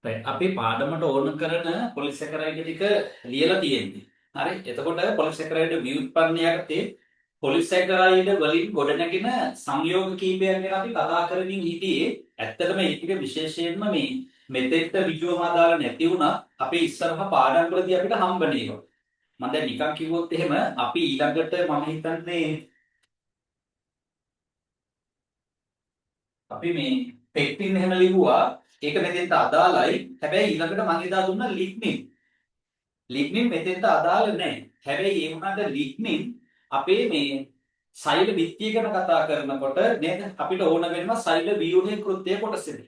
right. අපි පාඩමට ඕන කරන පොලිසැකරයිඩ් ටික ලියලා තියෙන්නේ. හරි. එතකොට පොලිසැකරයිඩ් ව්‍යුත්පන්න යටතේ පොලිසැකරයිඩ් වලින් ගොඩනැගෙන සංයෝග කීපයක් ගැන අපි කතා කරමින් හිටියේ. ඇත්තටම මේ ටික විශේෂයෙන්ම මේ මෙතෙක්ට ඍජුවම අදාළ නැති වුණා අපි ඉස්සරහ පාඩම් වලදී අපිට හම්බ වෙනවා. මම දැන් නිකන් කිව්වොත් එහෙම අපි ඊළඟට මම හිතන්නේ අපි මේ පෙක්ටින් එහෙම ලිව්වා ඒක මෙතෙන්ට අදාළයි. හැබැයි ඊළඟට මම එදා දුන්නා ලිග්නින්. ලිග්නින් මෙතෙන්ට අදාළ නැහැ. හැබැයි ඒ වුණාට ලිග්නින් අපේ මේ සෛල විත්තිය ගැන කතා කරනකොට නේද අපිට ඕන වෙනවා සෛල ව්‍යුහේ කෘත්‍ය කොටසෙදි.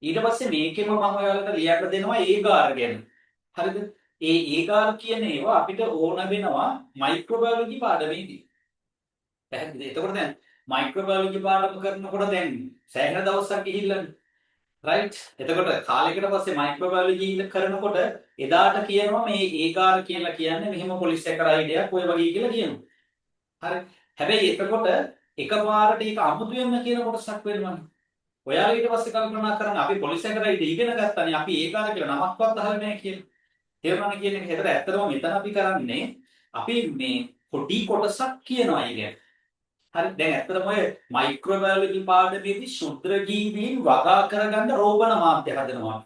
ඊට පස්සේ මේකෙම මම ඔයාලට ලියන්න දෙනවා ඒගාර ගැන. හරිද? ඒ ඒගාර කියන ඒවා අපිට ඕන වෙනවා මයික්‍රෝබයොලොජි පාඩමේදී. පැහැදිලිද? එතකොට දැන් මයික්‍රෝබයොලොජි පාඩම කරනකොට දැන් සෑහෙන දවසක් ගිහිල්ලානේ. රයිට්. එතකොට කාලයකට පස්සේ මයික්‍රෝබයොලොජි කරනකොට එදාට කියනවා මේ ඒකාර කියලා කියන්නේ මෙහෙම පොලිසැකරයිඩයක් ඔය වගේ කියලා කියනවා. හරි. හැබැයි එතකොට එකපාරට ඒක අමුතුවෙන්ම කියන කොටසක් වෙනවනේ. ඔයාලා ඊට පස්සේ කල්පනා කරන්න අපි පොලිසැකරයිඩ් ඉගෙන ගත්තානේ අපි ඒකාර කියලා නමක්වත් අහලා නැහැ කියලා. තේරුණානේ කියන එක. ඒතර ඇත්තටම මෙතන අපි කරන්නේ අපි මේ පොඩි කොටසක් කියනවා කියන්නේ. හරි දැන් ඇත්තටම ඔය මයික්‍රෝබයොලොජි පාඩමේදී ශුද්‍ර ජීවීන් වගා කරගන්න රෝපණ මාධ්‍ය හදනවා.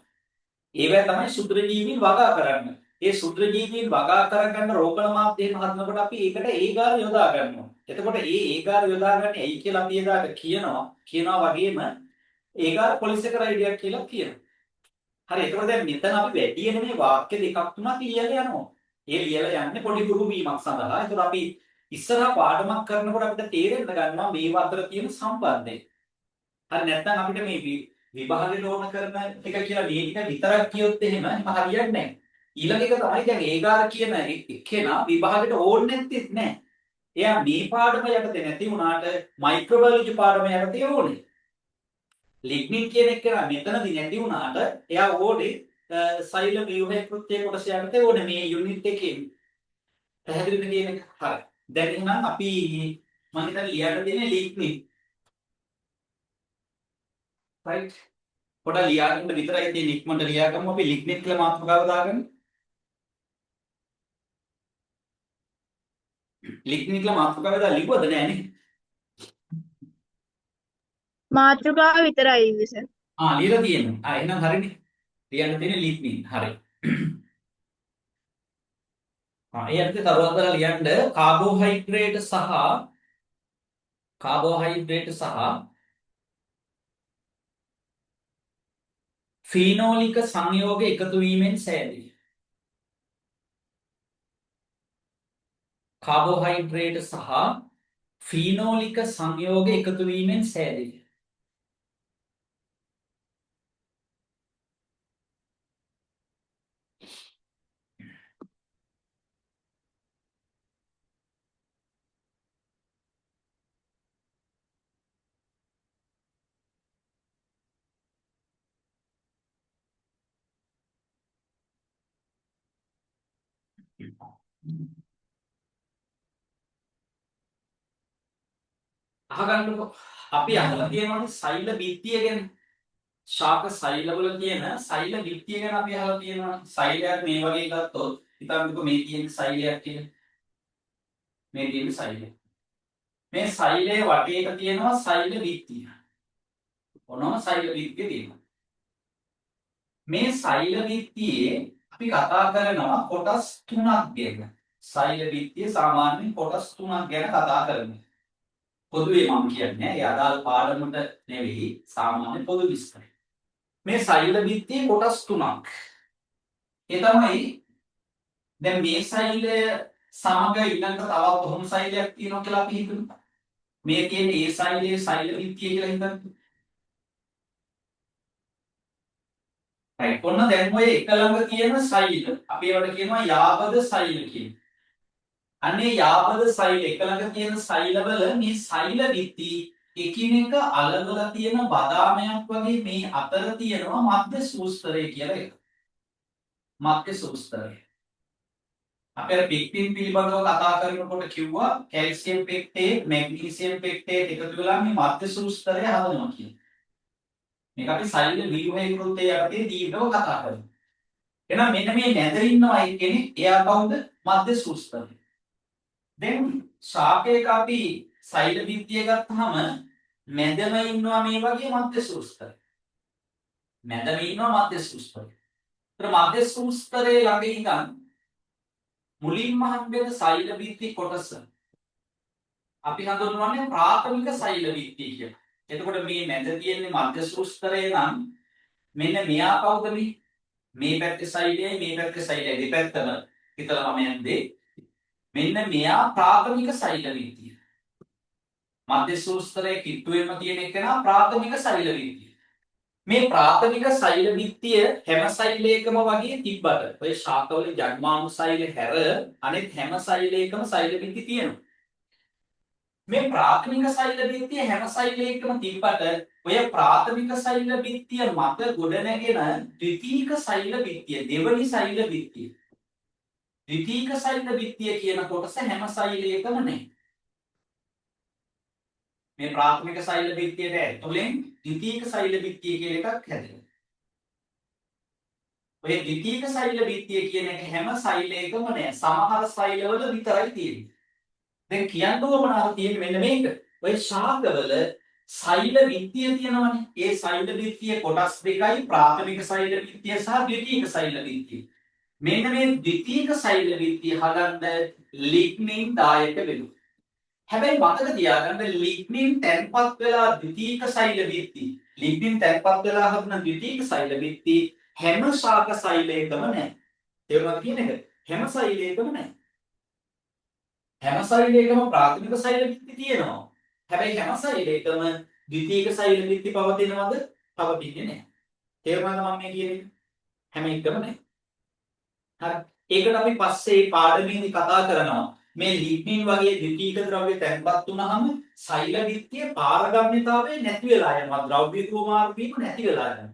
ඒවැ තමයි ශුද්‍ර ජීවීන් වගා කරන්නේ. ඒ ශුද්‍ර ජීවීන් වගා කරගන්න රෝපණ මාධ්‍ය එහෙම හදනකොට අපි ඒකට ඒගාර යොදා ගන්නවා. එතකොට ඒගාර යොදාගන්නේ ඇයි කියලා අපි එදාට කියනවා වගේම ඒගාර පොලිසැකරයිඩයක් කියලා කියනවා. හරි එතකොට දැන් මෙතන අපි වැඩි නෙමෙයි වාක්‍ය දෙකක් තුනක් ලියලා යනවා. ඒ ලියලා යන්නේ පොඩි ගුරු වීමක් සඳහා. එතකොට අපි ඉස්සරහා පාඩමක් කරනකොට අපිට තේරෙන්න ගන්නවා මේ අතර තියෙන සම්බන්ධය. හරි නැත්නම් අපිට මේ විභාගෙට ඕන කරන එක කියලා මේ ටික විතරක් කියොත් එහෙම හරියන්නේ නැහැ. ඊළඟ එක තමයි දැන් ඒගාර කියන එක්කෙනා විභාගෙට ඕනේ නැත්තේ නැහැ. එයා මේ පාඩම යටතේ නැති වුණාට මයික්‍රෝබයොලොජි පාඩම යටතේ ඕනේ. ලිග්නින් කියන එක්කෙනා මෙතනදී නැති වුණාට එයා ඕනේ සෛල ව්‍යුහයේ කෘත්‍ය කොටස යටතේ ඕනේ මේ යුනිට් එකේ. පැහැදිලිද කියන එක? හරි. දැන් එහෙනම් අපි මම හිතන්නේ ලියන්න දෙන්නේ ලිග්නින්. රයිට්. පොඩ්ඩක් ලියාගන්න විතරයි තියෙන්නේ ඉක්මනට ලියාගමු අපි ලිග්නින් කියලා මාතෘකාව දාගන්න. ලිග්නින් කියලා මාතෘකාව දාලා ලිව්වද නෑනේ? මාතෘකාව විතරයි විසර්. ලියලා තියෙනවා. එහෙනම් හරිනේ. ලියන්න තියෙන්නේ ලිග්නින්. හරි. ඒ අර්ථය තරුවන් කරලා ලියන්න කාබෝහයිඩ්‍රේට් සහ ෆීනෝලික සංයෝග එකතු වීමෙන් සෑදේ. කාබෝහයිඩ්‍රේට් සහ ෆීනෝලික සංයෝග එකතු වීමෙන් සෑදේ. අහගන්නකො අපි අහලා තියෙනවානේ සෛල බිත්තිය ගැන. ශාක සෛලවල තියෙන සෛල බිත්තිය ගැන අපි අහලා තියෙනවා. සෛලයක් මේ වගේ ගත්තොත් හිතන්නකෝ මේ තියෙන සෛලයක් කියලා. මේ තියෙන සෛලය. මේ සෛලයේ වටේට තියෙනවා සෛල බිත්තිය. මොනවා සෛල බිත්තිය තියෙනවා. මේ සෛල බිත්තියේ අපි කතා කරනවා කොටස් තුනක් ගැන. සෛල බිත්තිය සාමාන්‍යයෙන් කොටස් තුනක් ගැන කතා කරනවා. පොදුවේ මම කියන්නේ ඒ අදාළ පාඩමට නෙවෙයි සාමාන්‍ය පොදු විස්තරය. මේ සෛල බිත්තියේ කොටස් තුනක්. ඒ තමයි දැන් මේ සෛලය සමග ඊළඟට තවත් කොහොම සෛලයක් තියෙනවා කියලා අපි හිතමු. මේ තියෙන ඒ සෛලයේ සෛල බිත්තිය කියලා හිතන්න. right ඔන්න දැන් ඔය එක ළඟ තියෙන සෛල අපි ඒවට කියනවා යාබද සෛල කියලා. අනේ යාබද සෛල එක ළඟ තියෙන සෛලවල මේ සෛල බිත්ති එකිනෙක අලවලා තියෙන බදාමයක් වගේ මේ අතර තියෙනවා මධ්‍ය සූස්තරය කියලා එක. මධ්‍ය සූස්තරය. අපි අර පෙක්ටින් පිළිබඳව කතා කරනකොට කිව්වා කැල්සියම් පෙක්ටේට්, මැග්නීසියම් පෙක්ටේට් එකතු වෙලා මේ මධ්‍ය සූස්තරය හදනවා කියලා. මේක අපි සෛල ව්‍යුහයේ වෘත්තයේ යටතේ දීර්ඝව කතා කරමු. එහෙනම් මෙන්න මේ මැද ඉන්නවා කෙනෙක්. එයා කවුද? මධ්‍ය සූස්තරය. දැන් ශාකයක අපි සෛල බිත්තිය ගත්තාම මැදම ඉන්නවා මේ වගේ මධ්‍ය සූස්තරය. මැදම ඉන්නවා මධ්‍ය සූස්තරය. ඒතර මධ්‍ය සූස්තරයේ ළඟ ඉඳන් මුලින්ම හම්බෙන සෛල බිත්ති කොටස අපි හඳුන්වන්නේ ප්‍රාථමික සෛල බිත්තිය කියලා. එතකොට මේ මැද තියෙන්නේ මධ්‍ය සූස්තරය නම් මෙන්න මෙයා කවුද මේ? මේ පැත්තේ සෛලයයි මේ පැත්තේ සෛලයයි දෙපැත්තම හිතලා මම යන්නේ. මෙන්න මෙයා ප්‍රාථමික සෛල බිත්තිය. මධ්‍ය සූස්තරයේ කිට්ටුවෙම තියෙන එක නා ප්‍රාථමික සෛල බිත්තිය. මේ ප්‍රාථමික සෛල බිත්තිය හැම සෛලයකම වගේ තිබ්බට ඔය ශාකවල ජග්මාණු සෛල හැර අනෙක් හැම සෛලයකම සෛල බිත්ති තියෙනවා. මේ ප්‍රාථමික සෛල බිත්තිය හැම සෛලයකම තිබ්බට ඔය ප්‍රාථමික සෛල බිත්තිය මත ගොඩනැගෙන ද්විතීක සෛල බිත්තිය දෙවනි සෛල බිත්තිය. ද්විතීක සෛල බිත්තිය කියන කොටස හැම සෛලයකම නැහැ. මේ ප්‍රාථමික සෛල බිත්තියට ඇතුලෙන් ද්විතීක සෛල බිත්තිය කියලා එකක් හැදෙනවා. ඔය ද්විතීක සෛල බිත්තිය කියන එක හැම සෛලයකම නැහැ. සමහර සෛලවල විතරයි තියෙන්නේ. දැන් කියන්න ඕමනාව තියෙන්නේ මෙන්න මේක. ඔය ශාකවල සෛල බිත්තිය තියෙනවනේ. ඒ සෛල බිත්තිය කොටස් දෙකයි ප්‍රාථමික සෛල බිත්තිය සහ ද්විතීක සෛල බිත්තිය. මෙන්න මේ ද්විතීක සෛල බිත්තිය හදන්න ලිග්නින් දායක වෙනවා. හැබැයි මතක තියාගන්න ලිග්නින් තැන්පත් වෙලා ද්විතීක සෛල බිත්ති. ලිග්නින් තැන්පත් වෙලා හදන ද්විතීක සෛල බිත්ති හැම ශාක සෛලයකම නැහැ. තේරුණාද කියන එක? හැම සෛලයකම නැහැ. හැම සෛලයකම ප්‍රාථමික සෛල බිත්ති තියෙනවා. හැබැයි හැම සෛලයකම ද්විතීක සෛල බිත්ති පවතිනවද? පවතින්නේ නැහැ. තේරුණාද මම මේ කියන්නේ? හැම එකම නැහැ. හරි. ඒකට අපි පස්සේ පාඩමේදී කතා කරනවා. මේ ලිග්නින් වගේ ද්විතීක ද්‍රව්‍ය තැන්පත් වුනහම සෛල බිත්තිය පාරගම්‍යතාවය නැති වෙලා යනවා. ද්‍රව්‍ය හෝමාරු වීම නැති වෙලා යනවා.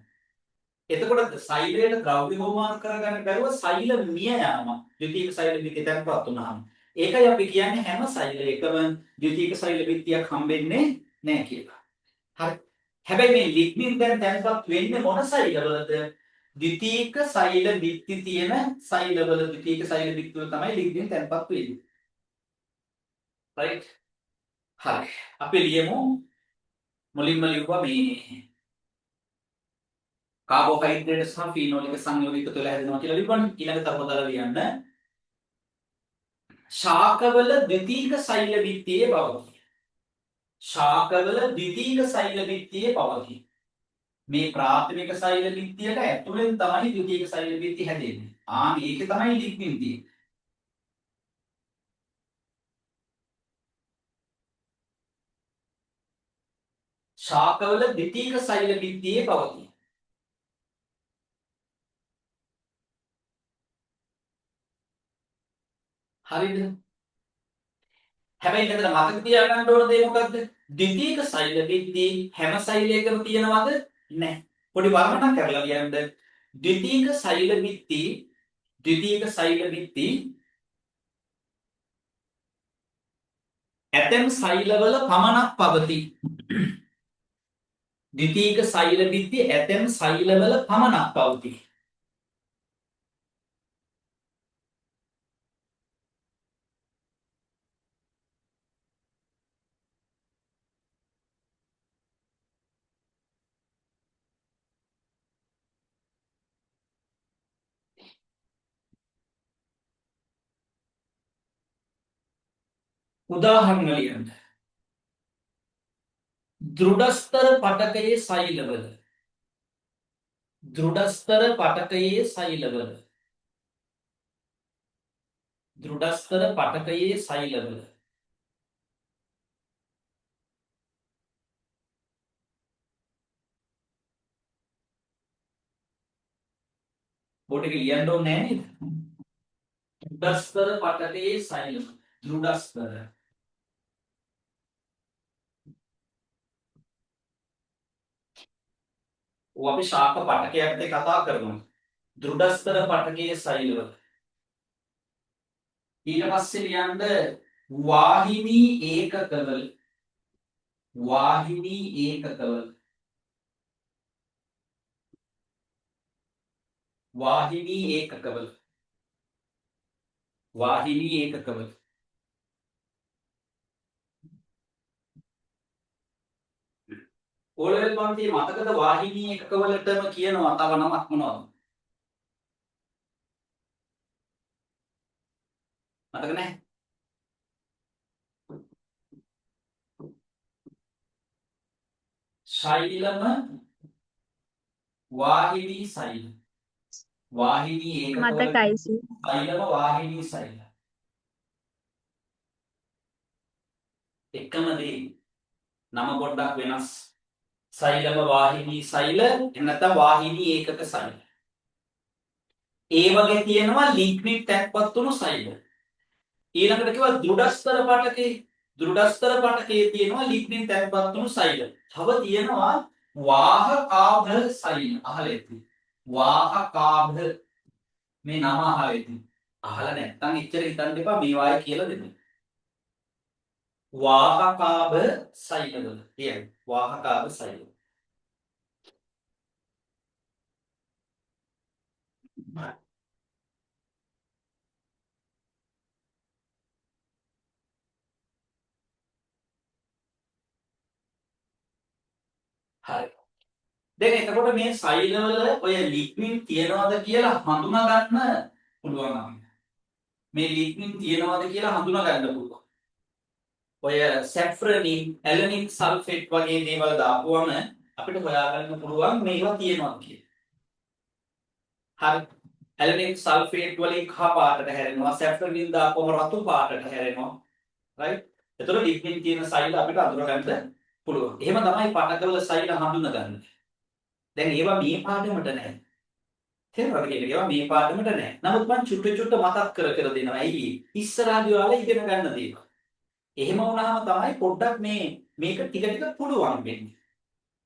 එතකොට සෛලයට ද්‍රව්‍ය හෝමාරු කරගන්න බැරුව සෛල මිය යනවා. ද්විතීක සෛල බිත්තිය තැන්පත් වුනහම. ඒකයි අපි කියන්නේ හැම සෛලයකම ද්විතීක සෛල බිත්තියක් හම්බෙන්නේ නැහැ කියලා. හරි. හැබැයි මේ ලිග්නින් දැන් තැන්පත් වෙන්නේ මොන සෛලවලද? ද්විතීක සෛල බිත්ති තියෙන සෛලවල ද්විතීක සෛල බිත්ති වල තමයි ලිග්නින් තැන්පත් වෙන්නේ. right? හරි. අපි ලියමු මුලින්ම ලිව්වා මේ කාබෝහයිඩ්‍රේට් සහ ෆීනෝල් එක සංයෝග එකතු වෙලා හැදෙනවා කියලා ලිව්වනේ. ඊළඟ තරමදල ලියන්න ශාකවල ද්විතීක සෛල බිත්තියේ පවතී. ශාකවල ද්විතීක සෛල බිත්තියේ පවතී. මේ ප්‍රාථමික සෛල බිත්තියට ඇතුළෙන් තමයි ද්විතීක සෛල බිත්ති හැදෙන්නේ. ඒකේ තමයි ලිග්නින් තියෙන්නේ. ශාකවල ද්විතීක සෛල බිත්තියේ පවතී. හරිද? හැබැයි මෙතන මතක තියාගන්න ඕන දේ මොකද්ද? ද්විතීක සෛල බිත්ති හැම සෛලයකම තියෙනවද? නැහැ. පොඩි වර්ණනා කරලා ලියන්න. ද්විතීක සෛල බිත්ති ඇතැම් සෛලවල පමණක් පවතී. ද්විතීක සෛල බිත්ති ඇතැම් සෛලවල පමණක් පවතී. උදාහරණ ලියන්න. දෘඩස්තර පටකයේ සෛලවල දෘඩස්තර පටකයේ සෛලවල දෘඩස්තර පටකයේ සෛලවල බෝඩ් එකේ ලියන්න ඕනේ නැහැ නේද? දෘඩස්තර පටකයේ සෛලවල දෘඩස්තර අපි ශාක පටකයකට කතා කරනවා. දෘඩස්තර පටකයේ සෛලවල ඊට පස්සේ ලියන්න වාහිනී ඒකකවල වාහිනී ඒකකවල. වාහිනී ඒකකවල. ඕලෙවල් පන්තියේ මතකද වාහිනී ඒකකවලටම කියනවා තව නමක් මොනවද? මතක නැහැ. ශෛලම වාහිනී සෛල. වාහිනී ඒකකවල මතකයි සර්. සෛලම වාහිනී සෛල. එකම දේ. නම පොඩ්ඩක් වෙනස්. සෛලම වාහිනී සෛල නැත්නම් වාහිනී ඒකක සෛල. ඒ වගේ තියෙනවා ලිග්නින් තැන්පත් වුණු සෛල. ඊළඟට කිව්වා දෘಢස්තර පටකේ. දෘಢස්තර පටකේ තියෙනවා ලිග්නින් තැන්පත් වුණු සෛල. තව තියෙනවා වාහකාභ සෛල. අහලා ඇති. වාහකාභ මේ නම අහලා ඇති. අහලා නැත්නම් එච්චර හිතන්න එපා මේ වායේ කියලා දෙන්න. වාහකාභ සෛලවල කියන්නේ වාහකාභ සෛල. හරි. දැන් එතකොට මේ සෛලවල ඔය ලිග්නින් තියනවද කියලා හඳුනා ගන්න පුළුවන් අපිට. මේ ලිග්නින් තියනවද කියලා හඳුනා ගන්න පුළුවන්. ඔය සැෆ්‍රනින්, ඇලනින් සල්ෆේට් වගේ දේවල් දාපුවම අපිට හොයාගන්න පුළුවන් මේවා තියනවද කියලා. හරි. ඇලනින් සල්ෆේට් වලින් කහ පාටට හැරෙනවා, සැෆ්‍රනින් දාපුවම රතු පාටට හැරෙනවා. රයිට්? එතකොට ලිග්නින් තියෙන සෛල අපිට අඳුරගන්න පුළුවන්. එහෙම තමයි පටකවල සෛල හඳුනගන්නේ. දැන් ඒවා මේ පාඩමට නැහැ. තේරුණාද කියන්නේ? ඒවා මේ පාඩමට නැහැ. නමුත් මම චුට්ට මතක් කර දෙනවා. ඇයි? ඉස්සරහදී ඔයාලා ඉගෙන ගන්න දේවල්. එහෙම වුණාම තමයි පොඩ්ඩක් මේක ටික පුළුවන් වෙන්නේ.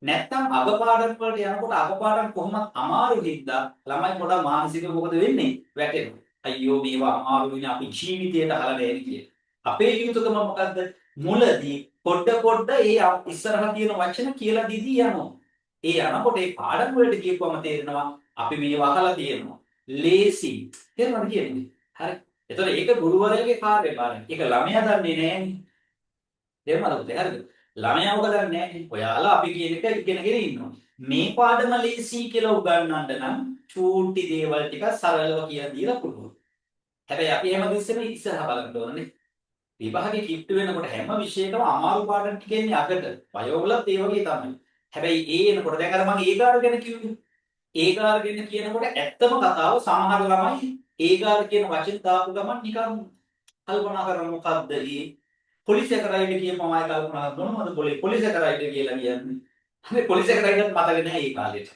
නැත්තම් අගපාඩම් වලට යනකොට අගපාඩම් කොහොමද අමාරු හින්දා ළමයි පොඩක් මානසික මොකද වෙන්නේ? වැටෙනවා. අයියෝ මේවා අමාරුයිනේ අපි ජීවිතේට අහලා නැහැ කියලා. අපේ යුතුයකම මොකද්ද? මුලදී පොඩ ඒ ඉස්සරහ තියෙන වචන කියලා දීදී යනවා. ඒ යනකොට ඒ පාඩම් වලට කියපුවම තේරෙනවා අපි මේවා අහලා තියෙනවා. ලේසි. තේරුණාද කියන්නේ? හරි. එතකොට ඒක ගුරුවරයාගේ කාර්යභාරය. ඒක ළමයා දන්නේ නැහැනේ. තේරුණාද? හරිද? ළමයා ඔක දන්නේ නැහැනේ. ඔයාලා අපි කියන එක ඉගෙනගෙන ඉන්නවා. මේ පාඩම ලේසි කියලා උගන්වන්න නම් චූටි දේවල් ටික සරලව කියලා දීලා පුළුවන්. හැබැයි අපි හැමදෙස්සෙම ඉස්සරහ බලන්න ඕනනේ. විභාගේ කිට්ටු වෙනකොට හැම විෂයකම අමාරු පාඩම් ටික එන්නේ අගට. බයෝවලත් ඒ වගේ තමයි. හැබැයි ඒ එනකොට දැන් අර මම ඒකාර ගැන කිව්වේ. ඒකාර ගැන කියනකොට ඇත්තම කතාව සමහර ළමයි ඒකාර කියන වචන දාපු ගමන් නිකන් කල්පනා කරන මොකද්ද ඒ පොලිස් එක රයිඩ් කියපුවම ආයෙ කල්පනා කරනවා මොනවද පොලිස් එක රයිඩ් කියලා කියන්නේ. හැබැයි පොලිස් එක රයිඩ්ත් මතක නැහැ ඒ කාලේට.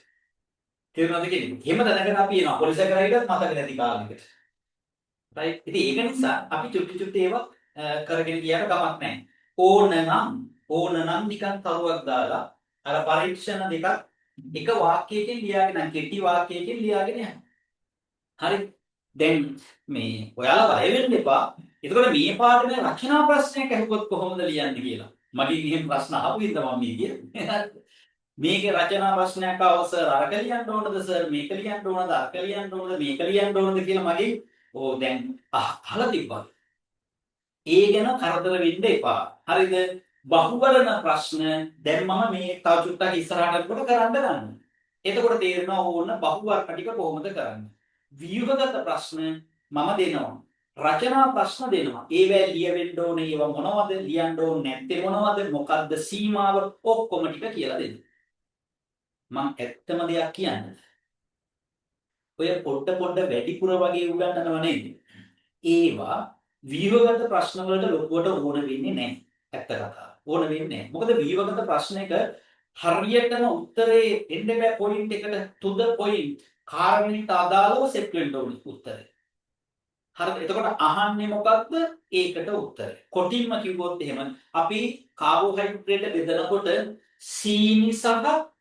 තේරුණාද කියන්නේ? එහෙම දැනගෙන අපි එනවා පොලිස් එක රයිඩ්ත් මතක නැති කාලෙකට. රයිට්. ඉතින් ඒක නිසා අපි චුට්ටි ඒවා කරගෙන ගියාට කමක් නැහැ. ඕනනම් නිකන් තරුවක් දාලා අර පරීක්ෂණ දෙකක් එක වාක්‍යයකින් ලියාගෙන කෙටි වාක්‍යයකින් ලියාගෙන යන්න. හරි. දැන් මේ ඔයාලා බය වෙන්න එපා. එතකොට මේ පාඩමේ රචනා ප්‍රශ්නයක් අහුවොත් කොහොමද ලියන්නේ කියලා. මගේ ඉතින් ප්‍රශ්න අහපු ඉඳන් මම මේ කියන්නේ. මේකේ රචනා ප්‍රශ්නයක් ආව සර් අරක ලියන්න ඕනද සර් මේක ලියන්න ඕනද අරක ලියන්න ඕනද මේක ලියන්න ඕනද කියලා මගේ දැන් අහලා තිබ්බා. ඒ ගැන කරදර වෙන්න එපා. හරිද? බහුවර්ණ ප්‍රශ්න දැන් මම මේ තව චුට්ටක් ඉස්සරහට කොට කරන්න ගන්නවා. එතකොට තේරෙනවා ඕන බහුවර්ණ ටික කොහොමද කරන්නේ. ව්‍යුහගත ප්‍රශ්න මම දෙනවා. රචනා ප්‍රශ්න දෙනවා. ඒවැ ලියවෙන්න ඕනේ ඒවා මොනවද? ලියන්න ඕනේ නැත්තේ මොනවද? මොකද්ද සීමාව? ඔක්කොම ටික කියලා දෙන්න. මම ඇත්තම දෙයක් කියන්නේ. ඔය පොඩ වැඩිපුර වගේ උගන්වනව නේද? ඒවා ව්‍යුහගත ප්‍රශ්න වලට ලොකුවට ඕන වෙන්නේ නැහැ. ඇත්ත කතාව. ඕන වෙන්නේ නැහැ. මොකද ව්‍යුහගත ප්‍රශ්නයක හරියටම උත්තරේ එන්න බෑ පොයින්ට් එකට to the point කාරණේට අදාළව සෙට් වෙන්න ඕනේ උත්තරේ. හරිද? එතකොට අහන්නේ මොකක්ද? ඒකට උත්තරේ. කොටින්ම කිව්වොත් එහෙම අපි කාබෝහයිඩ්‍රේට් බෙදනකොට සීනි සහ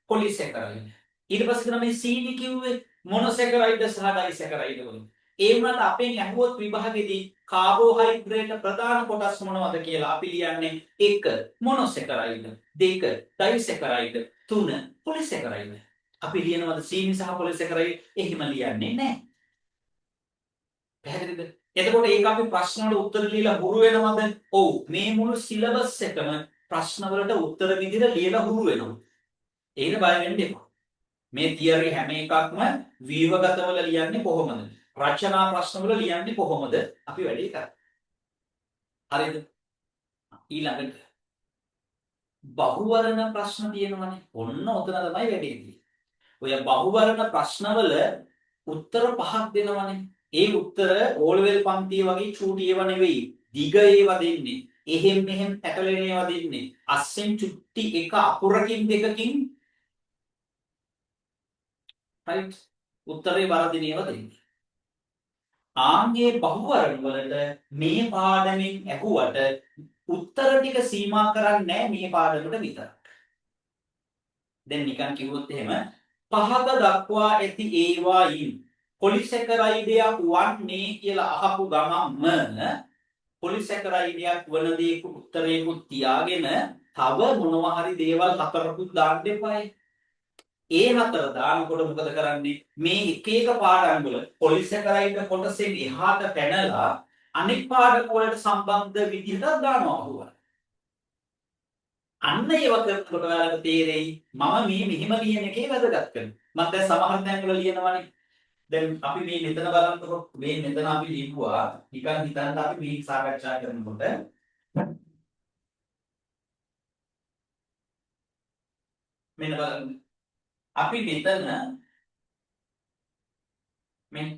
පොලිසැකරයිඩ්. ඊට පස්සේ තමයි සීනි කිව්වේ මොනොසැකරයිඩ් සහ ඩයිසැකරයිඩ් වලින්. ඒ වුණාට අපෙන් අහුවොත් විභාගෙදී කාබෝහයිඩ්‍රේට් ප්‍රධාන කොටස් මොනවද කියලා අපි ලියන්නේ 1 මොනොසැකරයිඩ් 2 ඩයිසැකරයිඩ් 3 පොලිසැකරයිඩ්. අපි ලියනවද සීනි සහ පොලිසැකරයිඩ්? එහෙම ලියන්නේ නැහැ. පැහැදිලිද? එතකොට ඒක අපි ප්‍රශ්න වල උත්තර ලියලා හුරු වෙනවද? ඔව්. මේ මුළු සිලබස් එකම ප්‍රශ්න වලට උත්තර විදිහට ලියලා හුරු වෙනවා. ඒක බය වෙන්න එපා. මේ තියරි හැම එකක්ම ව්‍යුහගතවල ලියන්නේ කොහොමද? රචනා ප්‍රශ්නවල ලියන්නේ කොහොමද? අපි වැඩි කරා. හරිද? ඊළඟට බහුවර්ණ ප්‍රශ්න තියෙනවනේ. ඔන්න ඔතන තමයි වැඩේ තියෙන්නේ. ඔය බහුවර්ණ ප්‍රශ්නවල උත්තර පහක් දෙනවනේ. ඒ උත්තර ඕ ලෙවල් පන්තිය වගේ චූටි ඒවා නෙවෙයි. දිග ඒවා දෙන්නේ. එහෙම් මෙහෙම් පැටලෙන ඒවා දෙන්නේ. අස්සෙන් චුට්ටි එක අකුරකින් දෙකකින් right උත්තරේ වරදින ඒවා දෙන්නේ. ආන්ගේ බහුවර්ණ වලට මේ පාඩමින් ඇහුවට උත්තර ටික සීමා කරන්නේ නැහැ මේ පාඩමට විතරක්. දැන් නිකන් කිව්වොත් එහෙම පහත දක්වා ඇති ඒවායින් පොලිසැකරයිඩයක් වන්නේ කියලා අහපු ගමන්ම පොලිසැකරයිඩයක් වන දේ උත්තරේකුත් තියාගෙන තව මොනවා හරි දේවල් හතරකුත් දාන්න එපායි. ඒ හතර දානකොට මොකද කරන්නේ? මේ එක එක පාඩම් වල පොලිසැකරයිඩ් කොටසෙන් එහාට පැනලා අනෙක් පාඩම් වලට සම්බන්ධ විදිහට දානවා අහුවා. අන්න ඒව කරනකොට ඔයාලට තේරෙයි මම මේ මෙහෙම ලියන එකේ වැදගත්කම. මම දැන් සමහර තැන්වල ලියනවානේ. දැන් අපි මේ මෙතන බලන්නකො මේ මෙතන අපි ලියුවා නිකන් හිතන්න අපි මේ සාකච්ඡා කරනකොට මෙන්න බලන්න. අපි මෙතන මේ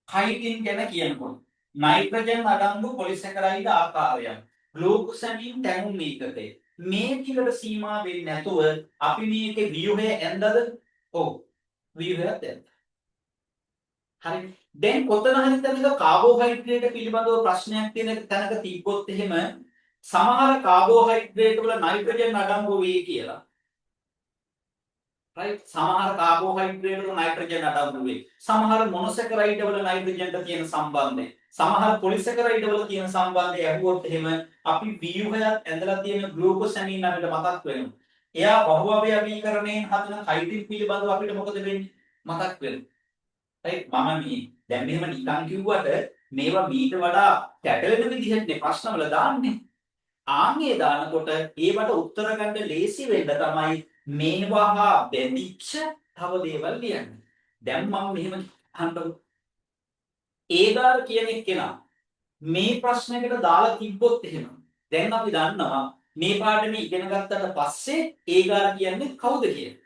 හයිටින් ගැන කියනකොට නයිට්‍රජන් අඩංගු පොලිසැකරයිඩ් ආකාරයක් ග්ලූකෝසමින් තැනුම් මේකකේ මේ ටිකට සීමා වෙන්නේ නැතුව අපි මේකේ ව්‍යුහය ඇඳද? ඔව් ව්‍යුහයක් ඇඳ. හරි. දැන් කොතන හරි තැනක කාබෝහයිඩ්‍රේට් පිළිබඳව ප්‍රශ්නයක් තියෙන තැනක තිබ්බොත් එහෙම සමහර කාබෝහයිඩ්‍රේට් වල නයිට්‍රජන් අඩංගු වේ කියලා. right සමහර කාබෝහයිඩ්‍රේට් වල නයිට්‍රජන් අඩංගු වේ. සමහර මොනොසැකරයිඩ් වල නයිට්‍රජන්ට තියෙන සම්බන්ධය. සමහර පොලිසැකරයිඩ් වල තියෙන සම්බන්ධය ඇහුවොත් එහෙම අපි ව්‍යුහයක් ඇඳලා තියෙන ග්ලූකෝසැමින් අපිට මතක් වෙනවා. එයා බහුඅවයවීකරණයෙන් හදන කයිටින් පිළිබඳව අපිට මොකද වෙන්නේ? මතක් වෙනවා. right මම මේ දැන් මෙහෙම නිකන් කිව්වට මේවා මීට වඩා පැටලෙන විදිහටනේ ප්‍රශ්නවල දාන්නේ. ආන්ගේ දානකොට ඒවට උත්තර ගන්න ලේසි වෙන්න තමයි මේවා බැඳිච්ච තව දේවල් ලියන්නේ. දැන් මම මෙහෙම අහන්නකො. ඒගාර කියන එක්කෙනා මේ ප්‍රශ්නයකට දාලා තිබ්බොත් එහෙම දැන් අපි දන්නවා මේ පාඩමේ ඉගෙන ගත්තට පස්සේ ඒගාර කියන්නේ කවුද කියලා.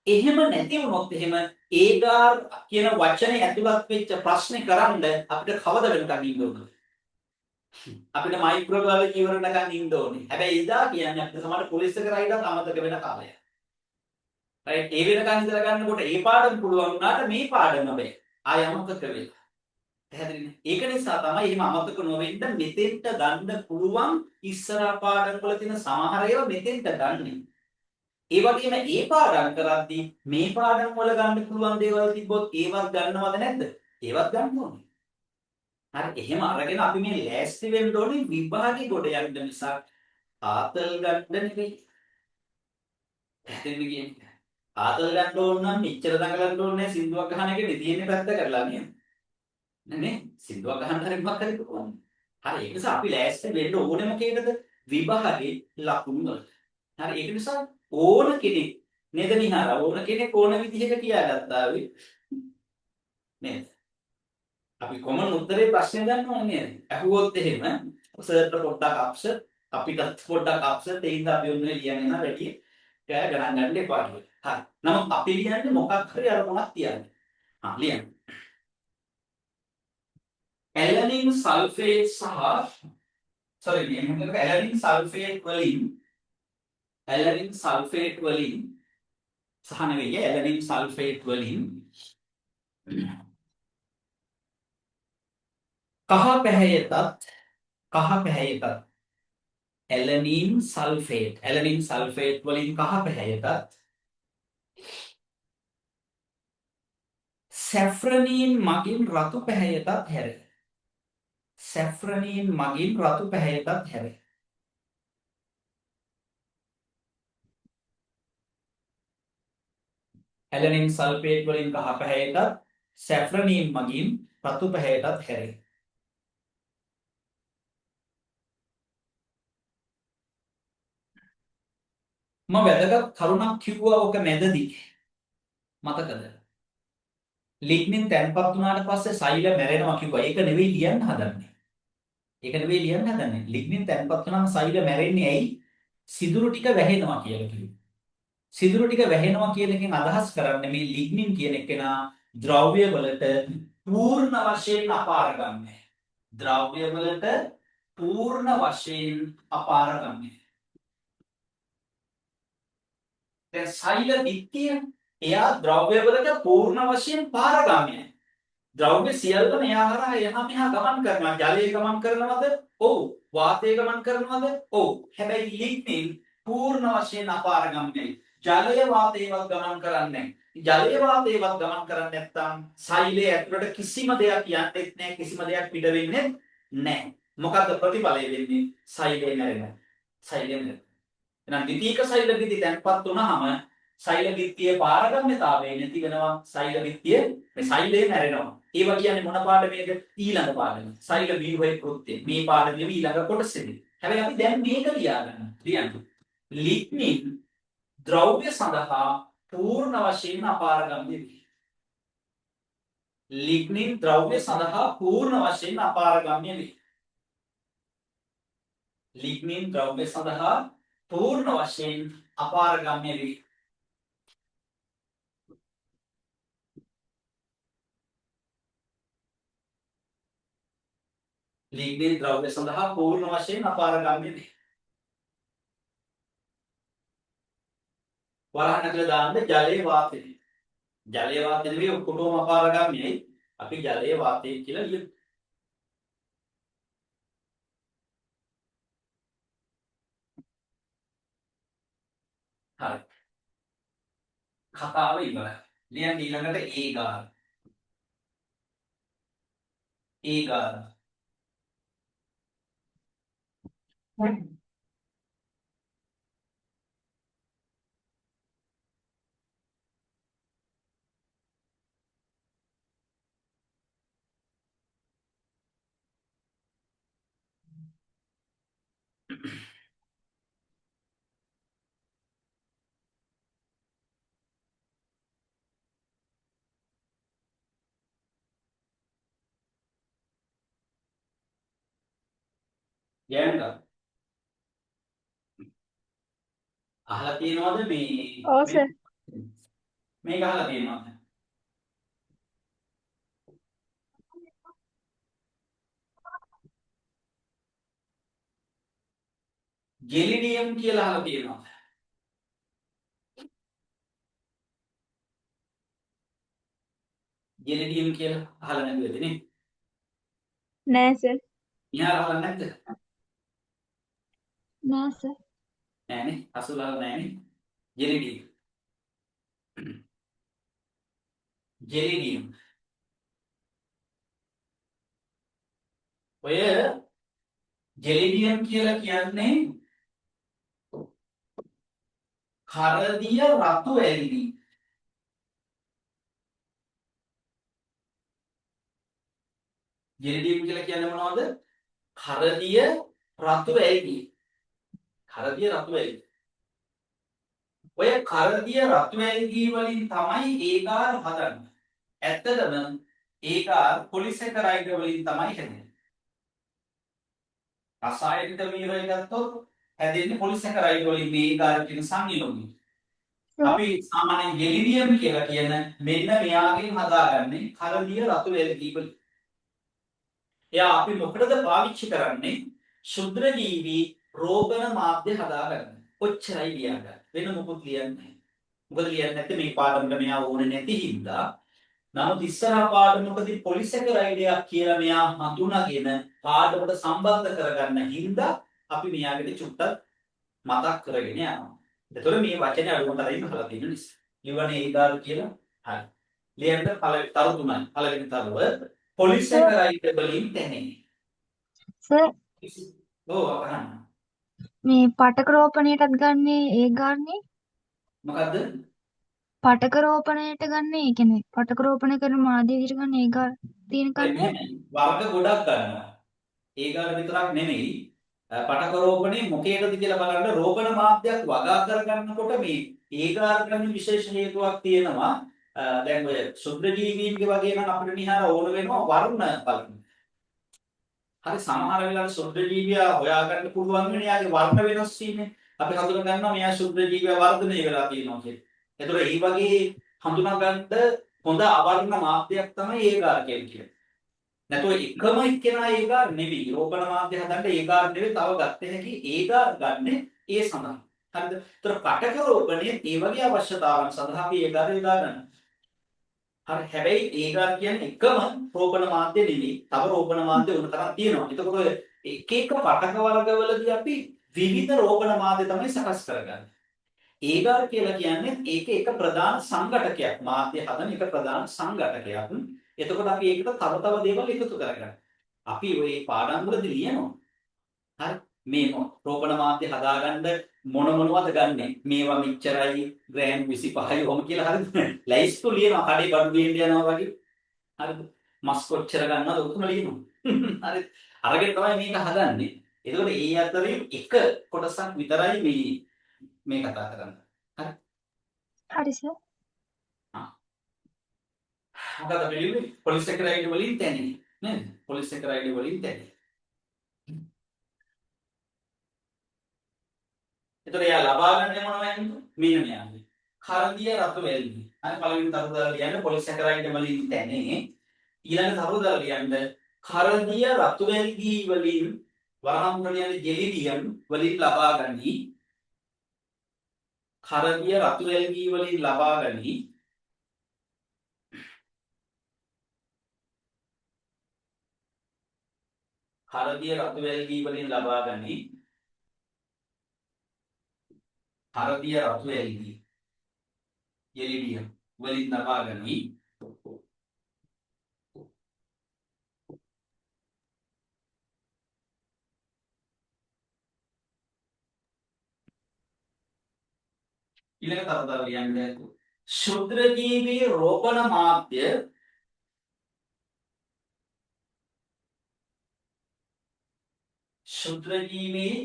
එහෙම නැති වුණොත් එහෙම ඒගාර කියන වචනේ ඇතුළත් වෙච්ච ප්‍රශ්නේ කරන්න අපිට කවද වෙනකන් ඉන්න ඕනද? අපිට මයික්‍රෝබයොලොජි ඉවරනකන් ඉන්න ඕනේ. හැබැයි එදා කියන්නේ අපිට සමහර පොලිසැකරයිඩ්ස් අමතක වෙන කාලයක්. right ඒ වෙනකන් ඉඳලා ගන්නකොට ඒ පාඩම පුළුවන් වුණාට මේ පාඩම බෑ. ආය අමතක වෙලා. පැහැදිලිනේ? ඒක නිසා තමයි එහෙම අමතක නොවෙන්න මෙතෙන්ට ගන්න පුළුවන් ඉස්සරහා පාඩම් වල තියෙන සමහර ඒවා මෙතෙන්ට ගන්න. ඒ වගේම ඒ පාඩම් කරද්දී මේ පාඩම් වල ගන්න පුළුවන් දේවල් තිබ්බොත් ඒවත් ගන්නවද නැද්ද? ඒවත් ගන්න ඕනේ. හරි එහෙම අරගෙන අපි මේ ලෑස්ති වෙන්න ඕනේ විභාගේ ගොඩ යන්න නිසා ආතල් ගන්න නෙවෙයි. පැහැදිලි කියන්නේ. ආතල් ගන්න ඕන නම් මෙච්චර දඟලන්න ඕනේ නැහැ සින්දුවක් ගහන එකනේ තියෙන්නේ පැත්ත කරලා නේද? නේ සින්දුවක් ගහන්න හරි මොකක් හරි පුළුවන්. හරි ඒක නිසා අපි ලෑස්ති වෙන්න ඕනේ මොකේද? විභාගේ ලකුණු වලට. හරි ඒක නිසා ඕන කෙනෙක් නේද නිහාර ඕන කෙනෙක් ඕන විදිහට කියාගත්තා වෙයි. නේද? අපි කොමන් උත්තරේ ප්‍රශ්නේ දන්නවනේ නේද? අහුවොත් එහෙම සර්ට පොඩ්ඩක් අප්සෙට් අපිටත් පොඩ්ඩක් අප්සෙට් ඒ හින්දා අපි ඔන්නේ ලියන්නේ නැහැ වැඩි කෑ ගණන් ගන්න එපා කියලා. හරි. නමුත් අපි ලියන්නේ මොකක් හරි අරමුණක් තියන්නේ. ලියන්න. ඇලනින් සල්ෆේට් සහ sorry මේක ඇලනින් සල්ෆේට් වලින් සහ නෙවෙයි ඇලනින් සල්ෆේට් වලින් කහ පැහැයටත් ඇලනින් සල්ෆේට් වලින් කහ පැහැයටත් සැෆ්‍රනීන් මගින් රතු පැහැයටත් හැරේ. ඇලනින් සල්ෆේට් වලින් කහ පැහැයටත් සැෆ්‍රනීන් මගින් රතු පැහැයටත් හැරේ. මම වැදගත් කරුණක් කිව්වා ඔක මැදදී. මතකද? ලිග්නින් තැන්පත් වුණාට පස්සේ සෛල මැරෙනවා කිව්වා. ඒක නෙවෙයි ලියන්න හදන්නේ. ඒක නෙවෙයි ලියන්න හදන්නේ. ලිග්නින් තැන්පත් වුණාම සෛල මැරෙන්නේ ඇයි? සිදුරු ටික වැහෙනවා කියලා කිව්වා. සිදුරු ටික වැහෙනවා කියන එකෙන් අදහස් කරන්නේ මේ ලිග්නින් කියන එකේනා ද්‍රව්‍ය වලට පූර්ණ වශයෙන් අපාරගන්නේ. ද්‍රව්‍ය වලට පූර්ණ වශයෙන් අපාරගන්නේ. දැන් සෛල දිට්ඨිය එයා ද්‍රව්‍ය වලට පූර්ණ වශයෙන් පාරගාමීයි. ද්‍රව්‍ය සියල්ලම එයා හරහා එහා මෙහා ගමන් කරනවා. ජලය ගමන් කරනවද? ඔව්. වාතය ගමන් කරනවද? ඔව්. හැබැයි ලිග්නින් පූර්ණ වශයෙන් අපාරගාමීයි. ජලය වාතයවත් ගමන් කරන්නේ නැහැ. ජලය වාතයවත් ගමන් කරන්නේ නැත්නම් සෛලයේ ඇතුළට කිසිම දෙයක් යන්නේත් නැහැ. කිසිම දෙයක් පිට වෙන්නේ නැහැ. මොකද ප්‍රතිඵලය වෙන්නේ? සෛලේ නැරෙනවා. සෛලේ නැරෙනවා. එහෙනම් ද්විතීයික සෛල බිත්ති තැන්පත් වුණාම සෛල බිත්තියේ පාරගම්‍යතාවය නැති වෙනවා. සෛල බිත්තිය මේ සෛලේ නැරෙනවා. ඒවා කියන්නේ මොන පාඩමේද? ඊළඟ පාඩම. සෛල ව්‍යුහයේ කෘත්‍යය. මේ පාඩමේ ඊළඟ කොටසේදී. හැබැයි අපි දැන් මේක ලියාගන්න. ලියන්න. ලිග්නින් ද්‍රව්‍ය සඳහා පූර්ණ වශයෙන් අපාරගම්‍ය වේ. ලිග්නින් ද්‍රව්‍ය සඳහා පූර්ණ වශයෙන් අපාරගම්‍ය වේ. ලිග්නින් ද්‍රව්‍ය සඳහා පූර්ණ වශයෙන් අපාරගම්‍ය වේ. ලිග්නින් ද්‍රව්‍ය සඳහා පූර්ණ වශයෙන් අපාරගම්‍ය වේ. වරහන් ඇතුළේ දාන්න ජලයේ වාතය. ජලයේ වාතය නෙවෙයි ඔක්කොටම අපාරගම්‍යයි. අපි ජලයේ වාතය කියලා ලියමු. හරි. කතාව ඉවරයි. ලියන්න ඊළඟට ඒ ගාන. ඒ ගාන. යන්න. අහලා තියෙනවද මේ ඔව් සර්. මේක අහලා තියෙනවද? ගෙලිඩියම් කියලා අහලා තියෙනවද? ගෙලිඩියම් කියලා අහලා නැද්ද නේ? නෑ සර්. ඉහළ අහලා නැද්ද? නෑ සර්. නෑනේ. අසුල අහලා නෑනේ. ගෙලිඩියම්. ගෙලිඩියම්. ඔය ගෙලිඩියම් කියලා කියන්නේ කරදිය රතු ඇල්ලි. ගෙලිඩියම් කියලා කියන්නේ මොනවද? කරදිය රතු ඇල්ලි. කරදිය රතු ඇල්ලි. ඔය කරදිය රතු ඇල්ලි වලින් තමයි ඒකාර හදන්නේ. ඇත්තටම ඒකාර පොලිසැකරයිඩ් වලින් තමයි හැදෙන්නේ. රසායනික ද්‍රව්‍ය ගත්තොත් හැදෙන්නේ පොලිසැකරයිඩ් වලින් මේ ඒකාර කියන සංයෝගය. අපි සාමාන්‍යයෙන් ගෙලිඩියම් කියලා කියන මෙන්න මෙයාගෙන් හදාගන්නේ කරදිය රතු ඇල්ලි වලින්. එයා අපි මොකටද පාවිච්චි කරන්නේ? ශුද්‍ර ජීවි රෝගන මාධ්‍ය හදාගන්න. ඔච්චරයි ලියන්න. වෙන මොකුත් ලියන්නේ නැහැ. මොකද ලියන්නේ නැත්තේ මේ පාඩමට මෙයා ඕනේ නැති හින්දා. නමුත් ඉස්සරහා පාඩමකදී පොලිසැකරයිඩයක් කියලා මෙයා හඳුනාගෙන පාඩමට සම්බන්ධ කරගන්න හින්දා අපි මෙයාගෙට චුට්ටක් මතක් කරගෙන යනවා. එතකොට මේ වචනේ අනුමතරින් හදලා තියෙන නිසා. ලිවන්නේ ඒදාරු කියලා. හරි. ලියන්න තරු තුනයි. පළවෙනි තරුව පොලිසැකරයිඩ් වලින් තැනේ. සර් ඔව් අහන්න. මේ පටක රෝපණයටත් ගන්නේ ඒ ගානේ මොකද්ද? පටක රෝපණයට ගන්න ඒ කියන්නේ පටක රෝපණය කරන මාධ්‍ය විදිහට ගන්න ඒක තියෙන හරි කන්නේ. මෙහෙමයි. වර්ග ගොඩක් ගන්නවා. ඒකට විතරක් නෙමෙයි පටක රෝපණේ මොකේදද කියලා බලන්න රෝපණ මාධ්‍යයක් වගා කරගන්නකොට මේ ඒකාර්ගන්න විශේෂ හේතුවක් තියෙනවා. දැන් ඔය ශුද්ධ ජීවීන්ගේ වගේ නම් අපිට නිහාර ඕන වෙනවා වර්ණ බලන්න. හරි සමහර වෙලාවට ශුද්ධ ජීවියා හොයාගන්න පුළුවන් වෙන යාගේ වර්ණ වෙනස් වීමෙන් අපි හඳුනා ගන්නවා මෙයා ශුද්ධ ජීවියා වර්ධනය වෙලා තියෙනවා කියලා. ඒතකොට මේ වගේ හඳුනා ගන්න හොඳ අවර්ණ මාධ්‍යයක් තමයි ඒකාර කියන්නේ. නැතෝ එකම එක්කෙනා ඒකාර නෙවෙයි. රෝපණ මාධ්‍ය හදන්න ඒකාර නෙවෙයි තව ගත්ත හැකි ඒකාර ගන්න ඒ සඳහා. හරිද? ඒතර පටක රෝපණයේ ඒ වගේ අවශ්‍යතාවන් සඳහා අපි ඒකාර යොදා ගන්නවා. හරි හැබැයි ඒකාර කියන්නේ එකම රෝපණ මාධ්‍ය නෙවෙයි. තව රෝපණ මාධ්‍ය උන තරම් තියෙනවා. එතකොට එක එක පටක වර්ගවලදී අපි විවිධ රෝපණ මාධ්‍ය තමයි සකස් කරගන්නේ. ඒකාර කියලා කියන්නේ ඒක එක ප්‍රධාන සංඝටකයක්. මාධ්‍ය හදන එක ප්‍රධාන සංඝටකයක්. එතකොට අපි ඒකට තව තව දේවල් එකතු කරගන්නවා. අපි ওই පාඩම් වලදී ලියනවා. හරි මේ රෝපණ මාධ්‍ය හදාගන්න මොනවද ගන්නෙ? මේවා මෙච්චරයි ග්‍රෑම් 25යි ඔහොම කියලා හරිද? ලයිස්තු ලියනවා කඩේ බඩු ගේන්න යනවා වගේ. හරිද? මස් කොච්චර ගන්නවද ඔක්කොම ලියනවා. හරි. අරගෙන තමයි මේක හදන්නේ. එතකොට ඒ අතරින් එක කොටසක් විතරයි මේ කතා කරන්නේ. හරි. හරි සර්. මොකද අපි ලියුවේ පොලිසැකරයිඩ් වලින් තැනේ නේද? පොලිසැකරයිඩ් වලින් තැනේ. එතකොට එයා ලබා ගන්න මොනවද? මෙන්න මෙයාගේ. කරදිය රතු වැල්ලි. අර පළවෙනි තරුදල ලියන්න පොලිසැකරයිඩ් වලින් තැනේ. ඊළඟ තරුදල ලියන්න කරදිය රතු වැල්ලි වලින් වරහන් වලින් ජෙලිඩියම් වලින් ලබා ගනි. කරදිය රතු වැල්ලි වලින් ලබා ගනි. කරදිය රතු වැල්ලි වලින් ලබා ගනි. හරදිය රතු වැල්ලි ජෙලිඩියම් වලින් ලබා ගනි. ඊළඟ තරුදල ලියන්න ශුද්‍ර ජීවී රෝපණ මාධ්‍ය ශුද්‍රජීවී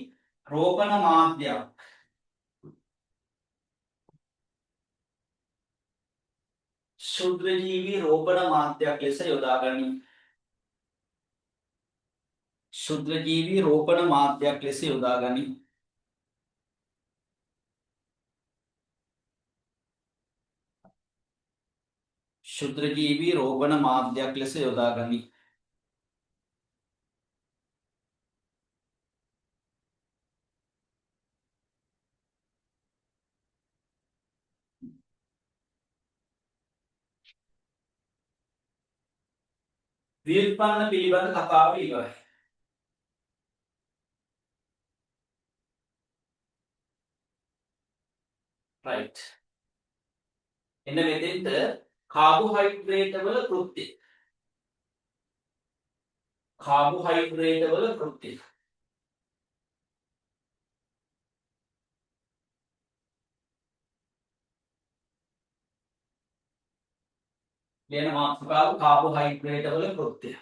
රෝපණ මාධ්‍යයක් ශුද්‍රජීවී රෝපණ මාධ්‍යයක් ලෙස යොදා ගනි. ශුද්‍රජීවී රෝපණ මාධ්‍යයක් ලෙස යොදා ගනි. ශුද්‍රජීවී රෝපණ මාධ්‍යයක් ලෙස යොදා ගනි. ව්‍යුත්පන්න පිළිබඳ කතාව ඉවරයි. රයිට්. එන්න මෙතෙන්ට කාබෝහයිඩ්‍රේට් වල කෘත්‍ය. කාබෝහයිඩ්‍රේට් වල කෘත්‍ය. ලියන මාතෘකාව කාබෝහයිඩ්‍රේට් වල කෘත්‍ය.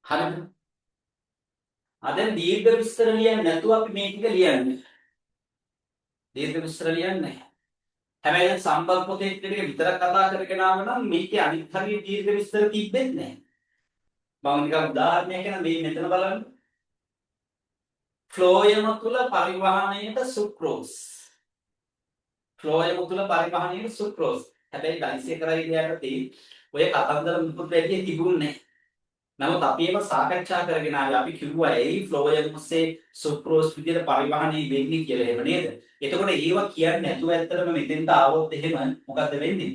හරිද? දැන් දීර්ඝ විස්තර ලියන්නේ නැතුව අපි මේ ටික ලියන්නේ. දීර්ඝ විස්තර ලියන්නේ නැහැ. හැබැයි දැන් සම්බන්ධ පොතේ ටික විතරක් කතා කරගෙන ආව නම් මේකේ අනිත් හරිය දීර්ඝ විස්තර තිබෙන්නේ නැහැ. මම නිකන් උදාහරණයක් කියන මේ මෙතන බලන්න. ෆ්ලෝයම තුල පරිවහණයට සුක්‍රෝස්. ෆ්ලෝයම තුල පරිවහණයට සුක්‍රෝස්. හැබැයි ඩයිසෙකරයිඩ් යටතේ ඔය කතන්දර මුකුත් වැඩි තිබුණේ නැහැ. නමුත් අපි ඒක සාකච්ඡා කරගෙන ආවේ. අපි කිව්වා ඒ ෆ්ලෝයම් ඔස්සේ සුක්‍රෝස් විදියට පරිවහණය වෙන්නේ කියලා එහෙම නේද? එතකොට ඒවා කියන්නේ නැතුව ඇත්තටම මෙතෙන්ට ආවොත් එහෙම මොකද්ද වෙන්නේ?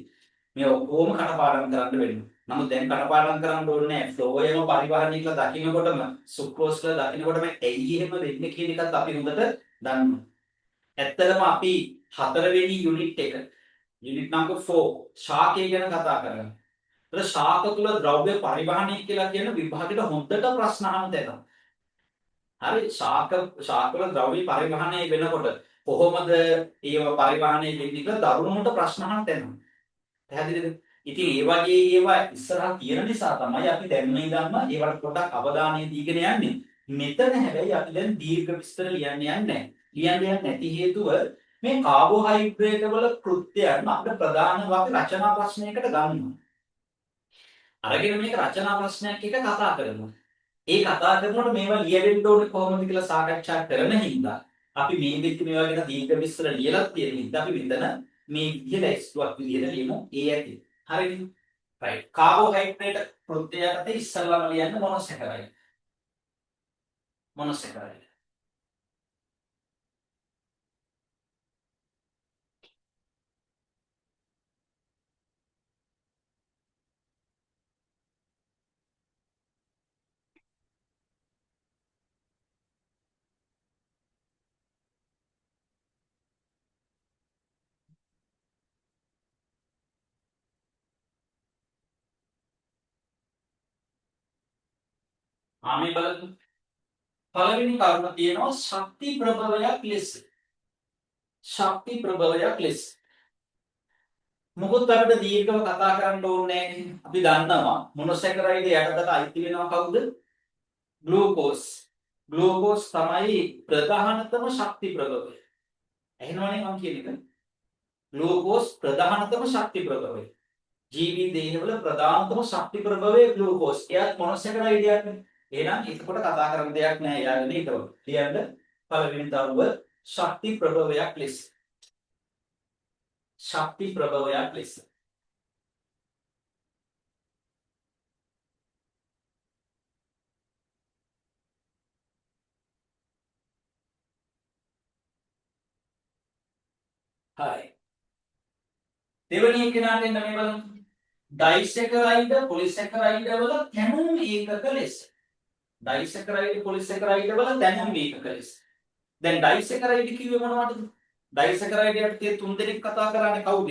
මේ ඔක්කොම කටපාඩම් කරන්න වෙනවා. නමුත් දැන් කටපාඩම් කරන්න ඕනේ නැහැ. ෆ්ලෝයම පරිවහණය කියලා දකින්නකොටම සුක්‍රෝස් කියලා දකින්නකොටම ඇයි එහෙම වෙන්නේ කියන එකත් අපි හොඳට දන්නවා. ඇත්තටම අපි 4 වෙනි යුනිට් එක යුනිට් නම්බර් 4 ශාකය ගැන කතා කරනවා. ඒතර ශාක තුල ද්‍රව්‍ය පරිවහණය කියලා කියන විභාගෙට හොඳට ප්‍රශ්න අහන්න දෙනවා. හරි ශාක වල ද්‍රව්‍ය පරිවහණය වෙනකොට කොහොමද ඒව පරිවහණය වෙන්නේ කියලා දරුණුවට ප්‍රශ්න අහන්න දෙනවා. පැහැදිලිද? ඉතින් ඒ වගේ ඒවා ඉස්සරහ තියෙන නිසා තමයි අපි දැන් මේ ඉඳන්ම ඒවට පොඩක් අවධානය දීගෙන යන්නේ. මෙතන හැබැයි අපි දැන් දීර්ඝ විස්තර ලියන්න යන්නේ නැහැ. ලියන්න යන්නේ නැති හේතුව මේ කාබෝහයිඩ්‍රේට් වල කෘත්‍යයන් අපිට ප්‍රධාන වාක්‍ය රචනා ප්‍රශ්නයකට ගන්නවා. අරගෙන මේක රචනා ප්‍රශ්නයක් එක කතා කරනවා. ඒ කතා කරනකොට මේවා ලියවෙන්න ඕනේ කොහොමද කියලා සාකච්ඡා කරන හින්දා අපි මේ විදිහට මේවා ගැන දීර්ඝ විස්තර ලියලා තියෙන හින්දා අපි මෙතන මේ විදිහට x1 විදිහට ලියමු a ඇති. හරිද? right. කාබෝහයිඩ්‍රේට් කෘත්‍යයකට ඉස්සරලම ලියන්න මොනොසැකරයිඩ්. මොනොසැකරයිඩ්. ආමේ බලන්න. පළවෙනි කරුණ තියෙනවා ශක්ති ප්‍රබලයක් ලෙස. ශක්ති ප්‍රබලයක් ලෙස. මොකද අපිට දීර්ඝව කතා කරන්න ඕනේ නැහැ. අපි දන්නවා මොනොසැකරයිඩ් යටතට අයිති වෙනවා කවුද? ග්ලූකෝස්. ග්ලූකෝස් තමයි ප්‍රධානතම ශක්ති ප්‍රබලය. එහෙනවනේ මම කියන එක. ග්ලූකෝස් ප්‍රධානතම ශක්ති ප්‍රබලය. ජීවි දේහවල ප්‍රධානතම ශක්ති ප්‍රබලය ග්ලූකෝස්. එයාත් මොනොසැකරයිඩ් යන්නේ. එහෙනම් එතකොට කතා කරන්න දෙයක් නැහැ. යාගෙන හිටව. ලියන්න පළවෙනි දරුව ශක්ති ප්‍රබලයක් ලෙස. ශක්ති ප්‍රබලයක් ලෙස. හරි. දෙවෙනි එක නාට එන්න මේ බලන්න. ඩයිසැකරයිඩ් පොලිසැකරයිඩ් වල තැනුම් ඒකක ලෙස. ඩයිසැකරයිඩ් පොලිසැකරයිඩ් වල තැනුම් ඒකක ලෙස. දැන් ඩයිසැකරයිඩ් කිව්වේ මොනවටද? ඩයිසැකරයිඩ් යටතේ තුන් දෙනෙක් කතා කරන්නේ කවුද?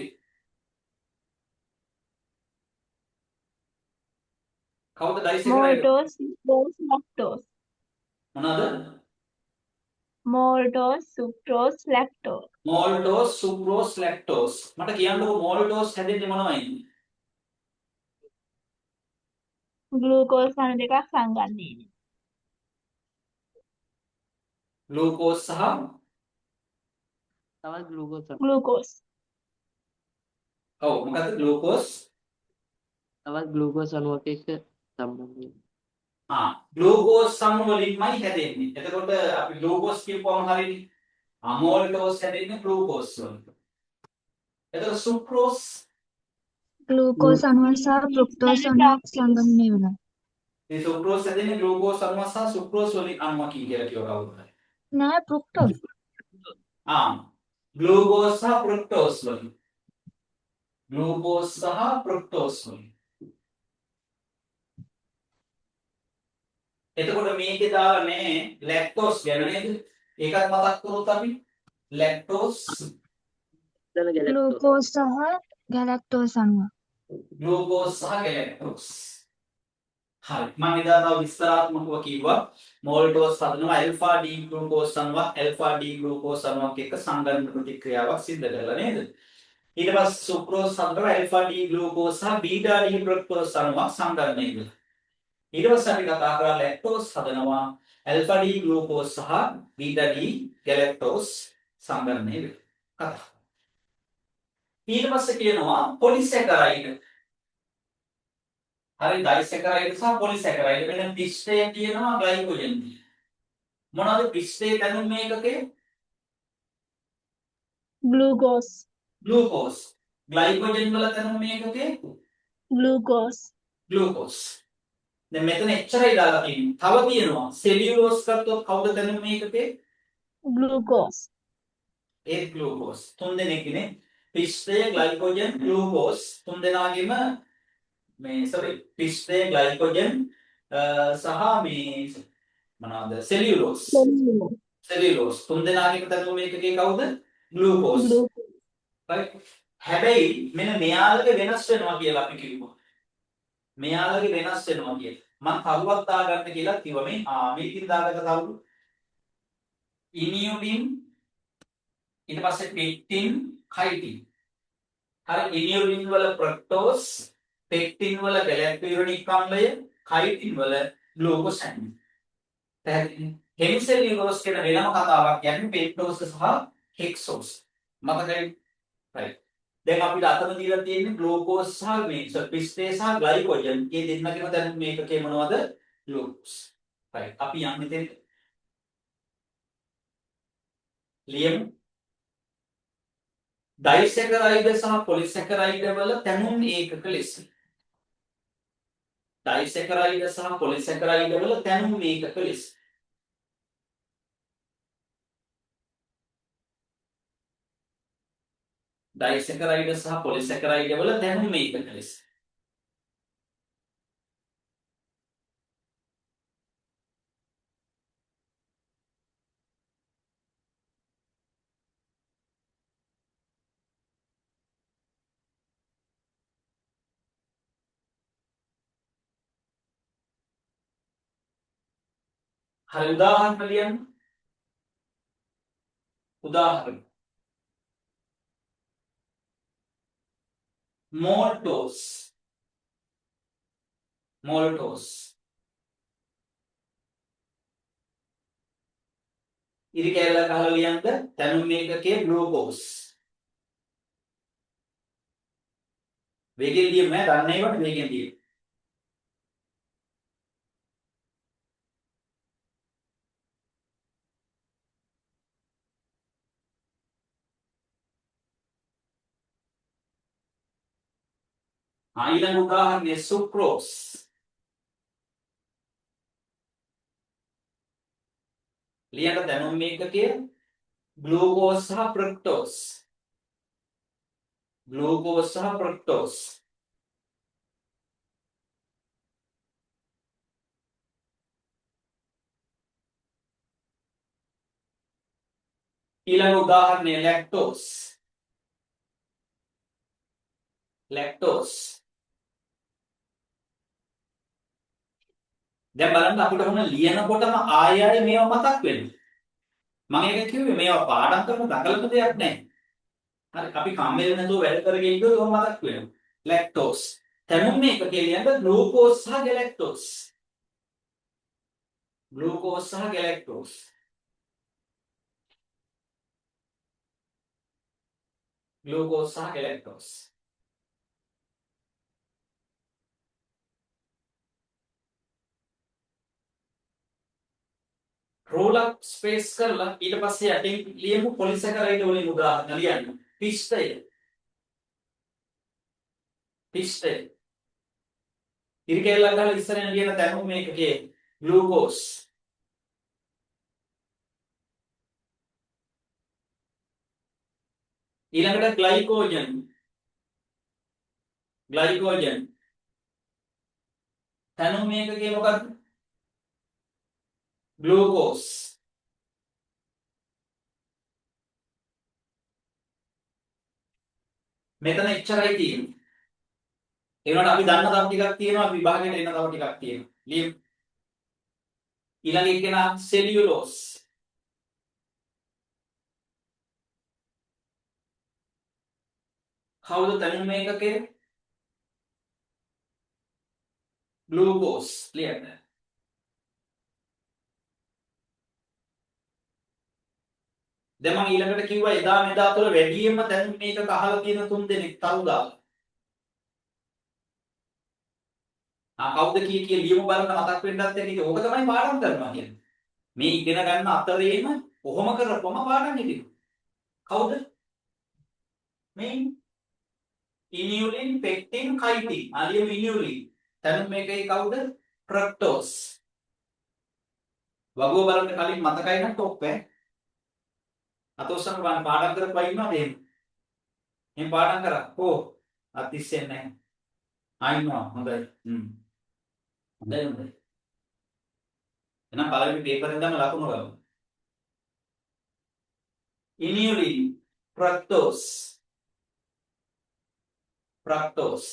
කවුද ඩයිසැකරයිඩ්? Maltose, sucrose, lactose. මොනවාද? Maltose, sucrose, lactose. මෝල්ටෝස් sucrose lactose. මට කියන්නකෝ මෝල්ටෝස් හැදෙන්නේ මොනවයින්ද? Glucose අණු දෙකක් සංගන්නේ. ග්ලූකෝස් සහ තවත් ග්ලූකෝස් Glucose. ඔව් මොකද්ද ග්ලූකෝස්? තවත් ග්ලූකෝස් අණුවක් එක්ක සම්බන්ධ වෙනවා. ග්ලූකෝස් සමු වලින්මයි හැදෙන්නේ. එතකොට අපි ග්ලූකෝස් කියපුවම හරියනේ. මෝල්ටෝස් හැදෙන්නේ ග්ලූකෝස් වලින්. එතකොට සුක්‍රෝස් ග්ලූකෝස් අණුව සහ ෆ්‍රුක්ටෝස් අණුවක් සංගමනය වෙනවා. මේ සුක්‍රෝස් හැදෙන්නේ ග්ලූකෝස් අණුව සහ සුක්‍රෝස් වලින් අණුවකින් කියලා කියව කවුරුද? නෑ ෆ්‍රුක්ටෝස්. ග්ලූකෝස් සහ ෆ්‍රුක්ටෝස් වලින්. ග්ලූකෝස් සහ ෆ්‍රුක්ටෝස් වලින්. එතකොට මේකේ දාලා මේ ලැක්ටෝස් ගැන නේද? ඒකත් මතක් කරොත් අපි ලැක්ටෝස් ග්ලූකෝස් සහ ගැලැක්ටෝස් අණුව. ග්ලූකෝස් සහ ගැලැක්ටෝස්. හරි. මම එදා තව විස්තරාත්මකව කිව්වා මෝල්ටෝස් හදනවා ඇල්ෆා ඩී ග්ලූකෝස් අණුවක් ඇල්ෆා ඩී ග්ලූකෝස් අණුවක් එක්ක සංගමන ප්‍රතික්‍රියාවක් සිද්ධ කරලා නේද? ඊට පස්සේ සුක්‍රෝස් හදනවා ඇල්ෆා ඩී ග්ලූකෝස් සහ බීටා ඩී ෆ්‍රක්ටෝස් අණුවක් සංගමනය වෙනවා. ඊට පස්සේ අපි කතා කරා ලැක්ටෝස් හදනවා ඇල්ෆා ඩී ග්ලූකෝස් සහ බීටා ඩී ගැලැක්ටෝස් සංගමනය වෙනවා. කතා. ඊට පස්සේ කියනවා පොලිසැකරයිඩ්. හරි ඩයිසැකරයිඩ් සහ පොලිසැකරයිඩ් මෙන්න පිස්ටේ තියෙනවා ග්ලයිකෝජන් තියෙනවා. මොනවද පිස්ටේ දැනුම් මේකකේ? Glucose. ග්ලූකෝස්. ග්ලයිකෝජන් වල දැනුම් මේකකේ? glucose, glucose. දැන් මෙතන එච්චරයි දාලා තියෙන්නේ. තව තියෙනවා සෙලියුලෝස් ගත්තොත් කවුද දැනුම මේකේ? glucose, ඒ ග්ලූකෝස්. තුන් දෙනෙක්නේ. පිස්තය, ග්ලයිකෝජන්, ග්ලූකෝස් තුන් දෙනාගේම මේ පිස්තය, ග්ලයිකෝජන් සහ මේ මොනවාද? සෙලියුලෝස්. cellulose, සෙලියුලෝස් තුන් දෙනාගේම දැනුම මේකේ කවුද? ග්ලූකෝස්. glucose, right? හැබැයි මෙන්න මෙයාලගේ වෙනස් වෙනවා කියලා අපි කිව්වා. මෙයාලගේ වෙනස් වෙනවා කියලා. මම කරුවක් දාගන්න කියලා කිව්වා මේ මේකෙන් දාගත්ත කවුරු? ඉනියුලින් ඊට පස්සේ පෙක්ටින්, කයිටින්. හරි ඉනියුලින් වල ෆ්‍රක්ටෝස්, පෙක්ටින් වල ගැලැක්ටෝයුරොනික් අම්ලය, කයිටින් වල ග්ලූකෝසයින්. පැහැදිලිද? හෙමිසෙලියුලෝස් කියන වෙනම කතාවක් යන්නේ පෙක්ටෝස් සහ හෙක්සෝස්. මතකයි? right. දැන් අපිට අතන දීලා තියෙන්නේ ග්ලූකෝස් සහ මේ පිස්තේ සහ ග්ලයිකෝජන්. මේ දෙන්නගේම දැන් මේකේ මොනවද? ග්ලූකෝස්. right. අපි යන්නේ දෙන්න. ලියමු. ඩයිසැකරයිඩ් සහ පොලිසැකරයිඩ් වල තැනුම් ඒකක ලෙස. ඩයිසැකරයිඩ් සහ පොලිසැකරයිඩ් වල තැනුම් ඒකක ලෙස. ඩයිසැකරයිඩ් සහ පොලිසැකරයිඩ් වල තැනුම් ඒකක ලෙස. හරි උදාහරණ ලියන්න. උදාහරණ. මෝල්ටෝස්. මෝල්ටෝස්. ඉරි කැල්ල ගහලා ලියන්න තැනුම් ඒකකයේ ග්ලූකෝස්. වේගෙන් ලියමු නෑ දන්නේ ඒවට වේගෙන් ලියමු. ඊළඟ උදාහරණය සුක්‍රෝස්. ලියන්න දැනුම් ඒකකය ග්ලූකෝස් සහ ෆ්‍රක්ටෝස්. ග්ලූකෝස් සහ ෆ්‍රක්ටෝස්. ඊළඟ උදාහරණය ලැක්ටෝස්. ලැක්ටෝස්. දැන් බලන්න අපිට මොන ලියනකොටම ආයෙ ආයෙ මේවා මතක් වෙනවා. මම ඒක කිව්වේ මේවා පාඩම් කරන දඟලන දෙයක් නෑ. හරි අපි කම්මැලි නැතුව වැඩ කරගෙන ඉන්නකොට ඒවා මතක් වෙනවා. ලැක්ටෝස්. තැනුම් මේක කියලියන්න ග්ලූකෝස් සහ ගැලැක්ටෝස්. ග්ලූකෝස් සහ ගැලැක්ටෝස්. ග්ලූකෝස් සහ ගැලැක්ටෝස්. roll up space කරලා ඊට පස්සේ යටින් ලියමු පොලිසැකරයිඩ් වලින් උදාහරණ ලියන්න. පිස්තය. පිස්තය. ඉරි කැල්ලක් ගහලා ඉස්සරහින් ලියන තැනුම් මේකකේ ග්ලූකෝස්. ඊළඟට ග්ලයිකෝජන්. ග්ලයිකෝජන්. තැනුම් මේකකේ මොකක්ද? ග්ලූකෝස්. මෙතන එච්චරයි තියෙන්නේ. ඒ වුණාට අපි දන්න තව ටිකක් තියෙනවා විභාගයට එන තව ටිකක් තියෙනවා. ලියමු. ඊළඟ එක්කෙනා සෙලියුලෝස්. කවුද තනුම් මේකකේ? ග්ලූකෝස්. ලියන්න. දැන් මම ඊළඟට කිව්වා එදා මෙදා තුළ වැඩියෙන්ම දැන් මේක අහලා තියෙන තුන් දෙනෙක් තරුදා. කවුද කී ලියමු බලන්න මතක් වෙන්නත් ඇති. ඕක තමයි පාඩම් කරනවා කියන්නේ. මේ ඉගෙන ගන්න අතරේම කොහොම කරපොම පාඩම් හිටිනවා. කවුද? මේ ඉනියුලින්, පෙක්ටින්, කයිටින්. අලියම ඉනියුලින්. දැන් මේකේ කවුද? ෆ්‍රක්ටෝස්. වගුව බලන්න කලින් මතකයි නම් টොප් ඈ. අතෝසම ගන්න පාඩම් කරපුවා ඉන්නවද එහෙම? එහෙම පාඩම් කරා. ඕ අතිශය නැහැ. ආයින්නවා හොඳයි. හොඳයි. එහෙනම් පළවෙනි පේපර් එකෙන් තමයි ලකුණු ගමු. ඉනියුලින්, ෆ්‍රක්ටෝස්.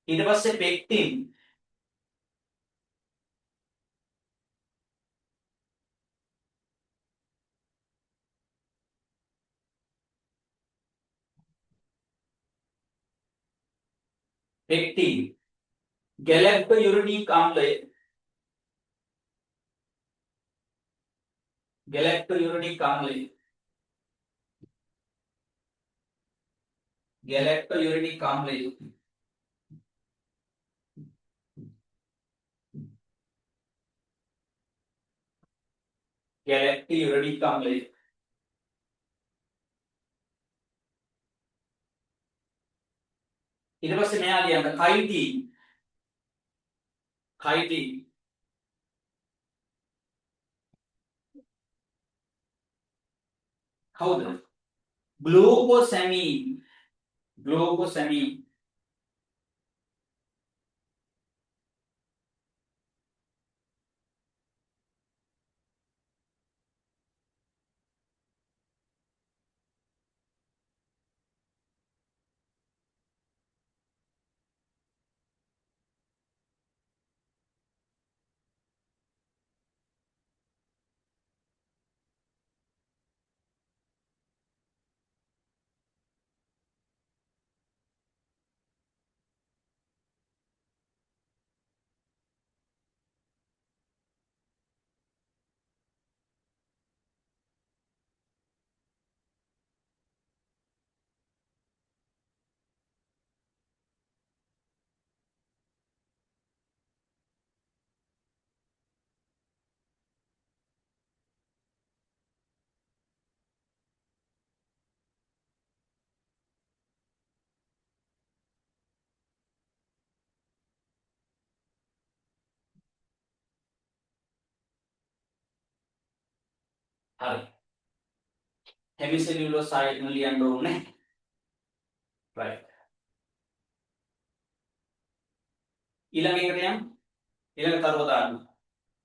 ඊට පස්සේ පෙක්ටින්, ගැලැක්ටෝයුරනික් ආම්ලය. ගැලැක්ටෝයුරනික් ආම්ලය. ගැලැක්ටෝයුරනික් ආම්ලය. ගැලැක්ටෝයුරනික් ආම්ලය. ඊට පස්සේ මෙයා ලියන්න කයිටින්. කවුද? ග්ලූකෝසැමීන්. හරි. හෙමිසෙලියුලෝස් ආයතන ලියන්න ඕනේ. right. ඊළඟ එකට යන්න. ඊළඟ තරුව දාන්න.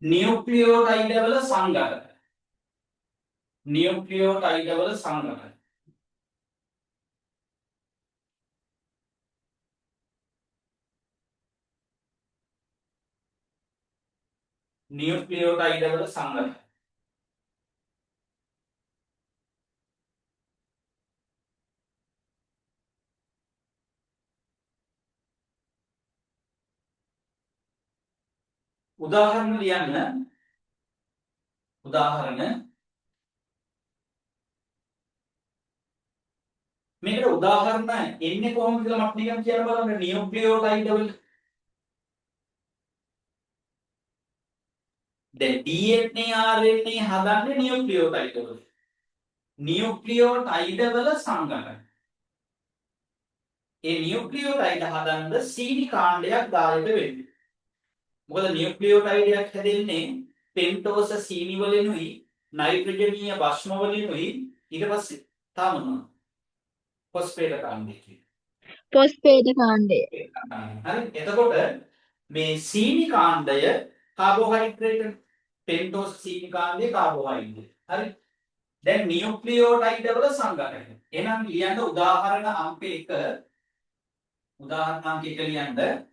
නියුක්ලියෝටයිඩවල සංඝටක. නියුක්ලියෝටයිඩවල සංඝටක. නියුක්ලියෝටයිඩවල සංඝටක. උදාහරණ ලියන්න. මේකට උදාහරණ එන්නේ කොහොමද කියලා මට නිකන් කියන්න බලන්න. නියුක්ලියෝටයිඩවල දැන් DNA RNA හදන්නේ නියුක්ලියෝටයිඩවල. නියුක්ලියෝටයිඩවල සංඝටක. ඒ නියුක්ලියෝටයිඩ හදන්න සීනි කාණ්ඩයක් දායක වෙන්නේ. මොකද නියුක්ලියෝටයිඩයක් හැදෙන්නේ පෙන්ටෝස සීනි වලිනුයි නයිට්‍රජනීය භස්ම වලිනුයි ඊට පස්සේ තව මොනවද? ෆොස්ෆේට කාණ්ඩය. Phosphate කාණ්ඩය. හරි. එතකොට මේ සීනි කාණ්ඩය කාබෝහයිඩ්‍රේට්. පෙන්ටෝස් සීනි කාණ්ඩය කාබෝහයිඩ්‍රේට්. හරි. දැන් නියුක්ලියෝටයිඩ වල සංඝටක. එහෙනම් ලියන්න උදාහරණ අංක 1. උදාහරණ අංක 1 ලියන්න.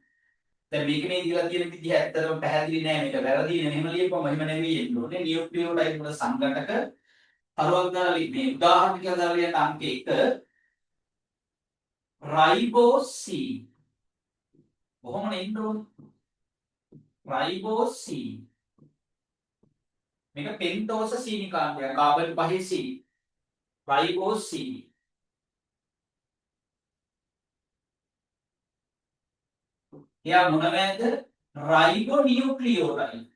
දැන් මේක මේ දීලා තියෙන විදිහ ඇත්තටම පැහැදිලි නෑ. මේක වැරදි නේ. මෙහෙම ලියපුවම එහෙම නෙවෙයි එන්නේ. ඕනේ නියුක්ලියෝටයිඩ් වල සංඝටක අරවක් දාලා මේ උදාහරණ කියලා දාලා ලියන්න අංක 1 රයිබෝසීන්. කොහොම නෙන්න ඕනේ? රයිබෝසීන්. මේක පෙන්ටෝස සීනි කාණ්ඩය. Carbon 5 C. රයිබෝසීන්. එයා මොන වේද? රයිබෝනියුක්ලියෝටයිඩ්.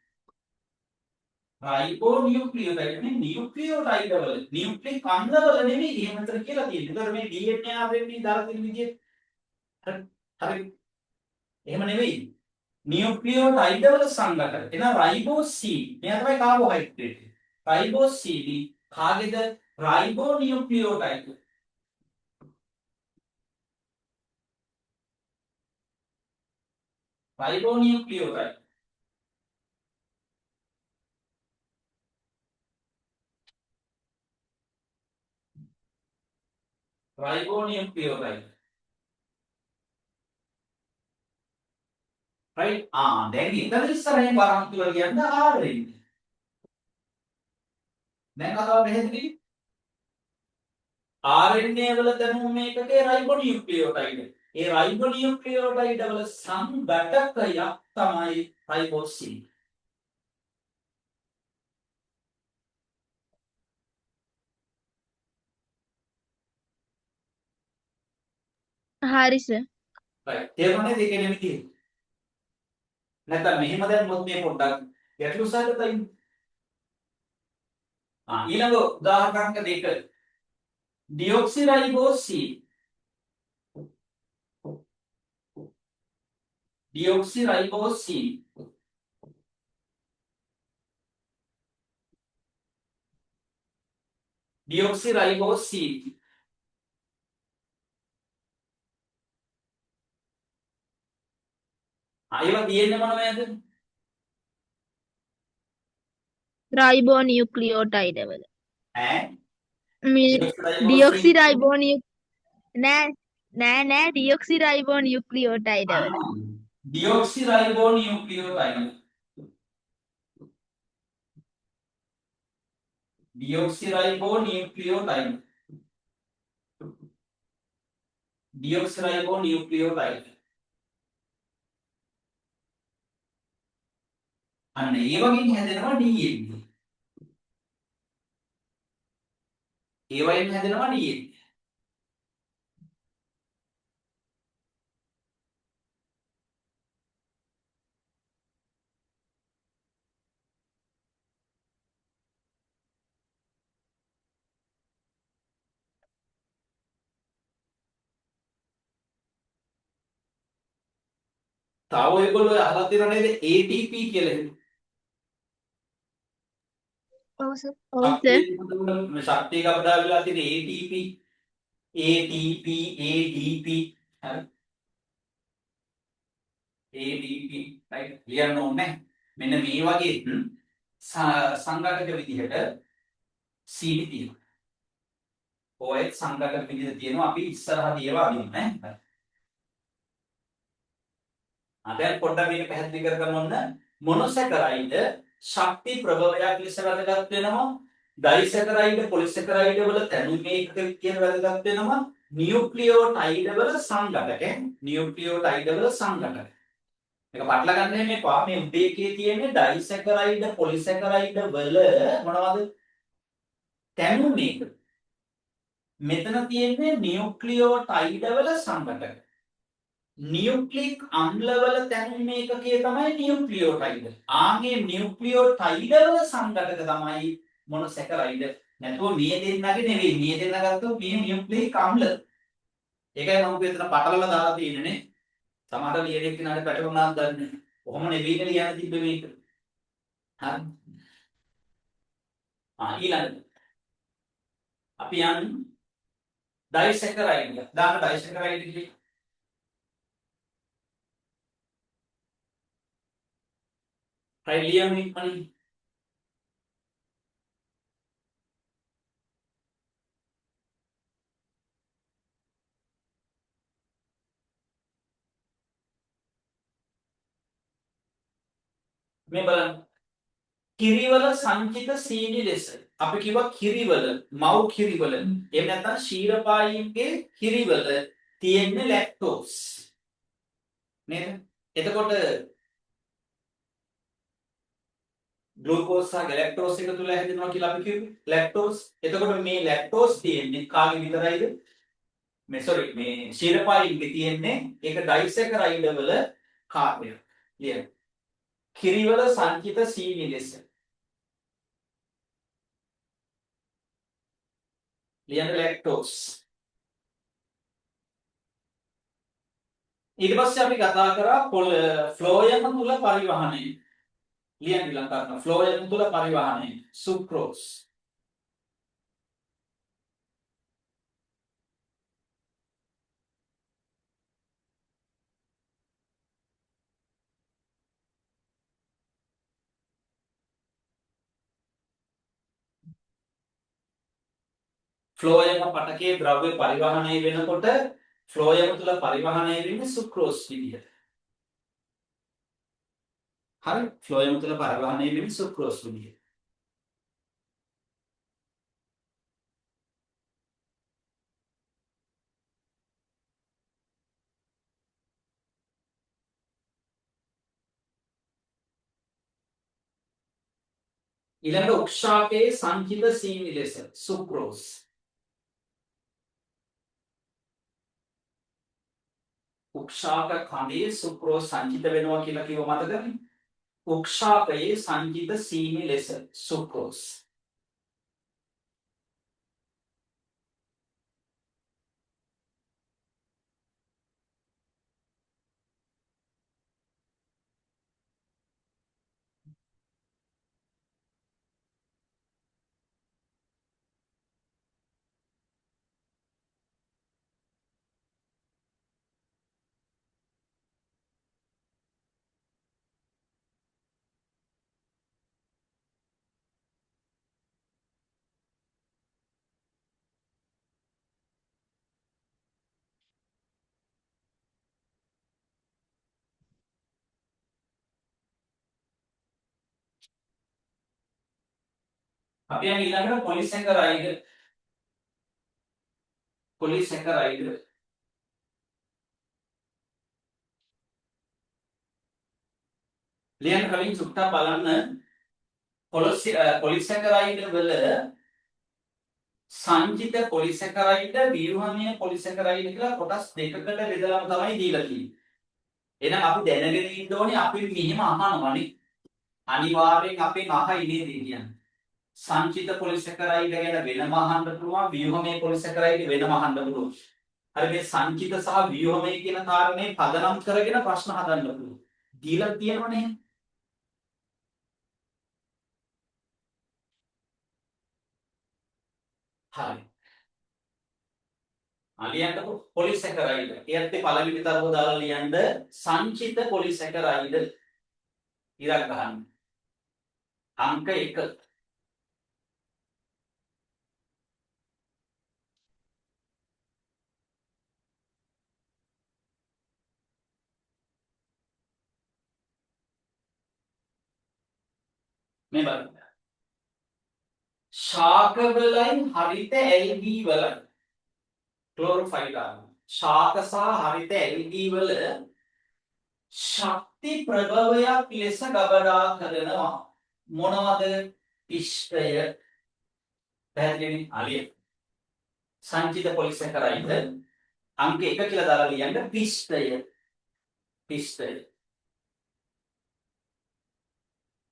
රයිබෝනියුක්ලියෝටයිඩ් මේ නියුක්ලියෝටයිඩ් වල නියුක්ලික් අම්ලවල නෙමෙයි එහෙම විතර කියලා තියෙන්නේ. ඒතර මේ DNA RNA දාලා තියෙන විදිය හරි හරි එහෙම නෙවෙයි. නියුක්ලියෝටයිඩ් වල සංඝටක. එහෙනම් රයිබෝසීඩ් මෙයා තමයි කාබෝහයිඩ්‍රේට්. රයිබෝසීඩ් කාගේද? රයිබෝනියුක්ලියෝටයිඩ්. රයිබෝනියුක්ලියෝටයිඩ්. රයිබෝනියුක්ලියෝටයිඩ්. right දැන් ඉතින් ඉස්සරහින් වරන් කියලා කියන්න RNA. දැන් කතාව පැහැදිලි? RNA වල දැනුම මේකේ රයිබෝනියුක්ලියෝටයිඩ්. ඒ රයිබෝනියුක්ලියෝටයිඩ් වල සංඝටකයක් තමයි රයිබෝසීන්. හරි සර්. right තේරුණාද ඒකේ නෙමෙයි. නැත්නම් මෙහෙම දැම්මොත් මේ පොඩ්ඩක් ගැටලු සහගතයි. ඊළඟ උදාහරණයක් දෙක. ඩියොක්සිරයිබෝසීන්. ඩියොක්සිරයිබෝසීන්. ඩියොක්සිරයිබෝසීන්. ඒවා තියෙන්නේ මොනවද? රයිබෝනියුක්ලියෝටයිඩ් වල. ඈ මේ ඩියොක්සිරයිබෝනියු නෑ ඩියොක්සිරයිබෝනියුක්ලියෝටයිඩ් වල. ඩියොක්සිරයිබෝනියුක්ලියෝටයිඩ්. ඩියොක්සිරයිබෝනියුක්ලියෝටයිඩ්. ඩියොක්සිරයිබෝනියුක්ලියෝටයිඩ්. අන්න ඒ වගේ හැදෙනවා DNA. ඒ වයින් හැදෙනවා DNA. තව ඔයගොල්ලෝ අහලා තියෙනව නේද ATP කියලා? ඔව් සර්. ඔව් සර්. ශක්තිය කපඩා වෙලා තියෙන ATP ATP ADP හරි ADP right ලියන්න ඕනේ. මෙන්න මේ වගේ සංඝටක විදිහට CD තියෙනවා. OH සංඝටක විදිහට තියෙනවා. අපි ඉස්සරහදී ඒවා අදින්න ඈ. දැන් පොඩ්ඩක් මේක පැහැදිලි කරගන්න ඕන. මොනොසැකරයිඩ් ශක්ති ප්‍රභවයක් ලෙස වැදගත් වෙනවා. ඩයිසැකරයිඩ් පොලිසැකරයිඩ් වල තැනුමේ එකක කියන වැදගත් වෙනවා. නියුක්ලියෝටයිඩ් වල සංඝටක. නියුක්ලියෝටයිඩ් වල සංඝටක. මේක පටල ගන්න හැම එපා. මේ උඩේ එකේ තියෙන්නේ ඩයිසැකරයිඩ් පොලිසැකරයිඩ් වල මොනවද? තැනුමේ. මෙතන තියෙන්නේ නියුක්ලියෝටයිඩ් වල සංඝටක. නියුක්ලික් අම්ලවල තැනුම ඒකකය තමයි නියුක්ලියෝටයිඩ්. ආන්ගේ නියුක්ලියෝටයිඩ් වල සංඝටක තමයි මොනොසැකරයිඩ්. නැතුව මේ දෙන්නගේ නෙවෙයි. මේ දෙන්න ගත්තොත් මේ නියුක්ලික් අම්ල. ඒකයි මම මෙතන පටලලා දාලා තියෙන්නේ. සමහර ලියන එක්කනට පැටලුණාද දන්නේ. කොහොම නෙවෙයි ලියන්න තිබ්බේ මේක. හරි. ඊළඟට අපි යන්නේ ඩයිසැකරයිඩ්. දාන්න ඩයිසැකරයිඩ් කියලා. Trillium money. මේ බලන්න කිරිවල සංචිත සීනි ලෙස අපි කිව්වා කිරිවල මව් කිරිවල එහෙම නැත්නම් ශීරපායින්ගේ කිරිවල තියෙන්නේ ලැක්ටෝස් නේද? එතකොට ග්ලූකෝස් සහ ගැලැක්ටෝස් එක තුල හැදෙනවා කියලා අපි කිව්වේ ලැක්ටෝස්. එතකොට මේ ලැක්ටෝස් තියෙන්නේ කාගේ විතරයිද? මේ ශීරපායින්ගේ තියෙන්නේ ඒක ඩයිසැකරයිඩ් වල කාර්යය. ලියන්න. කිරිවල සංචිත සීනි ලෙස ලියන්න lactose. ඊට පස්සේ අපි කතා කරා ෆ්ලෝයම් තුල පරිවහනය. ලියන්න කරන ෆ්ලෝයම් තුල පරිවහනය සුක්‍රෝස්. ෆ්ලෝයම් පටකයේ ද්‍රව්‍ය පරිවහනය වෙනකොට ෆ්ලෝයම් තුල පරිවහනය වෙන්නේ සුක්‍රෝස් විදියට. හරි ෆ්ලෝයම් තුල පරිවහනය වෙන්නේ සුක්‍රෝස් විදියට. ඊළඟ උක්ෂාකයේ සංචිත සීනි ලෙස සුක්‍රෝස්. උක්ෂාක කඳේ සුක්‍රෝස් සංචිත වෙනවා කියලා කිව්ව මතකද? උක්ෂාකයේ සංචිත සීනි ලෙස සුක්‍රෝස්. අපි යන ඊළඟට පොලිසැකරයිඩ්. පොලිසැකරයිඩ් ලියන්න කලින් සුට්ටක් බලන්න පොලිසැකරයිඩ් වල සංචිත පොලිසැකරයිඩ් ව්‍යුහමීය පොලිසැකරයිඩ් කියලා කොටස් දෙකකට බෙදලාම තමයි දීලා තියෙන්නේ. එහෙනම් අපි දැනගෙන ඉන්න ඕනේ අපි මෙහෙම අහනවානේ. අනිවාර්යෙන් අපෙන් අහයි නේද කියන්නේ. සංචිත පොලිසැකරයිඩ් ගැන වෙනම අහන්න පුළුවන් ව්‍යුහමීය පොලිසැකරයිඩ් වෙනම අහන්න පුළුවන්. හරි මේ සංචිත සහ ව්‍යුහමීය කියන කාරණේ පදනම් කරගෙන ප්‍රශ්න හදන්න පුළුවන්. දීලා තියෙනවනේ. හරි. ලියන්න පොලිසැකරයිඩ්. ඒත් පළවෙනි තරම දාලා ලියන්න සංචිත පොලිසැකරයිඩ් ඉරක් ගන්න. අංක 1. මේ බලන්න. ශාක වලයි හරිත ඇල්ගී වලයි ක්ලෝරොෆයිල් ගන්න. ශාක සහ හරිත ඇල්ගී වල ශක්ති ප්‍රභවයක් ලෙස ගබඩා කරනවා. මොනවද? පිෂ්ඨය. පැහැදිලිනේ? අලිය. සංචිත පොලිසැකරයිඩ් අංක 1 කියලා දාලා ලියන්න පිෂ්ඨය. පිෂ්ඨය.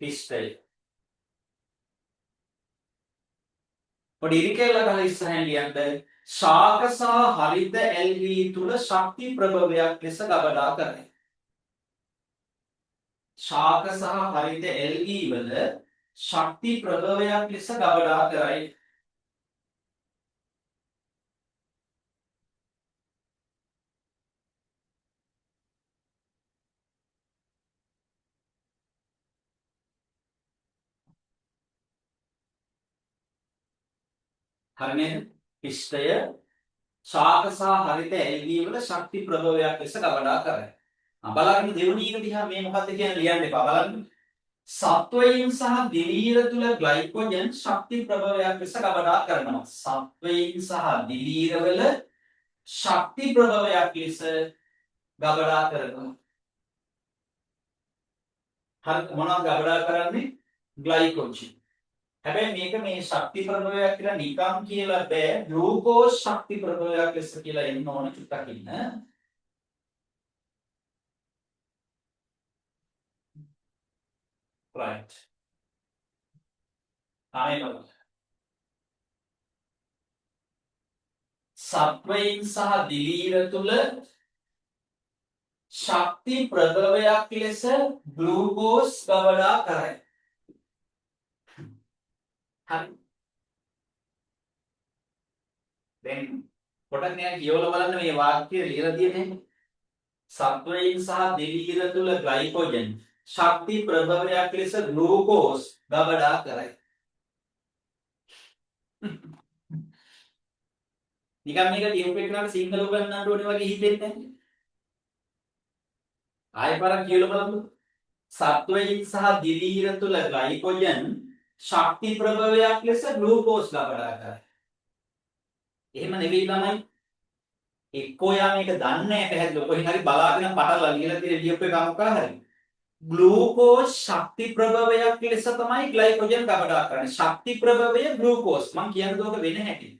පිෂ්ඨය. පොඩි ඉරිකේලා ගහලා ඉස්සරහින් ලියන්න ශාක සහ හරිත ඇල්ගී තුල ශක්ති ප්‍රභවයක් ලෙස ගබඩා කරයි. ශාක සහ හරිත ඇල්ගී වල ශක්ති ප්‍රභවයක් ලෙස ගබඩා කරයි. හරි නේද? පිෂ්ඨය ශාක සහ හරිත ඇල්ගී වල ශක්ති ප්‍රභවයක් ලෙස ගබඩා කරයි. බලන්න දෙවෙනි එක දිහා මේ මොකද්ද කියන ලියන්න එපා බලන්න. සත්වයින් සහ දිලීර තුල ග්ලයිකෝජන් ශක්ති ප්‍රභවයක් ලෙස ගබඩා කරනවා. සත්වයින් සහ දිලීර වල ශක්ති ප්‍රභවයක් ලෙස ගබඩා කරනවා. හරි මොනවද ගබඩා කරන්නේ? ග්ලයිකෝජන්. හැබැයි මේක මේ ශක්ති ප්‍රභවයක් කියලා නිකම් කියලා බෑ. ග්ලූකෝස් ශක්ති ප්‍රභවයක් ලෙස කියලා එන්න ඕන චුට්ටක් ඉන්න. right. ආයෙත් බලන්න. සත්වයින් සහ දිලීර තුල ශක්ති ප්‍රභවයක් ලෙස ග්ලූකෝස් ගබඩා කරයි. හරි. දැන් පොඩක් නෑ කියවලා බලන්න මේ වාක්‍යය ලියලා තියෙන්නේ. සත්වයින් සහ දිලීර තුල ග්ලයිකෝජන් ශක්ති ප්‍රභවයක් ලෙස ග්ලූකෝස් ගබඩා කරයි. නිකන් මේක ලියුම් එකකට සිංහල උගන්වන්න ඕනේ වගේ හිතෙන්නේ නැහැ. ආයෙ පාරක් කියලා බලමු. සත්වයින් සහ දිලීර තුල ග්ලයිකෝජන් ශක්ති ප්‍රභවයක් ලෙස ග්ලූකෝස් ගබඩා කරයි. එහෙම නෙවෙයි ළමයි. එක්කෝ යා මේක දන්නේ නැහැ පැහැදිලිව. කොහෙන් හරි බලාගෙන පටලලා ලියලා තියෙන ලියපු එක මොකක් හරි. ග්ලූකෝස් ශක්ති ප්‍රභවයක් ලෙස තමයි ග්ලයිකෝජන් ගබඩා කරන්නේ. ශක්ති ප්‍රභවය ග්ලූකෝස්. මම කියන්නේ දෝක වෙන හැටි.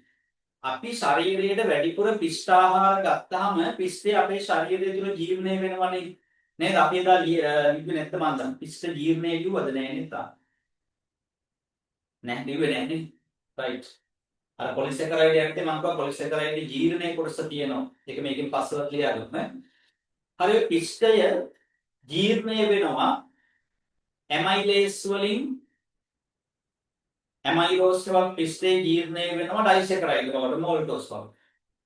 අපි ශරීරයේ වැඩිපුර පිෂ්ඨ ආහාර ගත්තාම පිෂ්ඨය අපේ ශරීරය තුළ ජීර්ණය වෙනවනේ. නේද? අපි එදා ලිව්වේ නැත්නම් මන්දම් පිෂ්ඨ ජීර්ණය ලිව්වද නැහැ නේද? නැහැ ලිව්වේ නැහැ නේ. රයිට්. අර පොලිසැකරයිඩ් යන්නේ මම කිව්වා පොලිසැකරයිඩ් ජීර්ණයේ කොටස තියෙනවා. ඒක මේකෙන් පස්සට ලියාගමු ඈ. හරි පිෂ්ඨය ජීර්ණය වෙනවා ඇමයිලේස් වලින් ඇමයිලෝස් වල පිෂ්ඨේ ජීර්ණය වෙනවා ඩයිසැකරයිඩ් වලට මෝල්ටෝස් වලට.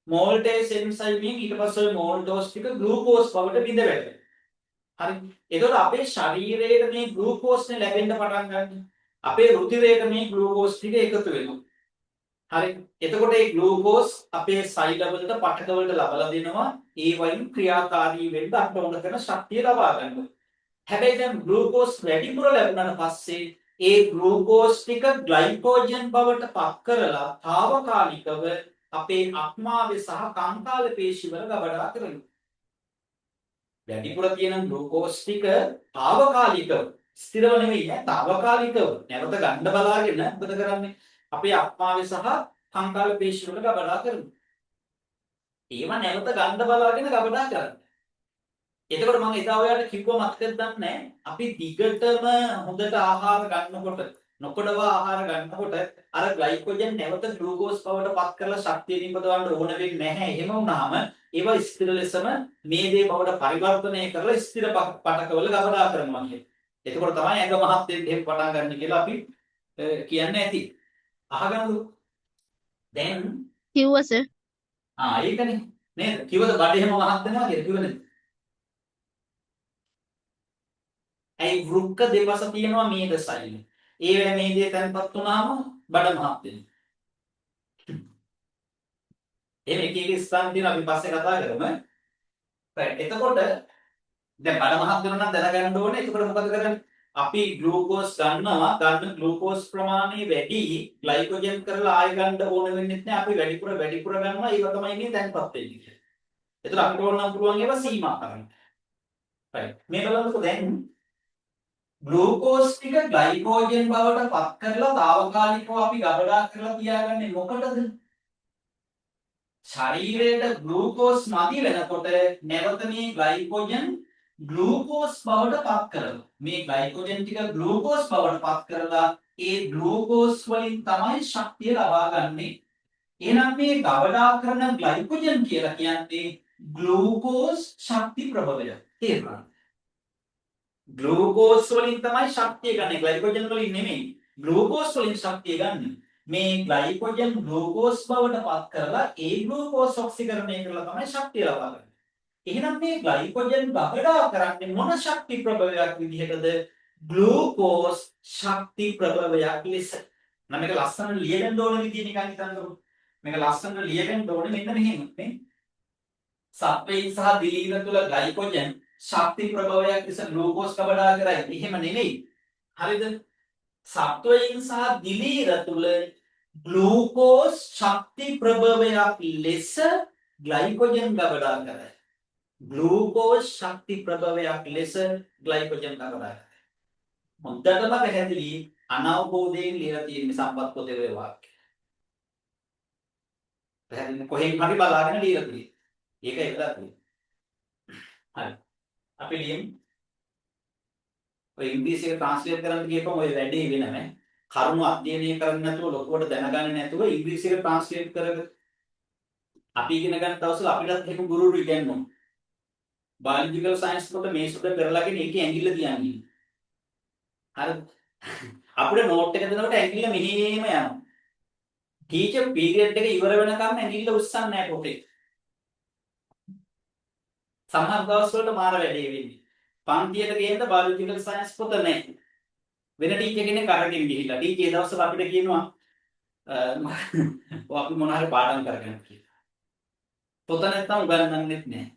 මෝල්ටේස් එන්සයිමින් ඊට පස්සේ මෝල්ටෝස් ටික ග්ලූකෝස් බවට බිඳ වැටෙනවා. හරි. එතකොට අපේ ශරීරයේ මේ ග්ලූකෝස්නේ ලැබෙන්න පටන් ගන්නවා. අපේ රුධිරයේ මේ ග්ලූකෝස් ටික එකතු වෙනවා. හරි. එතකොට මේ ග්ලූකෝස් අපේ සෛල වලට පටක වලට ලබලා දෙනවා. ඒ වයින් ක්‍රියාකාරී වෙන්න අපට ඕන කරන ශක්තිය ලබා ගන්නවා. හැබැයි දැන් ග්ලූකෝස් වැඩිපුර ලැබුණාට පස්සේ ඒ ග්ලූකෝස් ටික ග්ලයිකෝජන් බවට පත් කරලා తాවකාලිකව අපේ අක්මාවේ සහ කංකාල පේශිවල ගබඩා කරනවා. වැඩිපුර තියෙන ග්ලූකෝස් ටික తాවකාලිකව ස්ථිරව නෙවෙයි ඈ తాවකාලිකව නැවත ගන්න බලාගෙන මොකද කරන්නේ? අපේ අක්මාවේ සහ කංකාල පේශිවල ගබඩා කරනවා. ඒවා නැවත ගන්න බලාගෙන ගබඩා කරනවා. එතකොට මම එදා ඔයාලට කිව්වා මතකද දන්නේ අපි දිගටම හොඳට ආහාර ගන්නකොට නොකොඩව ආහාර ගන්නකොට අර ග්ලයිකෝජන් නැවත ග්ලූකෝස් බවට පත් කරලා ශක්තිය නිපදවන්න ඕන වෙන්නේ නැහැ. එහෙම වුණාම ඒවා ස්ථිර ලෙසම මේ දේ බවට පරිවර්තනය කරලා ස්ථිර පටකවල ගබඩා කරනවා කියන්නේ. එතකොට තමයි ඇඟ මහත් වෙන්න එහෙම පටන් ගන්න කියලා අපි කියන්නේ ඇති. අහගන්නු. දැන් කිව්වස ඒකනේ නේද? කිව්වද බඩ එහෙම මහත් වෙනවා කියලා කිව්වනේ. ඇයි වෘක්ක දෙපස තියෙනවා මේද සෛල. ඒ මේදේ තැන්පත් වුණාම බඩ මහත් වෙනවා. එහෙම එක එක ස්ථාන තියෙනවා අපි පස්සේ කතා කරමු. right එතකොට දැන් බඩ මහත් වෙනවා නම් දැනගන්න ඕනේ. එතකොට මොකද කරන්නේ? අපි ග්ලූකෝස් ගන්නවා. ගන්න ග්ලූකෝස් ප්‍රමාණය වැඩි ග්ලයිකෝජන් කරලා ආය ගන්න ඕන වෙන්නේ නැහැ. අපි වැඩිපුර ගන්නවා. ඒක තමයි මේ තැන්පත් වෙන්නේ. එතකොට අපිට ඕන නම් පුළුවන් ඒවා සීමා කරන්න. right මේ බලන්නකෝ දැන් ග්ලූකෝස් ටික ග්ලයිකෝජන් බවට පත් කරලා తాවකාලිකව අපි ගබඩා කරලා තියාගන්නේ මොකටද? ශරීරයට ග්ලූකෝස් මදි වෙනකොට නැවත මේ ග්ලයිකෝජන් ග්ලූකෝස් බවට පත් කරනවා. මේ ග්ලයිකෝජන් ටික ග්ලූකෝස් බවට පත් කරලා ඒ ග්ලූකෝස් වලින් තමයි ශක්තිය ලබා ගන්නෙ. එහෙනම් මේ ගබඩා කරන ග්ලයිකෝජන් කියලා කියන්නේ ග්ලූකෝස් ශක්ති ප්‍රභවය. තේරුණාද? ග්ලූකෝස් වලින් තමයි ශක්තිය ගන්න. ග්ලයිකෝජන් වලින් නෙමෙයි. ග්ලූකෝස් වලින් ශක්තිය ගන්න. මේ ග්ලයිකෝජන් ග්ලූකෝස් බවට පත් කරලා ඒ ග්ලූකෝස් ඔක්සිකරණය කරලා තමයි ශක්තිය ලබා ගන්නේ. එහෙනම් මේ ග්ලයිකෝජන් ගබඩා කරන්නේ මොන ශක්ති ප්‍රභවයක් විදිහටද? ග්ලූකෝස් ශක්ති ප්‍රභවයක් ලෙස. නම් මේක ලස්සනට ලියගන්න ඕන විදිහ නිකන් හිතන්නකො. මේක ලස්සනට ලියගන්න ඕනේ මෙන්න මෙහෙම නේ. සත්වයින් සහ දිලීර තුල ග්ලයිකෝජන් ශක්ති ප්‍රභවයක් ලෙස ග්ලූකෝස් ගබඩා කරයි. එහෙම නෙමෙයි. හරිද? සත්වයින් සහ දිලීර තුල ග්ලූකෝස් ශක්ති ප්‍රභවයක් ලෙස ග්ලයිකෝජන් ගබඩා කරයි. ග්ලූකෝස් ශක්ති ප්‍රභවයක් ලෙස ග්ලයිකෝජන් ගබඩා කරයි. හොඳටම පැහැදිලි අනවබෝධයෙන් ලියලා තියෙන සම්පත් පොතේ වාක්‍ය. පැහැදිලි කොහෙන් හරි බලාගෙන ලියලා තියෙන්නේ. ඒකයි වෙලා තියෙන්නේ. හරි. අපි ලියමු. ඔය ඉංග්‍රීසියට ට්‍රාන්ස්ලේට් කරන්න ගියපම ඔය වැඩේ වෙනම කරුණු අධ්‍යයනය කරන්න නැතුව ලොකුවට දැනගන්නේ නැතුව ඉංග්‍රීසියට ට්‍රාන්ස්ලේට් කරගෙන අපි ඉගෙන ගන්න දවස්වල අපිටත් එහෙම ගුරුවරු ඉගෙනුවා. බයොලොජිකල් සයන්ස් කොට මේ සුද කරලාගෙන ඒකේ ඇඟිල්ල තියන්නේ. හරිද? අපිට නෝට් එක දෙනකොට ඇඟිල්ල මෙහෙම යනවා. ටීචර් පීරියඩ් එක ඉවර වෙනකම් ඇඟිල්ල උස්සන්නේ නැහැ පොතේ. සමහර දවස්වල මාර වැඩේ වෙන්නේ. පන්තියට ගේන්න බයොලොජිකල් සයන්ස් පොත නැහැ. වෙන ටීචර් කෙනෙක් අරගෙන ගිහිල්ලා ටීචර් ඒ දවස්වල අපිට කියනවා අපි මොන හරි පාඩම් කරගෙන කියලා. පොත නැත්තම් උගන්වන්නෙත් නැහැ.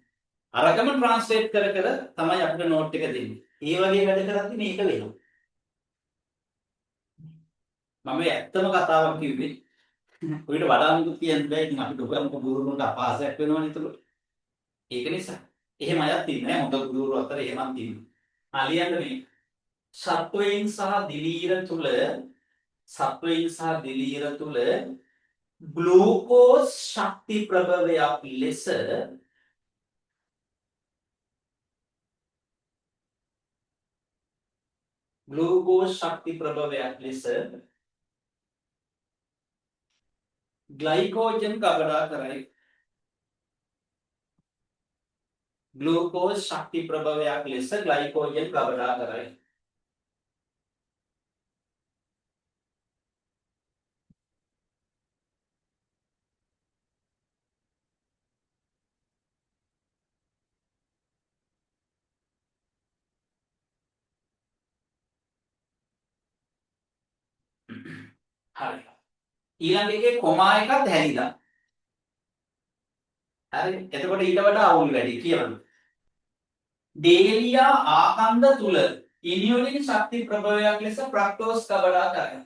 අරකම ට්‍රාන්ස්ලේට් කර කර තමයි අපිට නෝට් එක දෙන්නේ. ඒ වගේ වැඩ කරද්දි මේක වෙනවා. මම මේ ඇත්තම කතාවක් කිව්වේ. ඔයිට වඩා මුකුත් කියන්න බෑ. ඉතින් අපිට උගන්වපු ගුරුවරුන්ට අපහාසයක් වෙනවනේ ඒතකොට. ඒක නිසා. එහෙම අයත් ඉන්නේ නෑ. හොඳ ගුරුවරු අතර එහෙමත් ඉන්නවා. ලියන්න මේ සත්වයින් සහ දිලීර තුල ග්ලූකෝස් ශක්ති ප්‍රභවයක් ලෙස ග්ලයිකෝජන් ගබඩා කරයි. ග්ලූකෝස් ශක්ති ප්‍රභවයක් ලෙස ග්ලයිකෝජන් ගබඩා කරයි. හරි. ඊළඟ එකේ කොමා එකත් හැලිලා. හරි. එතකොට ඊට වඩා අවුල් වැඩි කියන්න. ඩේලියා ආකන්ද තුල ඉනියුලින් ශක්ති ප්‍රභවයක් ලෙස ෆ්‍රක්ටෝස් ගබඩා කරයි.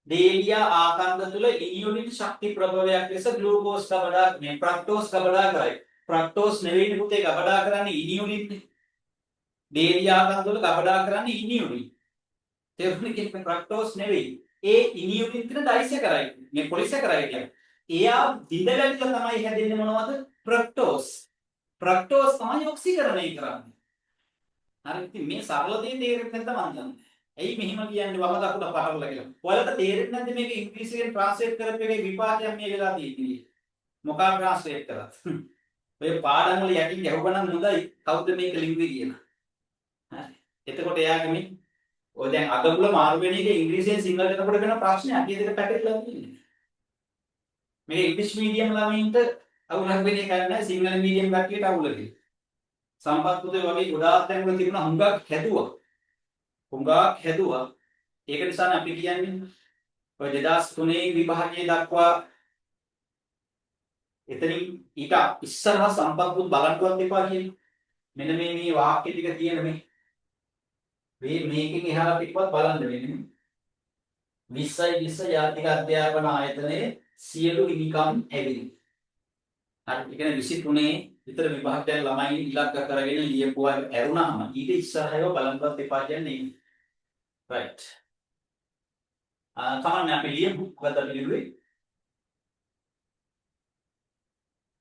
ඩේලියා ආකන්ද තුල ඉනියුලින් ශක්ති ප්‍රභවයක් ලෙස ග්ලූකෝස් ගබඩා මේ ෆ්‍රක්ටෝස් ගබඩා කරයි. ෆ්‍රක්ටෝස් නෙවෙයි පුතේ ගබඩා කරන්නේ ඉනියුලින්. ඩේලියා ආකන්ද තුල ගබඩා කරන්නේ ඉනියුලින්. තේරුණේ කියන්නේ ෆ්‍රක්ටෝස් නෙවෙයි. ඒ ඉනියුලින් කියන ඩයිසැකරයිඩ් මේ පොලිසැකරයිඩ් කියන්නේ. එයා දිඳගැටිලා තමයි හැදෙන්නේ මොනවද? ෆ්‍රක්ටෝස්. ෆ්‍රක්ටෝස් තමයි ඔක්සිකරණය කරන්නේ. හරි ඉතින් මේ සරල දේ තේරෙන්නේ නැත්නම් මම දන්නේ. ඇයි මෙහෙම කියන්නේ වම දකුණ පහරලා කියලා. ඔයාලට තේරෙන්නේ නැද්ද මේක ඉංග්‍රීසියෙන් ට්‍රාන්ස්ලේට් කරපු එකේ විපාකයක් මේ වෙලා තියෙන්නේ. මොකක් ට්‍රාන්ස්ලේට් කරත්. ඔය පාඩම් වල යටින් ගැහුවනම් හොඳයි. කවුද මේක ලිව්වේ කියලා. හරි. එතකොට එයාගේ මේ ඔය දැන් අගමුල මාරු වෙන එක ඉංග්‍රීසියෙන් සිංහලට එනකොට වෙන ප්‍රශ්නයක්. ඒ දෙක පැටලලා තියෙන්නේ. මේ ඉංග්‍රීසි මීඩියම් ළමයින්ට අවුලක් වෙන එකක් නැහැ. සිංහල මීඩියම් කට්ටියට අවුලයි. සම්පත් පුතේ වගේ ගොඩාක් තැන් වල තිබුණා හුඟක් හැදුවා. ඒක නිසානේ අපි කියන්නේ ඔය 2003 විභාගයේ දක්වා එතනින් ඊට ඉස්සරහා සම්පත් පුත් බලන්නවත් එපා කියන්නේ. මෙන්න මේ වාක්‍ය ටික තියෙන මේකෙන් එහාට ටිකවත් බලන්න වෙන්නේ. 20 ජාතික අධ්‍යාපන ආයතනයේ සියලු හිමිකම් ඇවිදින්. හරි ඒ කියන්නේ 23 විතර විභාගයෙන් ළමයි ඉලක්ක කරගෙන ලියපුවා ඇරුණාම ඊට ඉස්සරහව බලන්නවත් එපා කියන්නේ. right. තමන්නේ අපි ලියමු මොකද අපි ලියුවේ?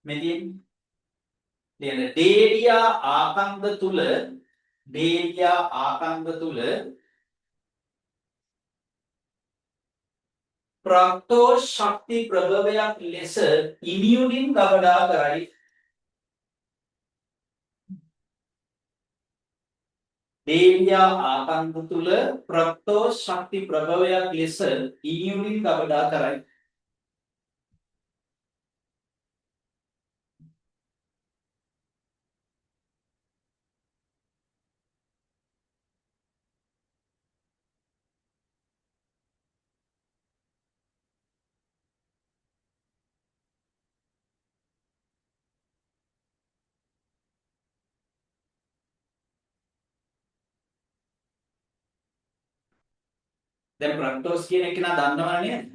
මෙතින් ලියන ඩේලියා ආකන්ද තුල ෆ්‍රක්ටෝස් ශක්ති ප්‍රභවයක් ලෙස ඉනියුලින් ගබඩා කරයි. ඩේලියා ආකන්ද තුල ෆ්‍රක්ටෝස් ශක්ති ප්‍රභවයක් ලෙස ඉනියුලින් ගබඩා කරයි. දැන් ෆ්‍රක්ටෝස් කියන එක නා දන්නවනේ නේද?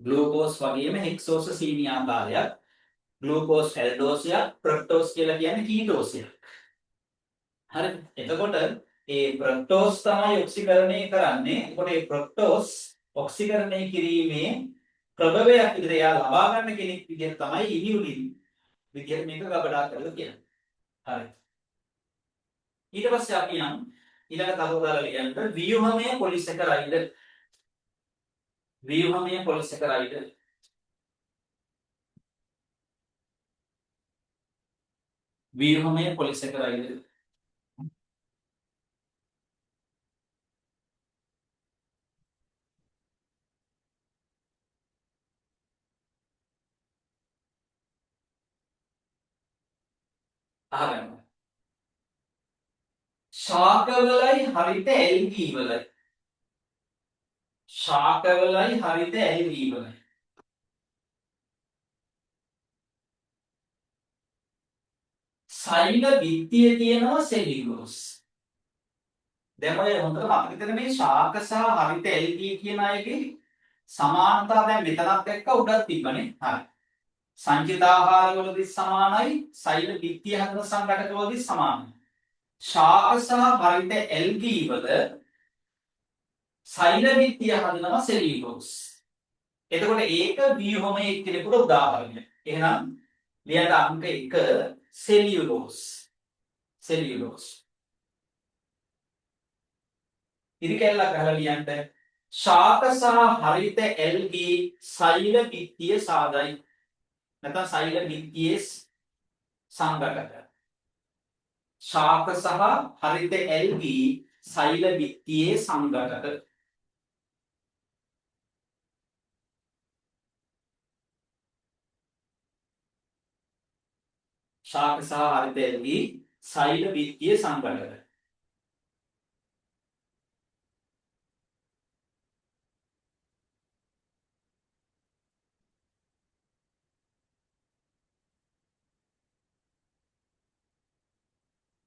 ග්ලූකෝස් වගේම හෙක්සෝස සීනි ආකාරයක්. ග්ලූකෝස් ඇල්ඩෝසයක්, ෆ්‍රක්ටෝස් කියලා කියන්නේ කීටෝසයක්. හරිද? එතකොට ඒ ෆ්‍රක්ටෝස් තමයි ඔක්සිකරණය කරන්නේ. එතකොට ඒ ෆ්‍රක්ටෝස් ඔක්සිකරණය කිරීමේ ප්‍රභවයක් විදිහට එයා ලබා ගන්න කෙනෙක් විදිහට තමයි ඉනියුලින් විදිහට මේක ගබඩා කරලා කියන්නේ. හරි. ඊට පස්සේ අපි යමු ඊළඟ තවදාලා ලියන්න ව්‍යුහමය පොලිසැකරයිඩ් ව්‍යුහමය පොලිස් එක රයිඩර්. අහගන්න. ශාකවලයි හරිත ඇල්ගී වලයි. ශාකවලයි හරිත ඇල්ගී වලයි. සෛල බිත්තියේ තියෙනවා සෙලියුලෝස්. දැන් ඔය හොඳට මතක තියාගන්න මේ ශාක සහ හරිත ඇල්ගී කියන අයගේ සමානතාව දැන් මෙතනත් එක්ක උඩක් තිබ්බනේ. හරි. සංජිත ආහාරවලදී සමානයි, සෛල බිත්තිය හදන සංඝටකවලදී සමානයි. ශාක සහ හරිත ඇල්ගී වල සෛල බිත්තිය හදනවා සෙලියුලෝස්. එතකොට ඒක ව්‍යුහමයේ එක්කෙනෙකුට උදාහරණයක්. එහෙනම් ලියන්න අංක 1 සෙලියුලෝස්. සෙලියුලෝස්. ඉරි කැල්ලක් ගහලා ලියන්න. ශාක සහ හරිත ඇල්ගී සෛල බිත්තිය සාදයි. නැත්නම් සෛල බිත්තියේ සංඝටක. ශාක සහ හරිත ඇල්ගී සෛල බිත්තියේ සංඝටක. ශාක සහ හරිත ඇල්ගී සෛල බිත්තියේ සංඝටක.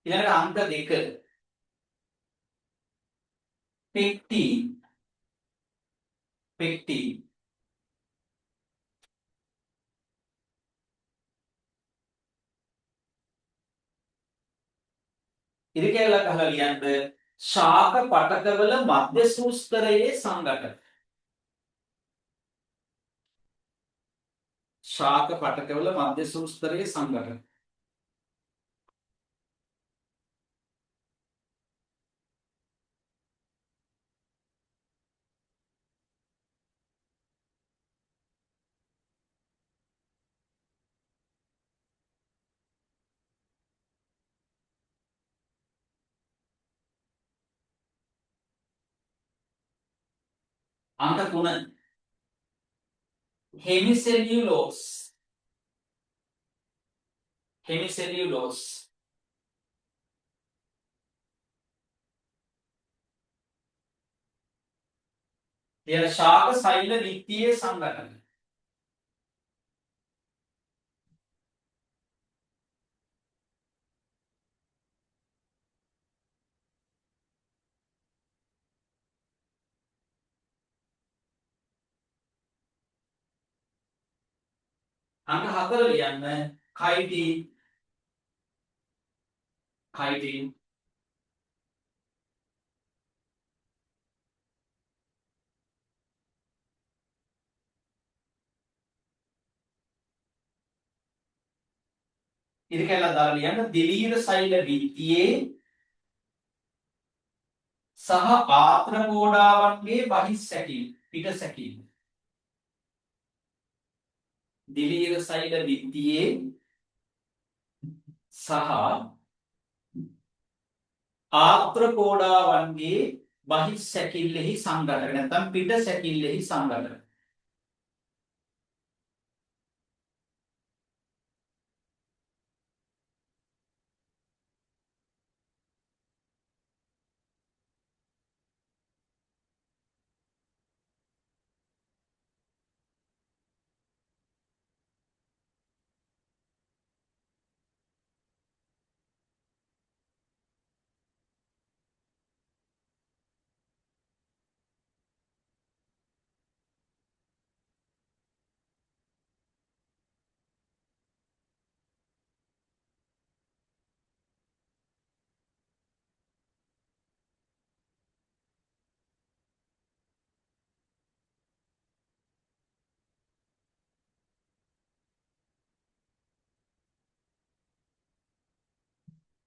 ඊළඟට අංක 2 පෙක්ටින්. පෙක්ටින් ඉරි කැල්ලක් අහලා ලියන්න. ශාක පටකවල මධ්‍ය සූස්තරයේ සංඝටක. ශාක පටකවල මධ්‍ය සූස්තරයේ සංඝටක. අංක 3 හෙමිසෙලියුලෝස්. හෙමිසෙලියුලෝස් ලියන ශාක සෛල බිත්තියේ සංඝටක. අංක 4 ලියන්න. කයිටින්. කයිටින් ඉරි කැල්ලක් දාලා ලියන්න. දිලීර සෛල බිත්තියේ සහ ආත්‍ර ගෝඩාවන්ගේ බහිස් සැකිලි පිට සැකිලි. දිලීර සෛල බිත්තියේ සහ ආත්‍ර කෝඩාවන්ගේ බහිස් සැකිල්ලෙහි සංඝටක. නැත්නම් පිට සැකිල්ලෙහි සංඝටක.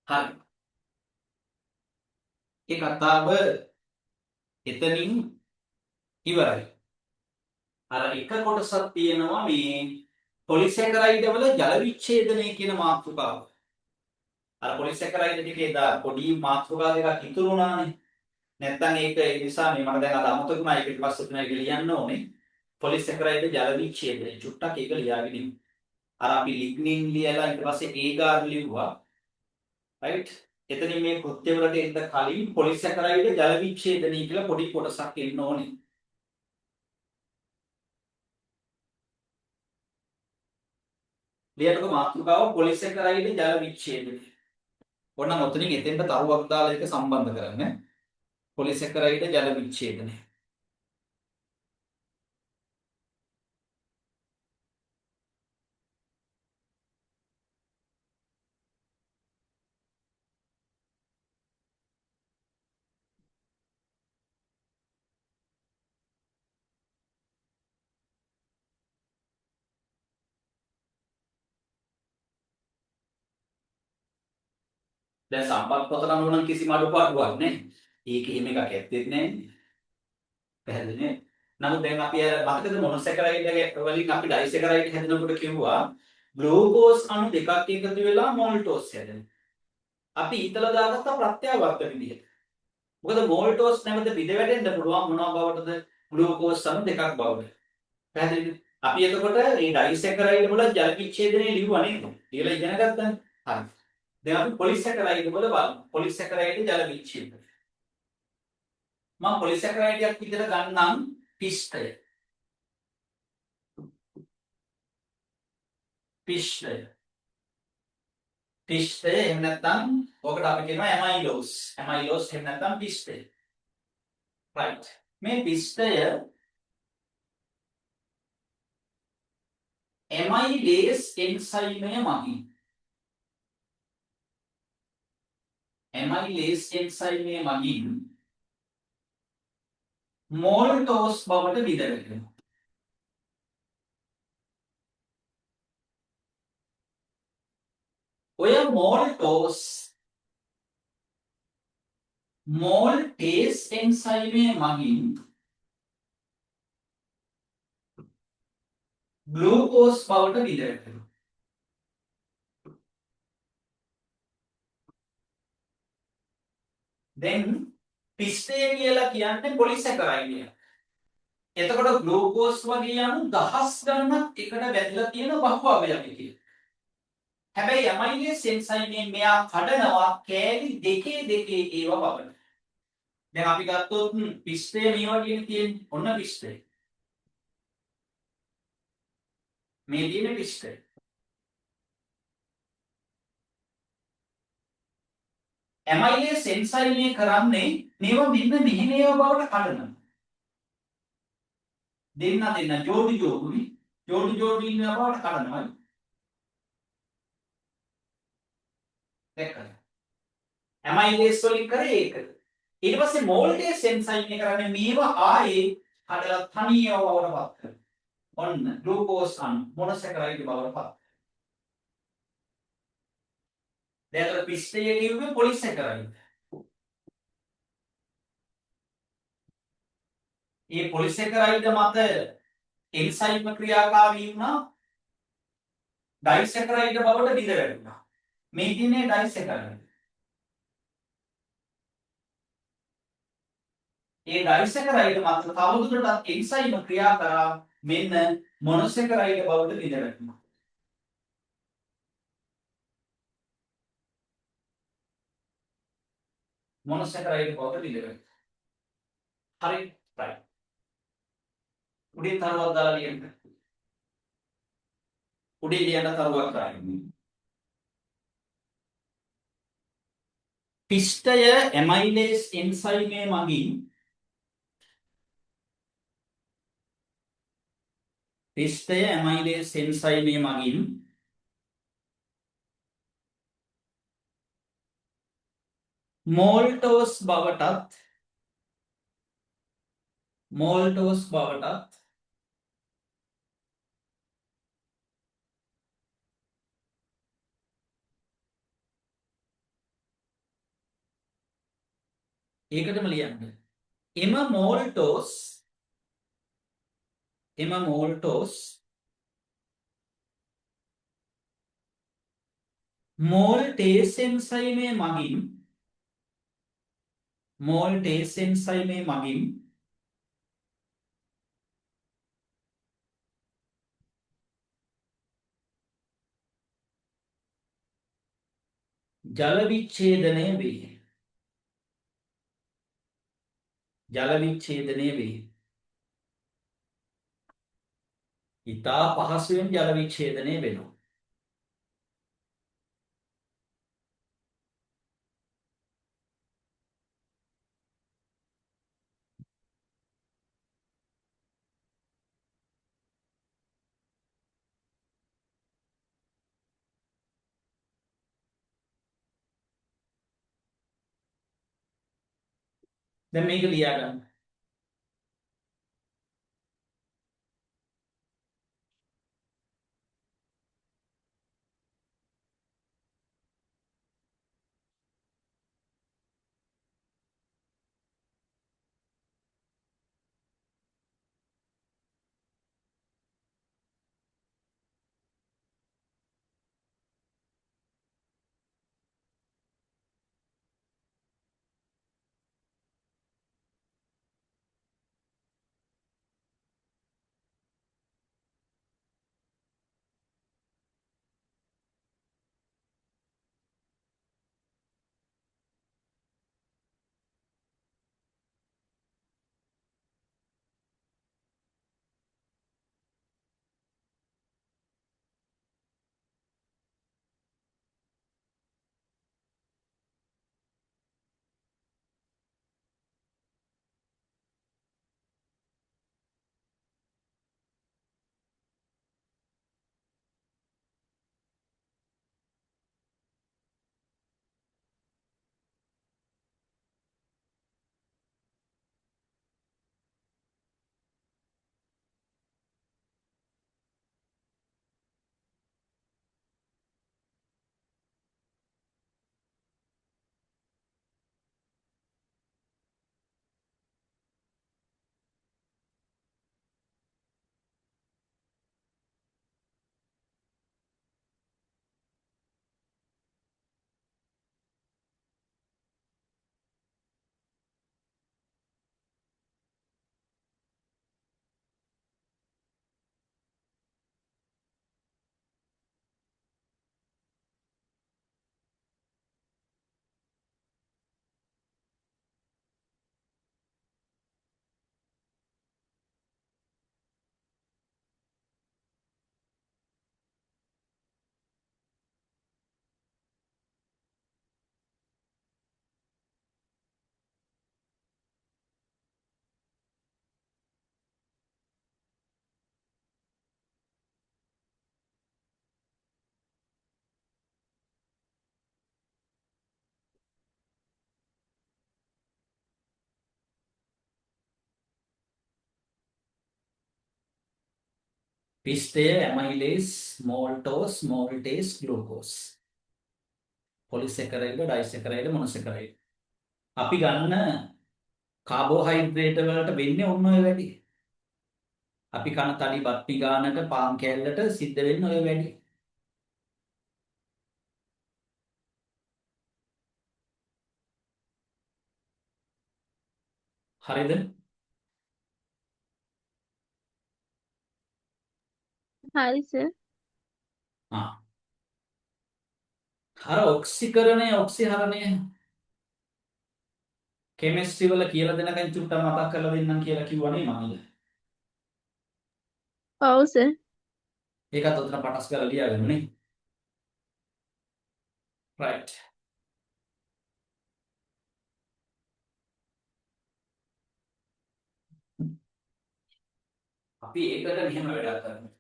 හරි. ඒ කතාව එතනින් ඉවරයි. අර එක කොටසක් තියෙනවා මේ පොලිස් හැකරයිඩවල ජල විච්ඡේදනය කියන මාතෘකාව. අර පොලිසැකරයිඩ් ටිකේ දා පොඩි මාතෘකා දෙකක් ඉතුරු වුණානේ. නැත්තම් ඒක ඒ නිසා මේ මම දැන් අද අමතක වුණා ඒක ඊට පස්සේ තුන ඒක ලියන්න ඕනේ. පොලිසැකරයිඩ් ජල විච්ඡේදනය. චුට්ටක් ඒක ලියාගෙන ඉමු. අර අපි ලිග්නින් ලියලා ඊට පස්සේ ඒගාර් ලිව්වා. රයිට්? එතනින් මේ කෘත්‍ය වලට එන්න කලින් පොලිසැකරයිඩ් ජල විච්ඡේදනය කියලා පොඩි කොටසක් එන්න ඕනේ. ලියන්නකො මාතෘකාව පොලිසැකරයිඩ් ජල විච්ඡේදනය. ඕනනම් ඔතනින් එතෙන්ට තරුවක් දාලා ඒක සම්බන්ධ කරන්න. පොලිසැකරයිඩ් ජල විච්ඡේදනය. දැන් සම්පත් පොත නම් කිසිම අඩුපාඩුවක් නැහැ. ඒක එහෙම එකක් ඇත්තෙත් නැහැ. පැහැදිලි නේ? නමුත් දැන් අපි අර මතකද මොනොසැකරයිඩ් එක වලින් අපි ඩයිසැකරයිඩ් හැදෙනකොට කිව්වා ග්ලූකෝස් අණු දෙකක් එකතු වෙලා මෝල්ටෝස් හැදෙනවා. අපි ඊතල දාගත්ත ප්‍රත්‍යවර්ත විදිහට. මොකද මෝල්ටෝස් නැවත බිඳ වැටෙන්න පුළුවන් මොනවා බවටද? ග්ලූකෝස් අණු දෙකක් බවට. පැහැදිලිද? අපි එතකොට මේ ඩයිසැකරයිඩ් වල ජල විච්ඡේදනය ලිව්වා නේද? කියලා ඉගෙන ගත්තානේ. හරි. දැන් අපි පොලිසැකරයිඩ් වල බලමු. පොලිසැකරයිඩ් ජල විච්ඡේදනය. මම පොලිසැකරයිඩ් එකක් විදිහට ගන්නම් පිෂ්ඨය. පිෂ්ඨය. පිෂ්ඨය එහෙම නැත්නම් ඔකට අපි කියනවා ඇමයිලෝස්. ඇමයිලෝස් එහෙම නැත්නම් පිෂ්ඨය. රයිට්. මේ පිෂ්ඨය ඇමයිලේස් එන්සයිමය මගින් ඇමයිලේස් එන්සයිමය මගින් මෝල්ටෝස් බවට බිඳවැටෙනවා. ඔය මෝල්ටෝස් මෝල්ටේස් එන්සයිමය මගින් ග්ලූකෝස් බවට බිඳවැටෙනවා. දැන් පිෂ්ඨය කියලා කියන්නේ පොලිසැකරයිඩ් එක. එතකොට ග්ලූකෝස් වගේ අණු දහස් ගණනක් එකට බැඳලා තියෙන බහු අවයවයක. හැබැයි ඇමයිලේස් එන්සයිමයෙන් මෙයා කඩනවා කෑලි දෙකේ ඒව බවට. දැන් අපි ගත්තොත් පිෂ්ඨය මේ වගේ තියෙන්නේ. ඔන්න පිෂ්ඨය. මේ තියෙන පිෂ්ඨය. ඇමයිලේස් එන්සයිමය කරන්නේ මේවා මෙන්න මෙහෙම බවට කඩනවා. දෙන්න ජෝඩි ඉන්න බවට කඩනවා. දැක්කද? ඇමයිලේස් වලින් කරේ ඒක. ඊට පස්සේ මෝල්ටේස් එන්සයිමය කරන්නේ මේවා ආයේ කඩලා තනියම බවට පත් කරනවා. ඔන්න ග්ලූකෝස් අණු මොනොසැකරයිඩ් බවට පත්. දැන් පිෂ්ඨය කිව්වේ පොලිසැකරයිඩ්. මේ පොලිසැකරයිඩ් මත එන්සයිම ක්‍රියාකාරී වුණා ඩයිසැකරයිඩ් බවට බිඳ වැටුණා. මේ දිනේ ඩයිසැකරයිඩ්. ඒ ඩයිසැකරයිඩ් මත තවදුරටත් එන්සයිම ක්‍රියා කරා මෙන්න මොනොසැකරයිඩ් බවට බිඳ වැටුණා. මොනොසැකරයිඩ් බවට බිඳ වැටුණා. හරි රයිට්. උඩින් තරුවක් දාලා ලියන්න. උඩින් ලියන්න තරුවක් දාන්න. පිෂ්ඨය ඇමයිලේස් එන්සයිමය මගින් මෝල්ටෝස් බවටත් ඒකටම ලියන්න. එම මෝල්ටෝස් මෝල් ටේස් එන්සයිමේ මගින් ජල විච්ඡේදනය වේ. ජල විච්ඡේදනය වේ. ඉතා පහසුවෙන් ජල විච්ඡේදනය වෙනවා. දැන් මේක ලියාගන්න. පිස්ටය, ඇමයිලේස්, මෝල්ටෝස්, මෝල්ටේස්, ග්ලූකෝස්. පොලිසැකරයිඩ්, ඩයිසැකරයිඩ්, මොනොසැකරයිඩ්. අපි ගන්න කාබෝහයිඩ්‍රේට් වලට වෙන්නේ ඔන්න ඔය වැඩි. අපි කන තඩි බත් පිඟානට පාන් කෑල්ලට සිද්ධ වෙන්නේ ඔය වැඩි. හරිද? හරි සර්. ආ. අර ඔක්සිකරණය, ඔක්සිහරණය කෙමිස්ට්‍රි වල කියලා දෙනකන් චුට්ටක් මතක් කරලා දෙන්නම් කියලා කිව්වනේ මම. ඔව් සර්. ඒකත් උතන පටස් කරලා ලියාගන්න නේ. right. අපි ඒකට මෙහෙම වැඩක් කරමු.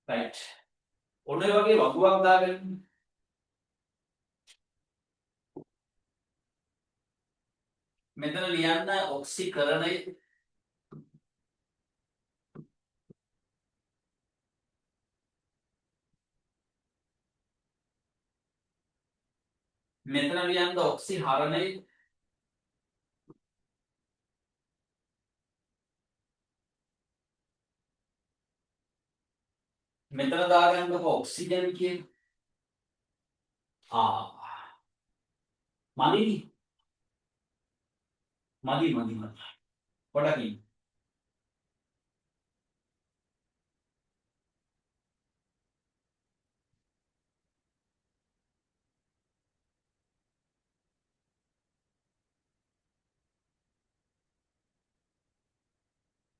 right. ඔන්න ඔය වගේ වගුවක් දාගෙන මෙතන ලියන්න ඔක්සිකරණය මෙතන ලියන්න ඔක්සිහරණය මෙතන දාගන්නකො ඔක්සිජන් කියන මදි පොඩ්ඩක් ඉන්න.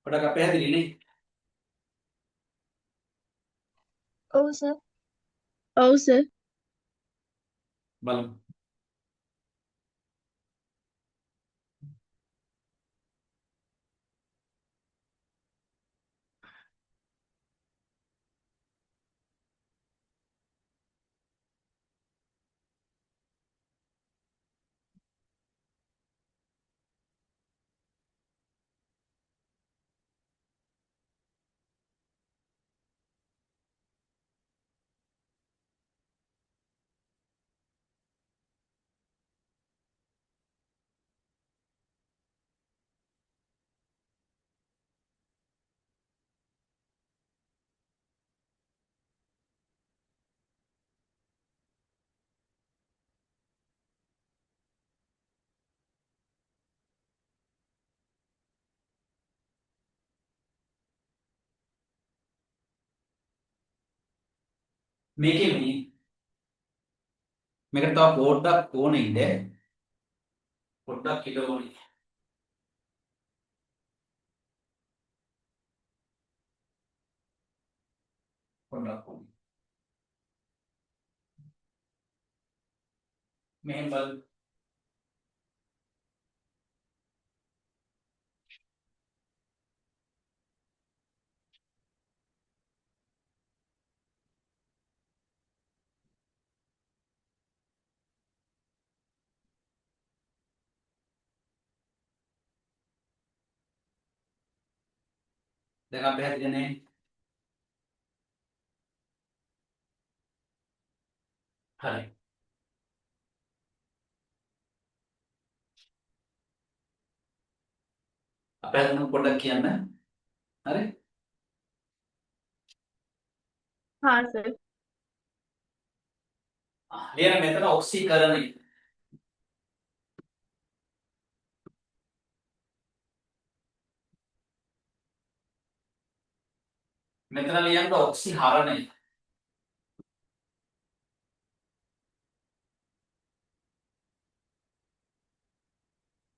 පොඩ්ඩක් අපහැදිලි නේ. ඔව් සර්. ඔව් සර්. බලමු. මේකේ මේකට තව පොඩ්ඩක් ඕනේ ඉඳ පොඩ්ඩක් හිට ඕනේ. පොඩ්ඩක් ඕනේ. මෙහෙම බලන්න. දැන් අපි හැදෙන්නේ හරි. අපි හැදෙන පොඩ්ඩක් කියන්න. හරි. हाँ सर. ලියන මෙතන ඔක්සිකරණය. මෙතන ලියන්න ඔක්සිහරණය.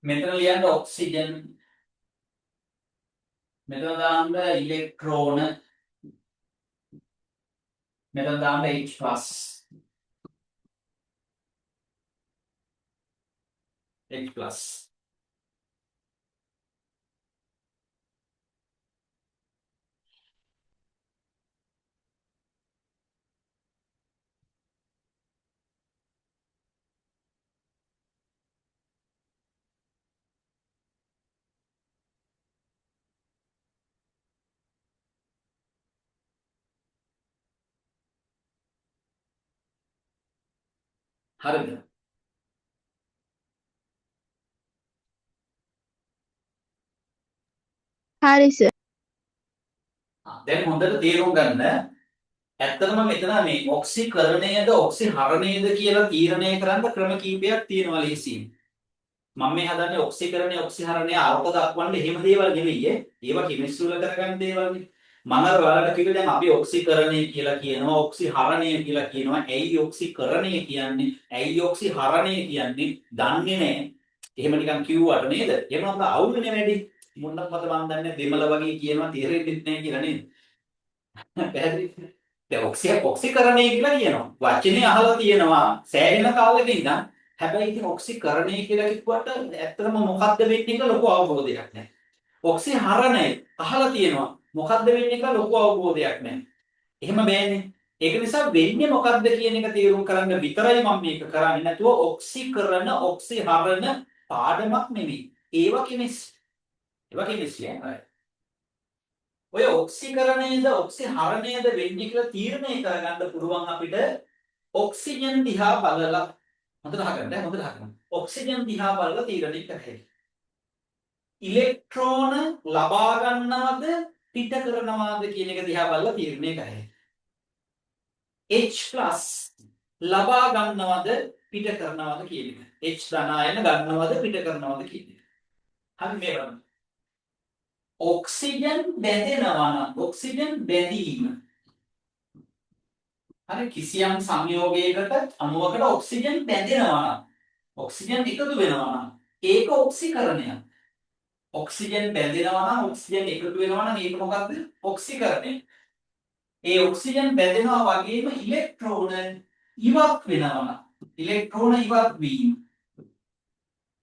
මෙතන ලියන්න ඔක්සිජන්. මෙතන දාන්න ඉලෙක්ට්‍රෝන. මෙතන දාන්න H+. H+. හරිද? හරි සර්. දැන් හොඳට තේරුම් ගන්න. ඇත්තටම මෙතන මේ ඔක්සිකරණයද ඔක්සිහරණයද කියලා තීරණය කරන්න ක්‍රම කීපයක් තියෙනවා ලේසියෙන්. මම මේ හදන්නේ ඔක්සිකරණය ඔක්සිහරණය අර්ථ දක්වන්න එහෙම දේවල් නෙවෙයි. ඒවා කෙමිස්ට්‍රි වල කරගන්න දේවල්නේ. මම අර ඔයාලට කිව්වේ දැන් අපි ඔක්සිකරණය කියලා කියනවා ඔක්සිහරණය කියලා කියනවා. ඇයි ඔක්සිකරණය කියන්නේ? ඇයි ඔක්සිහරණය කියන්නේ? දන්නේ නැහැ. එහෙම නිකන් කිව්වට නේද? එහෙම නම් අවුල්නේ වැඩි. මොන්නත් මත මන් දන්නේ දෙමළ වගේ කියනවා තේරෙන්නේ නැහැ කියලා නේද? පැහැදිලිද? දැන් ඔක්සිකරණය කියලා කියනවා. වචනේ අහලා තියෙනවා සෑහෙන කාලෙක ඉඳන්. හැබැයි ඉතින් ඔක්සිකරණය කියලා කිව්වට ඇත්තටම මොකක්ද වෙන්නේ කියලා ලොකු අවබෝධයක් නැහැ. ඔක්සිහරණය අහලා තියෙනවා. මොකක්ද වෙන්නේ කියලා ලොකු අවබෝධයක් නැහැ. එහෙම බෑනේ. ඒක නිසා වෙන්නේ මොකක්ද කියන එක තේරුම් කරන්න විතරයි මම මේක කරන්නේ. නැතුව ඔක්සිකරණ, ඔක්සිහරණ පාඩමක් නෙමෙයි. ඒවා කෙමිස්ට්‍රි. ඒවා කෙමිස්ට්‍රි ඈ. ඔය ඔක්සිකරණයද ඔක්සිහරණයද වෙන්නේ කියලා තීරණය කරගන්න පුළුවන් අපිට ඔක්සිජන් දිහා බලලා. හොඳට අහගන්න, හොඳට අහගන්න. ඔක්සිජන් දිහා බලලා තීරණය කරහැකි. ඉලෙක්ට්‍රෝන ලබා ගන්නවද පිට කරනවද කියන එක දිහා බලලා තීරණය කරහැකි. H+ ලබා ගන්නවද පිට කරනවද කියන එක. H ධනායන ගන්නවද පිට කරනවද කියන එක. හරි මේ බලන්න. ඔක්සිජන් බැඳෙනවා නම් ඔක්සිජන් බැඳීම. හරි කිසියම් සංයෝගයකට අණුවකට ඔක්සිජන් බැඳෙනවා නම් ඔක්සිජන් එකතු වෙනවා නම් ඒක ඔක්සිකරණයක්. ඔක්සිජන් බැඳෙනවා නම් ඔක්සිජන් එකතු වෙනවා නම් ඒක මොකක්ද? ඔක්සිකරණය. ඒ ඔක්සිජන් බැඳෙනවා වගේම ඉලෙක්ට්‍රෝන ඉවත් වෙනවා නම් ඉලෙක්ට්‍රෝන ඉවත් වීම.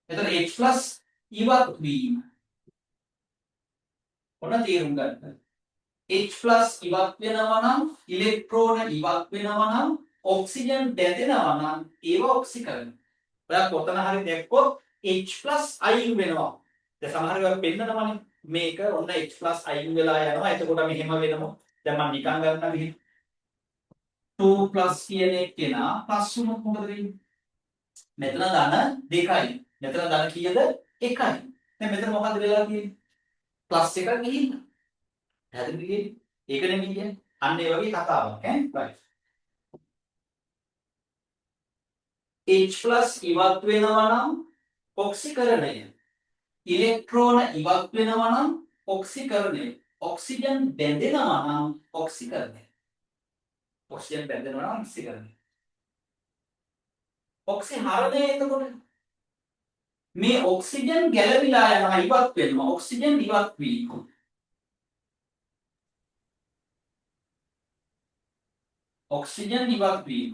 එතන H+ ඉවත් වීම. ඔන්න තේරුම් ගන්න. H+ ඉවත් වෙනවා නම් ඉලෙක්ට්‍රෝන ඉවත් වෙනවා නම් ඔක්සිජන් බැඳෙනවා නම් ඒව ඔක්සිකරණ. ඔයා කොතන හරි දැක්කොත් H+ අයින් වෙනවා. දැන් සමහර වෙලාවට පෙන්නනවනේ මේක ඔන්න H+ අයින් වෙලා යනවා. එතකොට මෙහෙම වෙනවා. දැන් මම නිකන් ගන්නම් මෙහෙම 2+ කියන එකේනා ප්ලස් වුණොත් මොකද වෙන්නේ? මෙතන ධන 2යි. මෙතන ධන කීයද? 1යි. දැන් මෙතන මොකද වෙලා තියෙන්නේ? ප්ලස් එකක් ගිහින්. පැහැදිලිද? ඒක නෙමෙයි කියන්නේ. අන්න ඒ වගේ කතාවක් ඈ. right. H+ ඉවත් වෙනවා නම් ඔක්සිකරණය. ඉලෙක්ට්‍රෝන ඉවත් වෙනවා නම් ඔක්සිකරණය. ඔක්සිජන් බැඳෙනවා නම් ඔක්සිකරණය. ඔක්සිජන් බැඳෙනවා නම් ඔක්සිකරණය. ඔක්සිහරණය එතකොට මේ ඔක්සිජන් ගැලවිලා යනවා ඉවත් වෙනවා. ඔක්සිජන් ඉවත් වීම. ඔක්සිජන් ඉවත් වීම.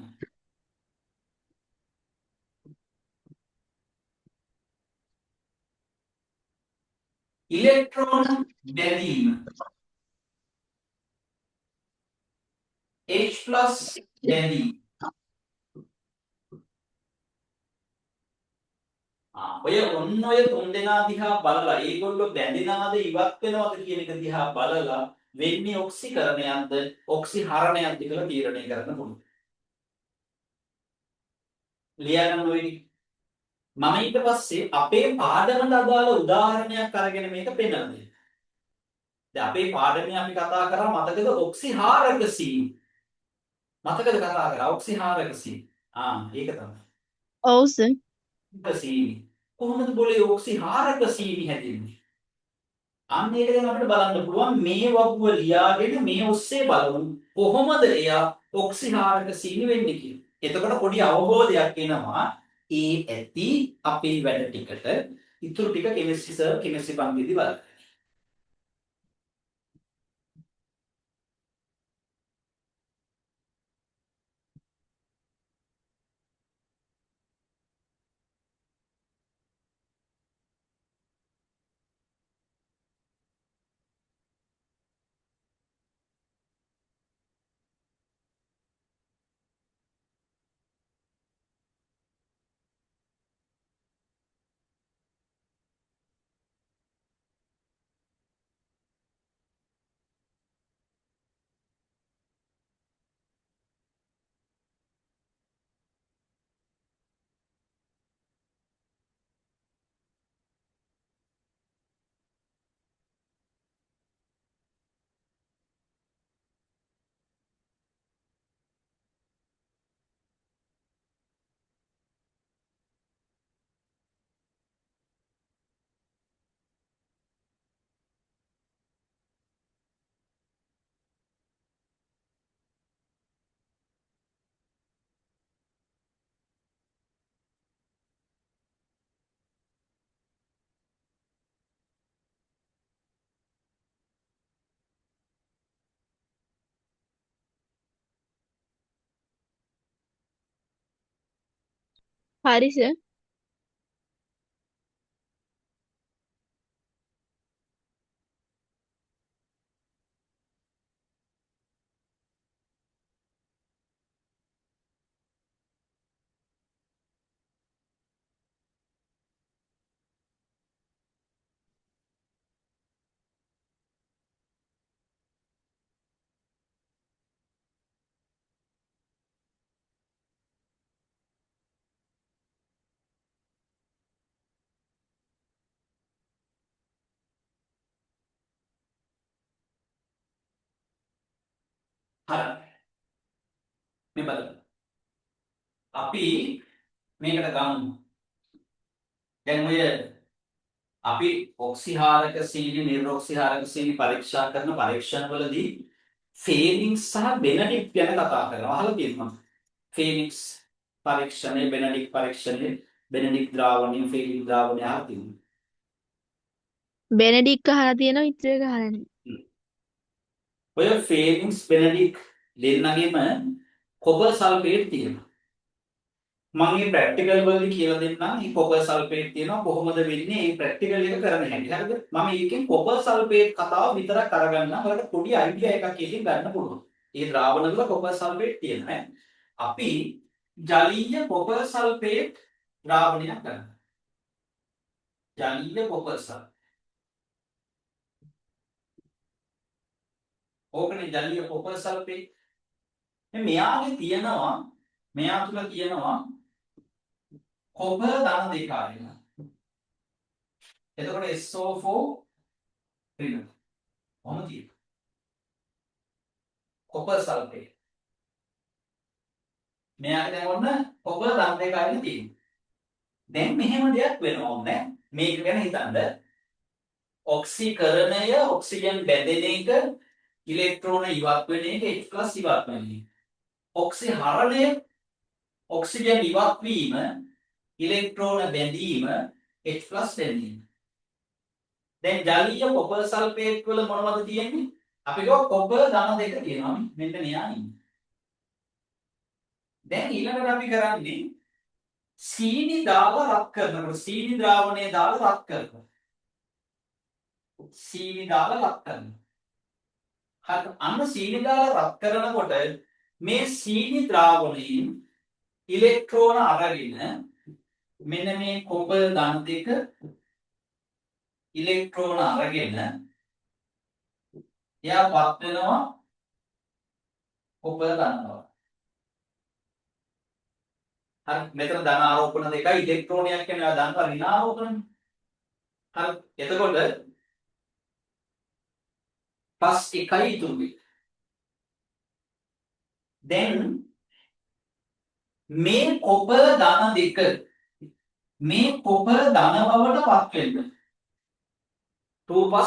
ඉලෙක්ට්‍රෝන බැඳීම. H+ බැඳීම. ඔය ඔන්න ඔය තුන් දෙනා දිහා බලලා ඒගොල්ලෝ බැඳිනාද ඉවත් වෙනවද කියන එක දිහා බලලා වෙන්නේ ඔක්සිකරණයක්ද ඔක්සිහරණයක්ද කියලා තීරණය කරන්න පුළුවන්. ලියගන්න ඔය ටික. මම ඊට පස්සේ අපේ පාඩමට අදාළ උදාහරණයක් අරගෙන මේක පෙන්නලා දෙන්න. දැන් අපේ පාඩමේ අපි කතා කරා මතකද ඔක්සිහාරක සීනි. මතකද කතා කරා ඔක්සිහාරක සීනි. ඒක තමයි. ඔව් සර්. සීනි. කොහොමද બોලේ ඔක්සිහාරක සීනි හැදෙන්නේ? අන්න ඒක දැන් අපිට බලන්න පුළුවන් මේ වගුව ලියාගෙන මේ ඔස්සේ බලමු කොහොමද එයා ඔක්සිහාරක සීනි වෙන්නේ කියලා. එතකොට පොඩි අවබෝධයක් එනවා ඒ ඇති අපේ වැඩ ටිකට ඉතුරු ටික කෙමිස්ට්‍රි සර් කෙමිස්ට්‍රි පන්තිදී බලන්න. හරි සර්. හරි. මේ බලන්න. අපි මේකට ගමු. දැන් ඔය අපි ඔක්සිහාරක සීනි නිර්ඔක්සිහාරක සීනි පරීක්ෂා කරන පරීක්ෂණවලදී ෆේනික්ස් සහ බෙනඩික්ට් ගැන කතා කරනවා. අහලා තියෙනවා. ෆේනික්ස් පරීක්ෂණය, බෙනඩික්ට් පරීක්ෂණය, බෙනඩික්ට් ද්‍රාවණය, ෆේනික් ද්‍රාවණය අහලා තියෙනවා. බෙනඩික්ට් අහලා තියෙනවා ඉතුරු එක අහලා නැහැ. ඔය ෆේනික්ස් බෙනඩික්ට් දෙන්නගෙම කොපර් සල්ෆේට් තියෙනවා. මම මේ ප්‍රැක්ටිකල් වලදී කියලා දෙන්නම්. මේ කොපර් සල්ෆේට් තියෙනවා කොහොමද වෙන්නේ? මේ ප්‍රැක්ටිකල් එක කරන හැටි. හරිද? මම මේකෙන් කොපර් සල්ෆේට් කතාව විතරක් අරගන්නම්. ඔයාලට පොඩි අයිඩියා එකක් එකකින් ගන්න පුළුවන්. මේ ද්‍රාවණවල කොපර් සල්ෆේට් තියෙනවා. අපි ජලීය කොපර් සල්ෆේට් ද්‍රාවණයක් කරනවා. ජලීය කොපර් සල්ෆේට්. ඕකනේ ජලීය කොපර් සල්ෆේට්. මෙයාගේ තියෙනවා මෙයා තුල තියෙනවා කොපර් ධන දෙක ආයෙන. එතකොට SO4 ඍණ. කොහොමද තියෙන්නේ? Copper sulphate. මෙයාගේ දැන් ඔන්න කොපර් ධන දෙක ආයෙන තියෙනවා. දැන් මෙහෙම දෙයක් වෙනවා ඕනේ. මේක ගැන හිතන්න. ඔක්සිකරණය ඔක්සිජන් බැඳෙන එක ඉලෙක්ට්‍රෝන ඉවත් වෙන එක H+ ඉවත් වෙන එක. ඔක්සිහරණය ඔක්සිජන් ඉවත් වීම ඉලෙක්ට්‍රෝන බැඳීම H+ බැඳීම. දැන් ජලීය කොපර් සල්ෆේට් වල මොනවද තියෙන්නේ? අපි ගෝ කොපර් ධන දෙක තියෙනවා. මෙන්න මෙයා ඉන්නේ. දැන් ඊළඟට අපි කරන්නේ සීනි දාලා රත් කරනකොට සීනි ද්‍රාවණය දාලා රත් කරනවා. සීනි දාලා රත් කරනවා. හරි අන්න සීනි දාලා රත් කරනකොට මේ සීනි ද්‍රාවණයෙන් ඉලෙක්ට්‍රෝන අරගෙන මෙන්න මේ කොපර් ධන දෙක ඉලෙක්ට්‍රෝන අරගෙන එයාපත් වෙනවා කොපර් ධනවල. හරි මෙතන ධන ආරෝපණ දෙකයි ඉලෙක්ට්‍රෝනයක් කියන්නේ ඔයා දන්නවා ඍණ ආරෝපණය. හරි එතකොට +1යි ඉතුරු වෙන්නේ. දැන් මේ කොපර් ධන දෙක මේ කොපර් ධන බවට පත් වෙන්න 2+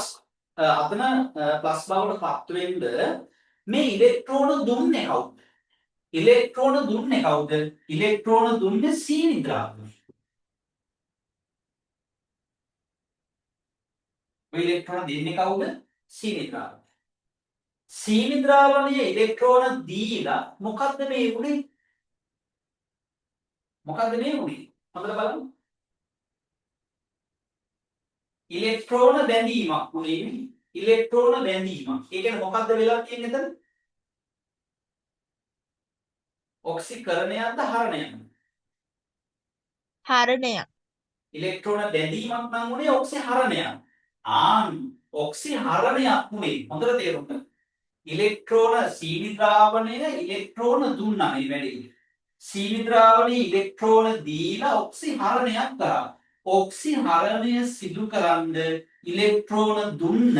අතන ප්ලස් බවට පත් වෙන්න මේ ඉලෙක්ට්‍රෝන දුන්නේ කවුද? ඉලෙක්ට්‍රෝන දුන්නේ කවුද? ඉලෙක්ට්‍රෝන දුන්නේ සීනි ද්‍රාවණය. ඉලෙක්ට්‍රෝන දෙන්නේ කවුද? සීනි ද්‍රාවණය. සීනි ද්‍රාවණයේ ඉලෙක්ට්‍රෝන දීලා මොකද්ද මේ උනේ? මොකද්ද මේ උනේ? හොඳට බලමු. ඉලෙක්ට්‍රෝන බැඳීමක් උනේ. ඉලෙක්ට්‍රෝන බැඳීමක්. ඒ කියන්නේ මොකද්ද වෙලා තියෙන්නේ එතන? ඔක්සිකරණයක්ද හරණයක්ද? හරණයක්. ඉලෙක්ට්‍රෝන බැඳීමක් නම් උනේ ඔක්සිහරණයක්. ඔක්සිහරණයක් උනේ. හොඳට තේරුම් ගන්න. ඉලෙක්ට්‍රෝන සීනි ද්‍රාවණය ඉලෙක්ට්‍රෝන දුන්නා මේ වැඩේ. සීනි ද්‍රාවණයේ ඉලෙක්ට්‍රෝන දීලා ඔක්සිහරණයක් කරා. ඔක්සිහරණය සිදු කරන්න ඉලෙක්ට්‍රෝන දුන්න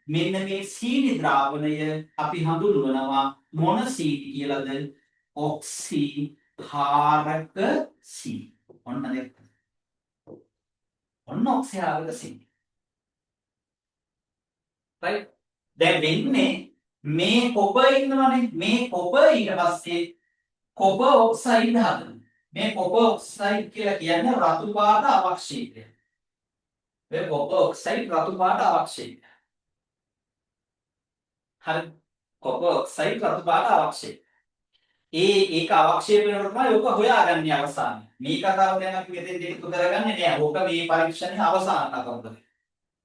මෙන්න මේ සීනි ද්‍රාවණය අපි හඳුන්වනවා මොන සීනි කියලාද? ඔක්සිහාරක සීනි. ඔන්න දෙක. ඔන්න ඔක්සිහාරක සීනි. right දැන් වෙන්නේ මේ කොපර් ඉන්නවනේ මේ කොපර් ඊට පස්සේ කොපර් ඔක්සයිඩ් හදනවා. මේ කොපර් ඔක්සයිඩ් කියලා කියන්නේ රතු පාට අවක්ෂේපය. මේ කොපර් ඔක්සයිඩ් රතු පාට අවක්ෂේපය. හරි කොපර් ඔක්සයිඩ් රතු පාට අවක්ෂේපය. ඒක අවක්ෂේප වෙනකොට තමයි ඔක හොයාගන්නේ අවසානයේ. මේ කතාව දැන් අපි මෙතෙන් දෙකතු කරගන්නේ නෑ. ඕක මේ පරීක්ෂණයේ අවසාන කතාවද.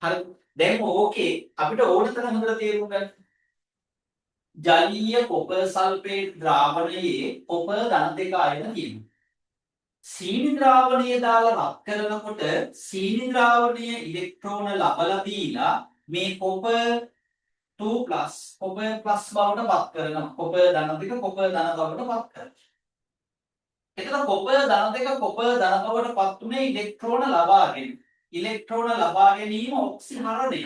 හරි දැන් ඕකේ අපිට ඕන තරම් හොඳට තේරුම් ගන්න. ජලීය කොපර් සල්ෆේට් ද්‍රාවණයේ කොපර් ධන දෙක ආයන තියෙනවා. සීනි ද්‍රාවණය දාලා රත් කරනකොට සීනි ද්‍රාවණය ඉලෙක්ට්‍රෝන ලබලා දීලා මේ කොපර් 2+ කොපර් ප්ලස් බවට පත් කරනවා. කොපර් ධන දෙක කොපර් ධන බවට පත් කරනවා. එතන කොපර් ධන දෙක කොපර් ධන බවට පත් උනේ ඉලෙක්ට්‍රෝන ලබාගෙන. ඉලෙක්ට්‍රෝන ලබා ගැනීම ඔක්සිහරණය.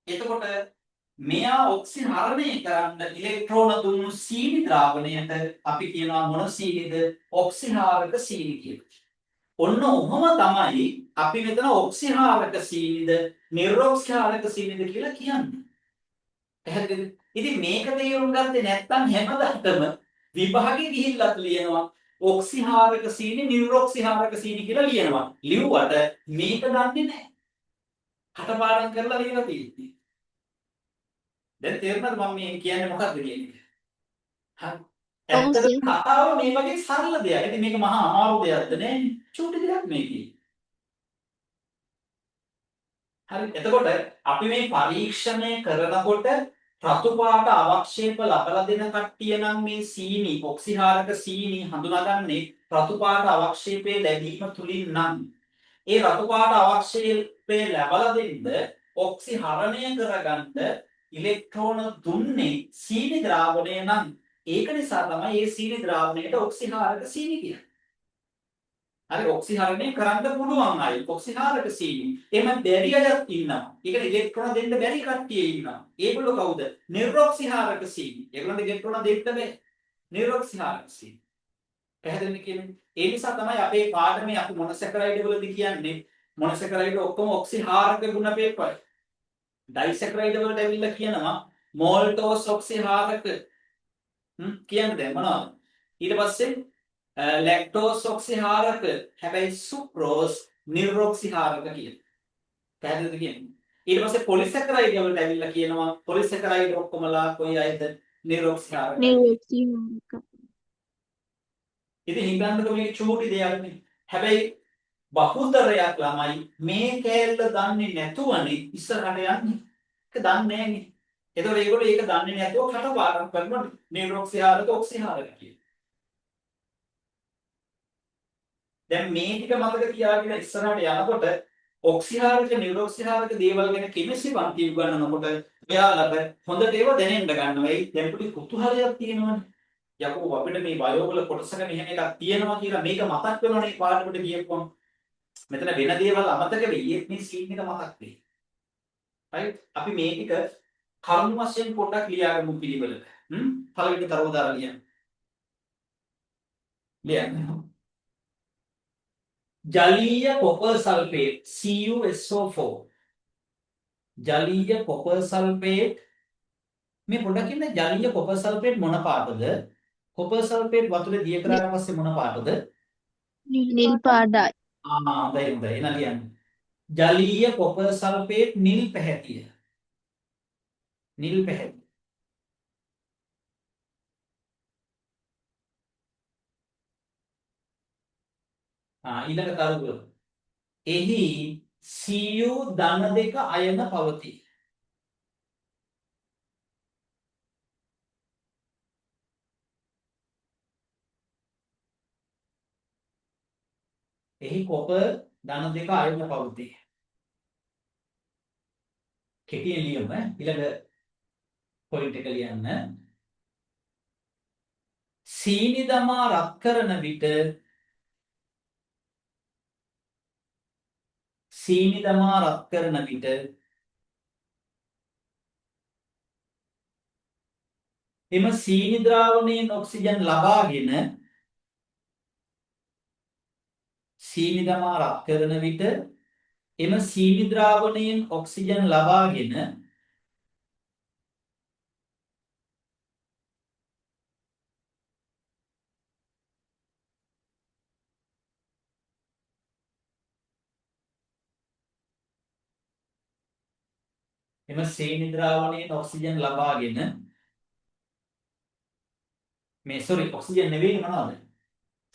එතකොට මෙයා ඔක්සිහරණය කරන්න ඉලෙක්ට්‍රෝන දුන්නු සීනි ද්‍රාවණයට අපි කියනවා මොන සීනිද? ඔක්සිහාරක සීනි කියලා. ඔන්න ඔහොම තමයි අපි මෙතන ඔක්සිහාරක සීනිද නිර්ඔක්සිහාරක සීනිද කියලා කියන්නේ. පැහැදිලිද? ඉතින් මේක තේරුම් ගත්තේ නැත්නම් හැමදාටම විභාගේ ගිහිල්ලත් ලියනවා ඔක්සිහාරක සීනි නිර්ඔක්සිහාරක සීනි කියලා ලියනවා. ලිව්වට මේක දන්නේ නැහැ. කටපාඩම් කරලා ලියලා තියෙන්නේ. දැන් තේරුණාද මම මේ කියන්නේ මොකක්ද කියන්නේ? හරි. ඔව් සර්. ඇත්තටම කතාව මේ වගේ සරල දෙයක්. ඉතින් මේක මහා අමාරු දෙයක්ද නෑනේ. චූටි දෙයක් මේකේ. හරි. එතකොට අපි මේ පරීක්ෂණය කරනකොට රතු පාට අවක්ෂේප ලබලා දෙන කට්ටිය නම් මේ සීනි ඔක්සිහාරක සීනි හඳුනාගන්නේ රතු පාට අවක්ෂේපයේ ලැබීම තුලින් නම් ඒ රතු පාට අවක්ෂේපය ලැබලා දෙන්න ඔක්සිහරණය කරගන්න ඉලෙක්ට්‍රෝන දුන්නේ සීනි ද්‍රාවණය නම් ඒක නිසා තමයි මේ සීනි ද්‍රාවණයට ඔක්සිහාරක සීනි කියන්නේ. හරි ඔක්සිහරණය කරන්න පුළුවන් අය ඔක්සිහාරක සීනි. එහෙම බැරි අයත් ඉන්නවා. ඒකට ඉලෙක්ට්‍රෝන දෙන්න බැරි කට්ටිය ඉන්නවා. ඒගොල්ලෝ කවුද? නිර්ඔක්සිහාරක සීනි. ඒගොල්ලන්ට ඉලෙක්ට්‍රෝන දෙන්න බැහැ. නිර්ඔක්සිහාරක සීනි. පැහැදිලිද කියන්නේ? ඒ නිසා තමයි අපේ පාඩමේ අපි මොනොසැකරයිඩ් වලදී කියන්නේ මොනොසැකරයිඩ් ඔක්කොම ඔක්සිහාරක ගුණ පෙරපයි. ඩයිසැකරයිඩ් වලට ඇවිල්ලා කියනවා මෝල්ටෝස් ඔක්සිහාරක කියන්නේ දැන් මොනවද? ඊට පස්සේ ලැක්ටෝස් ඔක්සිහාරක හැබැයි සුක්‍රෝස් නිර්ඔක්සිහාරක කියන. පැහැදිලිද කියන්නේ? ඊට පස්සේ පොලිසැකරයිඩ් වලට ඇවිල්ලා කියනවා පොලිසැකරයිඩ් ඔක්කොමලා කොයි අයද? නිර්ඔක්සිහාරක. නිර්වෘක්තියක. ඉතින් හිතන්නකෝ මේක චූටි දෙයක් නේ. හැබැයි බහුතරයක් ළමයි මේ කෑල්ල දන්නේ නැතුවනේ ඉස්සරහට යන්නේ. ඒක දන්නේ නැහනේ. ඒතකොට ඒගොල්ලෝ ඒක දන්නේ නැතුව කටපාඩම් කරනවා නිර්ඔක්සිහාරක ඔක්සිහාරක කියලා. දැන් මේ ටික මතක තියාගෙන ඉස්සරහට යනකොට ඔක්සිහාරක නිර්ඔක්සිහාරක දේවල් ගැන කෙමිස්ට්‍රි පන්ති උගන්වනකොට ඔයාලට හොඳට ඒවා දැනෙන්න ගන්නවා. ඒ දැන් පොඩි කුතුහලයක් තියෙනවනේ. යකෝ අපිට මේ බයෝ වල කොටසක මෙහෙම එකක් තියෙනවා කියලා මේක මතක් වෙනවනේ පාඩමට ගියපුවම. මෙතන වෙන දේවල් අමතක වෙයි. ඒත් මේ සීන් එක මතක් වෙයි. right? අපි මේ ටික කරුණු වශයෙන් පොඩ්ඩක් ලියාගමු පිළිවෙලට. පළවෙනි තරවදාර ලියන්න. ලියන්න. ජලීය කොපර් සල්ෆේට් CuSO4. ජලීය කොපර් සල්ෆේට් මේ පොඩ්ඩක් ඉන්න ජලීය කොපර් සල්ෆේට් මොන පාටද? කොපර් සල්ෆේට් වතුරේ දිය කරාට පස්සේ මොන පාටද? නිල් පාටයි. හොඳයි හොඳයි. එන ලියන්න. ජලීය කොපර් සල්ෆේට් නිල් පැහැතිය. නිල් පැහැතිය. ඊළඟ තරුව. එහි Cu ධන දෙක අයන පවතී. එහි කොපර් ධන දෙක අයන පවතී. කෙටියෙන් ලියමු ඊළඟ පොයින්ට් එක ලියන්න. සීනි දමා රත් කරන විට සීනි දමා රත් කරන විට එම සීනි ද්‍රාවණයෙන් ඔක්සිජන් ලබාගෙන සීනි දමා රත් කරන විට එම සීනි ද්‍රාවණයෙන් ඔක්සිජන් ලබාගෙන එම සීනි ද්‍රාවණයෙන් ඔක්සිජන් ලබාගෙන මේ ඔක්සිජන් නෙවෙයි මොනවද?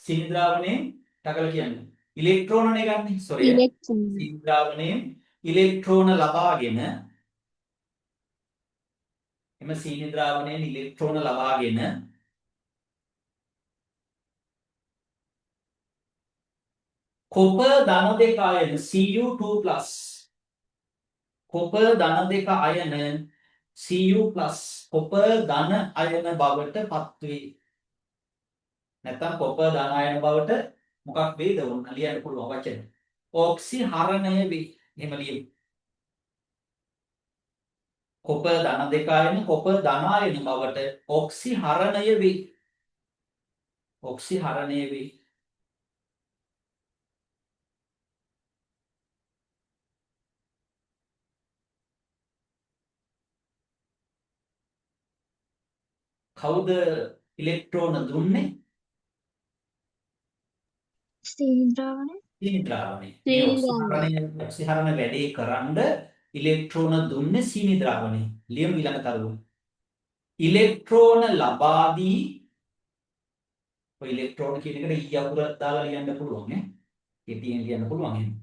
සීනි ද්‍රාවණයෙන් ටකල කියන්නේ ඉලෙක්ට්‍රෝනනේ ගන්න. ඉලෙක්ට්‍රෝන. සීනි ද්‍රාවණයෙන් ඉලෙක්ට්‍රෝන ලබාගෙන එම සීනි ද්‍රාවණයෙන් ඉලෙක්ට්‍රෝන ලබාගෙන කොපර් ධන දෙක අයන Cu2+ කොපර් ධන දෙක අයන Cu+ කොපර් ධන අයන බවට පත්වේ. නැත්නම් කොපර් ධන අයන බවට මොකක් වේද? ඔන්න ලියන්න පුළුවන් වචන. ඔක්සිහරණය වේ. එහෙම ලියමු. කොප ධන 2 ආයන කොප ධන ආයන බවට ඔක්සිහරණය වේ. ඔක්සිහරණය වේ. කවුද ඉලෙක්ට්‍රෝන දුන්නේ? ස්ථීර ද්‍රාවණය. සීනි ද්‍රාවණය. මේ සීනි ඔක්සිහරණ වැඩේ කරන්න ඉලෙක්ට්‍රෝන දුන්නේ සීනි ද්‍රාවණය. ලියමු ඊළඟ තරුව. ඉලෙක්ට්‍රෝන ලබා දී ඔය ඉලෙක්ට්‍රෝන කියන එකට ඊ අකුර දාලා ලියන්න පුළුවන් නේ. කෙටියෙන් ලියන්න පුළුවන් එහෙනම්.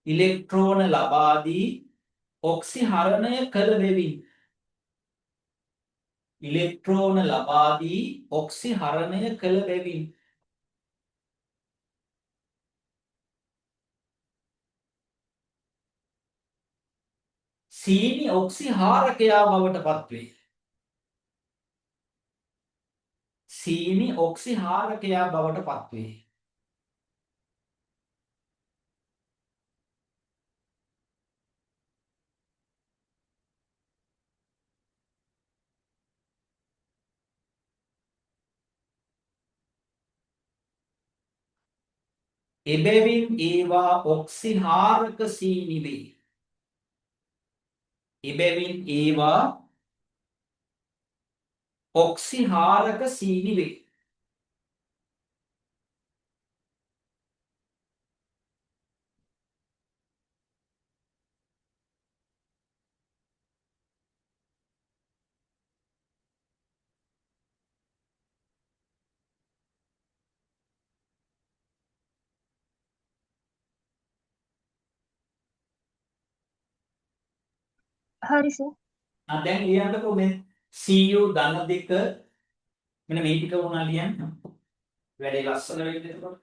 ඉලෙක්ට්‍රෝන ලබා දී ඔක්සිහරණය කළ බැවින් ඉලෙක්ට්‍රෝන ලබා දී ඔක්සිහරණය කළ බැවින් සීනි ඔක්සිහාරකයා බවට පත්වේ. සීනි ඔක්සිහාරකයා බවට පත්වේ. එබැවින් ඒවා ඔක්සිහාරක සීනි වේ. එබැවින් ඒවා ඔක්සිහාරක සීනි වේ. හරි සර්. දැන් ලියන්නකෝ මේ Cu ධන 2 මෙන්න මේ ටික වුණා ලියන්න. වැඩේ ලස්සන වෙන්නේ එතකොට.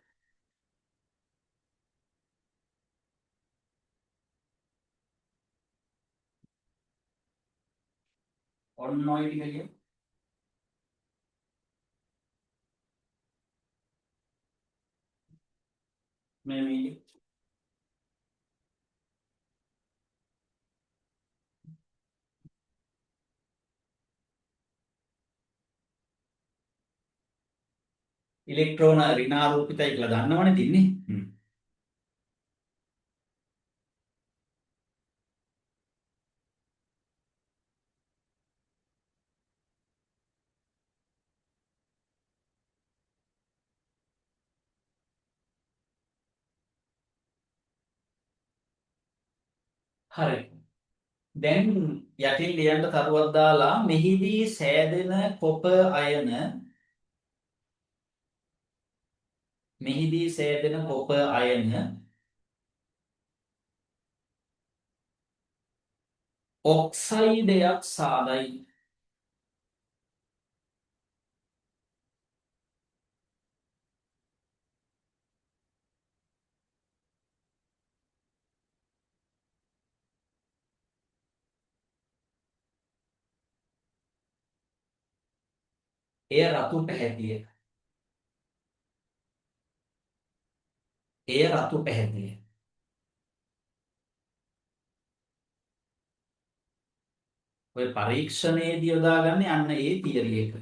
ඔන්න ඔය ටික ලියන්න. මේ ඉලෙක්ට්‍රෝන ඍණාරෝපිතයි කියලා දන්නවනේ තින්නේ. හරි. දැන් යටින් ලියන්න තරුවක් දාලා මෙහිදී සෑදෙන කොප අයන ඔක්සයිඩයක් සාදයි. එය රතු පැහැදිය. ඔය පරීක්ෂණයේදී යොදාගන්නේ අන්න ඒ තියරි එක.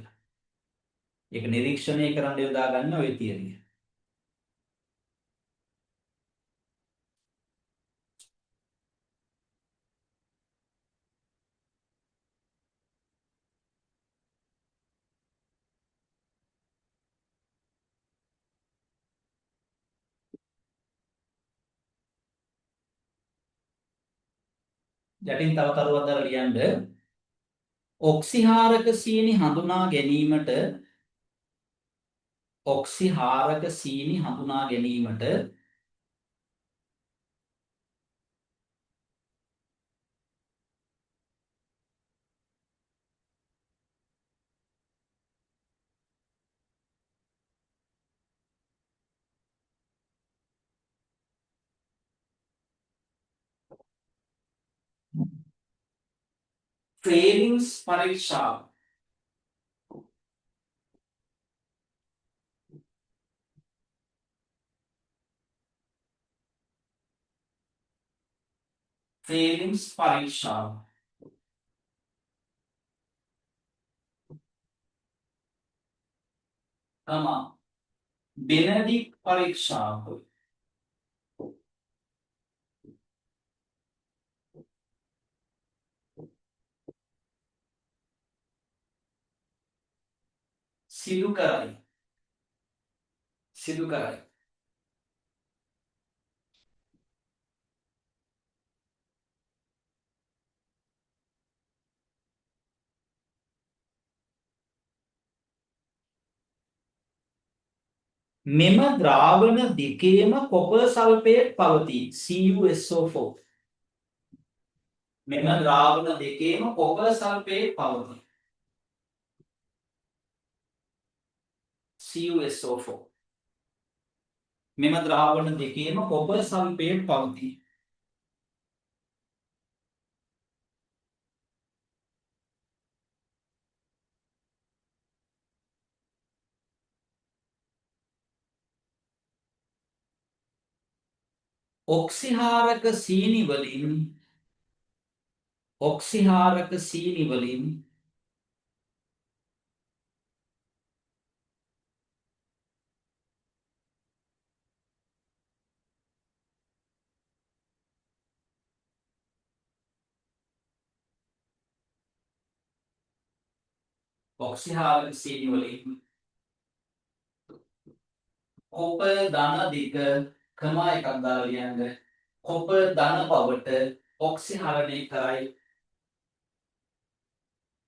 ඒක නිරීක්ෂණය කරන්න යොදාගන්න ඔය තියරිය. යටින් තව තරුවක් දාලා ලියන්න. ඔක්සිහාරක සීනි හඳුනා ගැනීමට ෆේලින්ස් පරීක්ෂාව තමා බෙනඩික් පරීක්ෂාව සිදු කරයි. මෙම ද්‍රාවණ දෙකේම කොපර් සල්ෆේට් පවතී CuSO4. මෙම ද්‍රාවණ දෙකේම කොපර් සල්ෆේට් පවතී CuSO4. මෙම ද්‍රාවණ දෙකේම කොපර් සල්ෆේට් පවතී. ඔක්සිහාරක සීනි වලින් කොපර් ධන දෙක කමා එකක් දාලා ලියන්න. කොපර් ධන බවට ඔක්සිහරණය කරයි.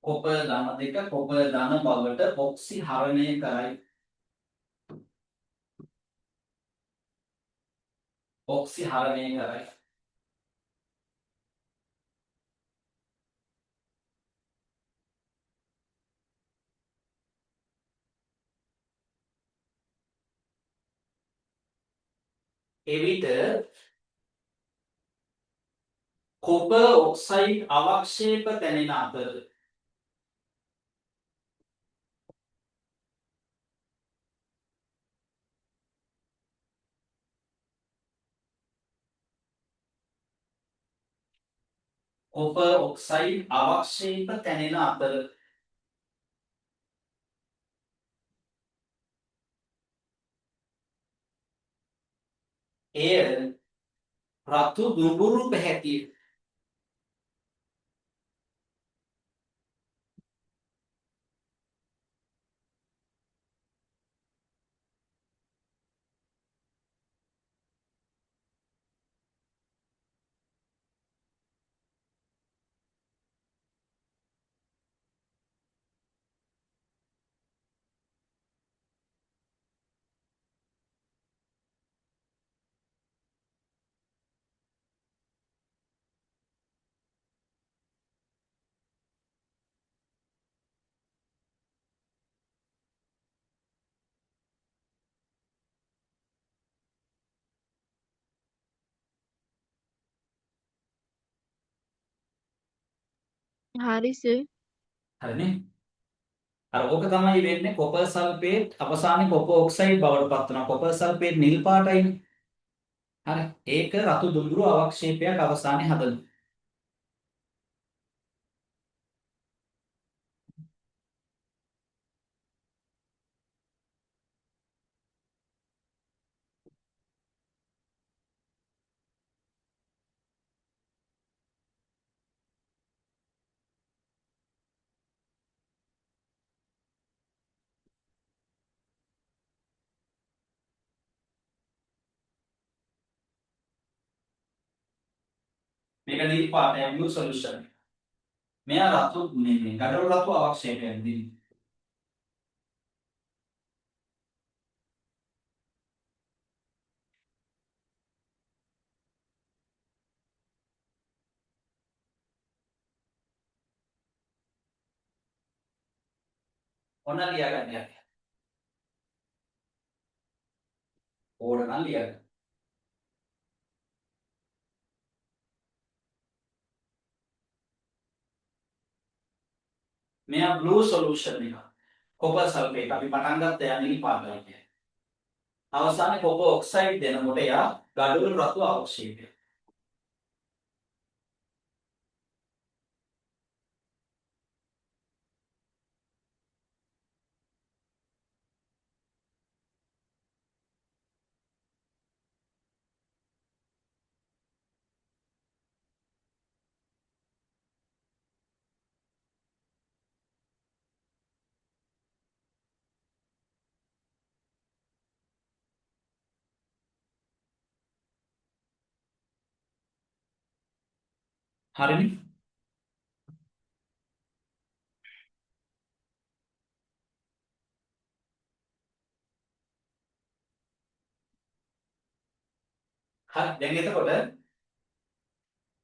කොපර් ධන දෙක කොපර් ධන බවට ඔක්සිහරණය කරයි. එවිට කොපර් ඔක්සයිඩ් අවක්ෂේප තැනෙන අතර එය රතු දුඹුරු පැහැති හරි සර්. හරිනේ. අර ඕක තමයි වෙන්නේ කොපර් සල්ෆේට් අවසානයේ කොපර් ඔක්සයිඩ් බවට පත් වෙනවා. කොපර් සල්ෆේට් නිල් පාටයිනේ. හරි. ඒක රතු දුඹුරු අවක්ෂේපයක් අවසානයේ හදනවා. මේක නිල් පාටයි blue solution. මෙයා රතු මේ ගඩොල් රතු අවක්ෂේපයක් දෙන්නේ. ඔන්න ලියාගන්න යන්න. ඕන නම් ලියන්න. මෙයා blue solution එක. කොපර් සල්ෆේට් අපි පටන් ගත්ත යා නිල් පාටයි කියන්නේ. අවසානයේ කොපර් ඔක්සයිඩ් දෙනකොට යා ගඩොල් රතු අවක්ෂේපය. හරිනේ. හරි දැන් එතකොට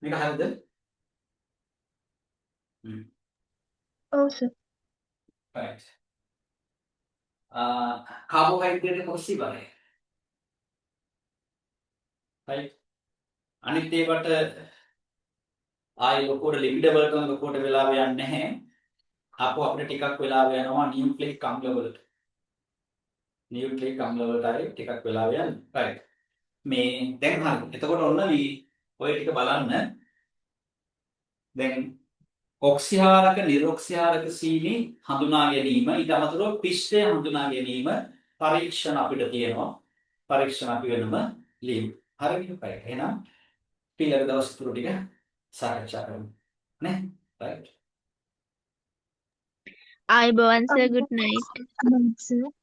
මේක හරිද? ඔව් සර්. right. කාබෝහයිඩ්‍රේට් කොහොමද ඉවරයි? right. අනිත් ඒවට ආයි ලොකුවට ලිපිඩ වලට ලොකුවට වෙලාව යන්නේ නැහැ. ආපහු අපිට ටිකක් වෙලාව යනවා නියුක්ලික් අම්ල වලට. නියුක්ලික් අම්ල වලට හරි ටිකක් වෙලාව යනවා. right. මේ දැන් හරි. එතකොට ඔන්න ඔය ටික බලන්න. දැන් ඔක්සිහාරක නිරොක්සිහාරක සීනි හඳුනා ගැනීම ඊට අමතරව පිෂ්ඨය හඳුනා ගැනීම පරීක්ෂණ අපිට තියෙනවා. පරීක්ෂණ අපි වෙනම ලියමු. හරිද? right. එහෙනම් ඊළඟ දවස් තුන ටික සාකච්ඡා කරමු. නේ? right. ආයුබෝවන් සර් good night. සර්.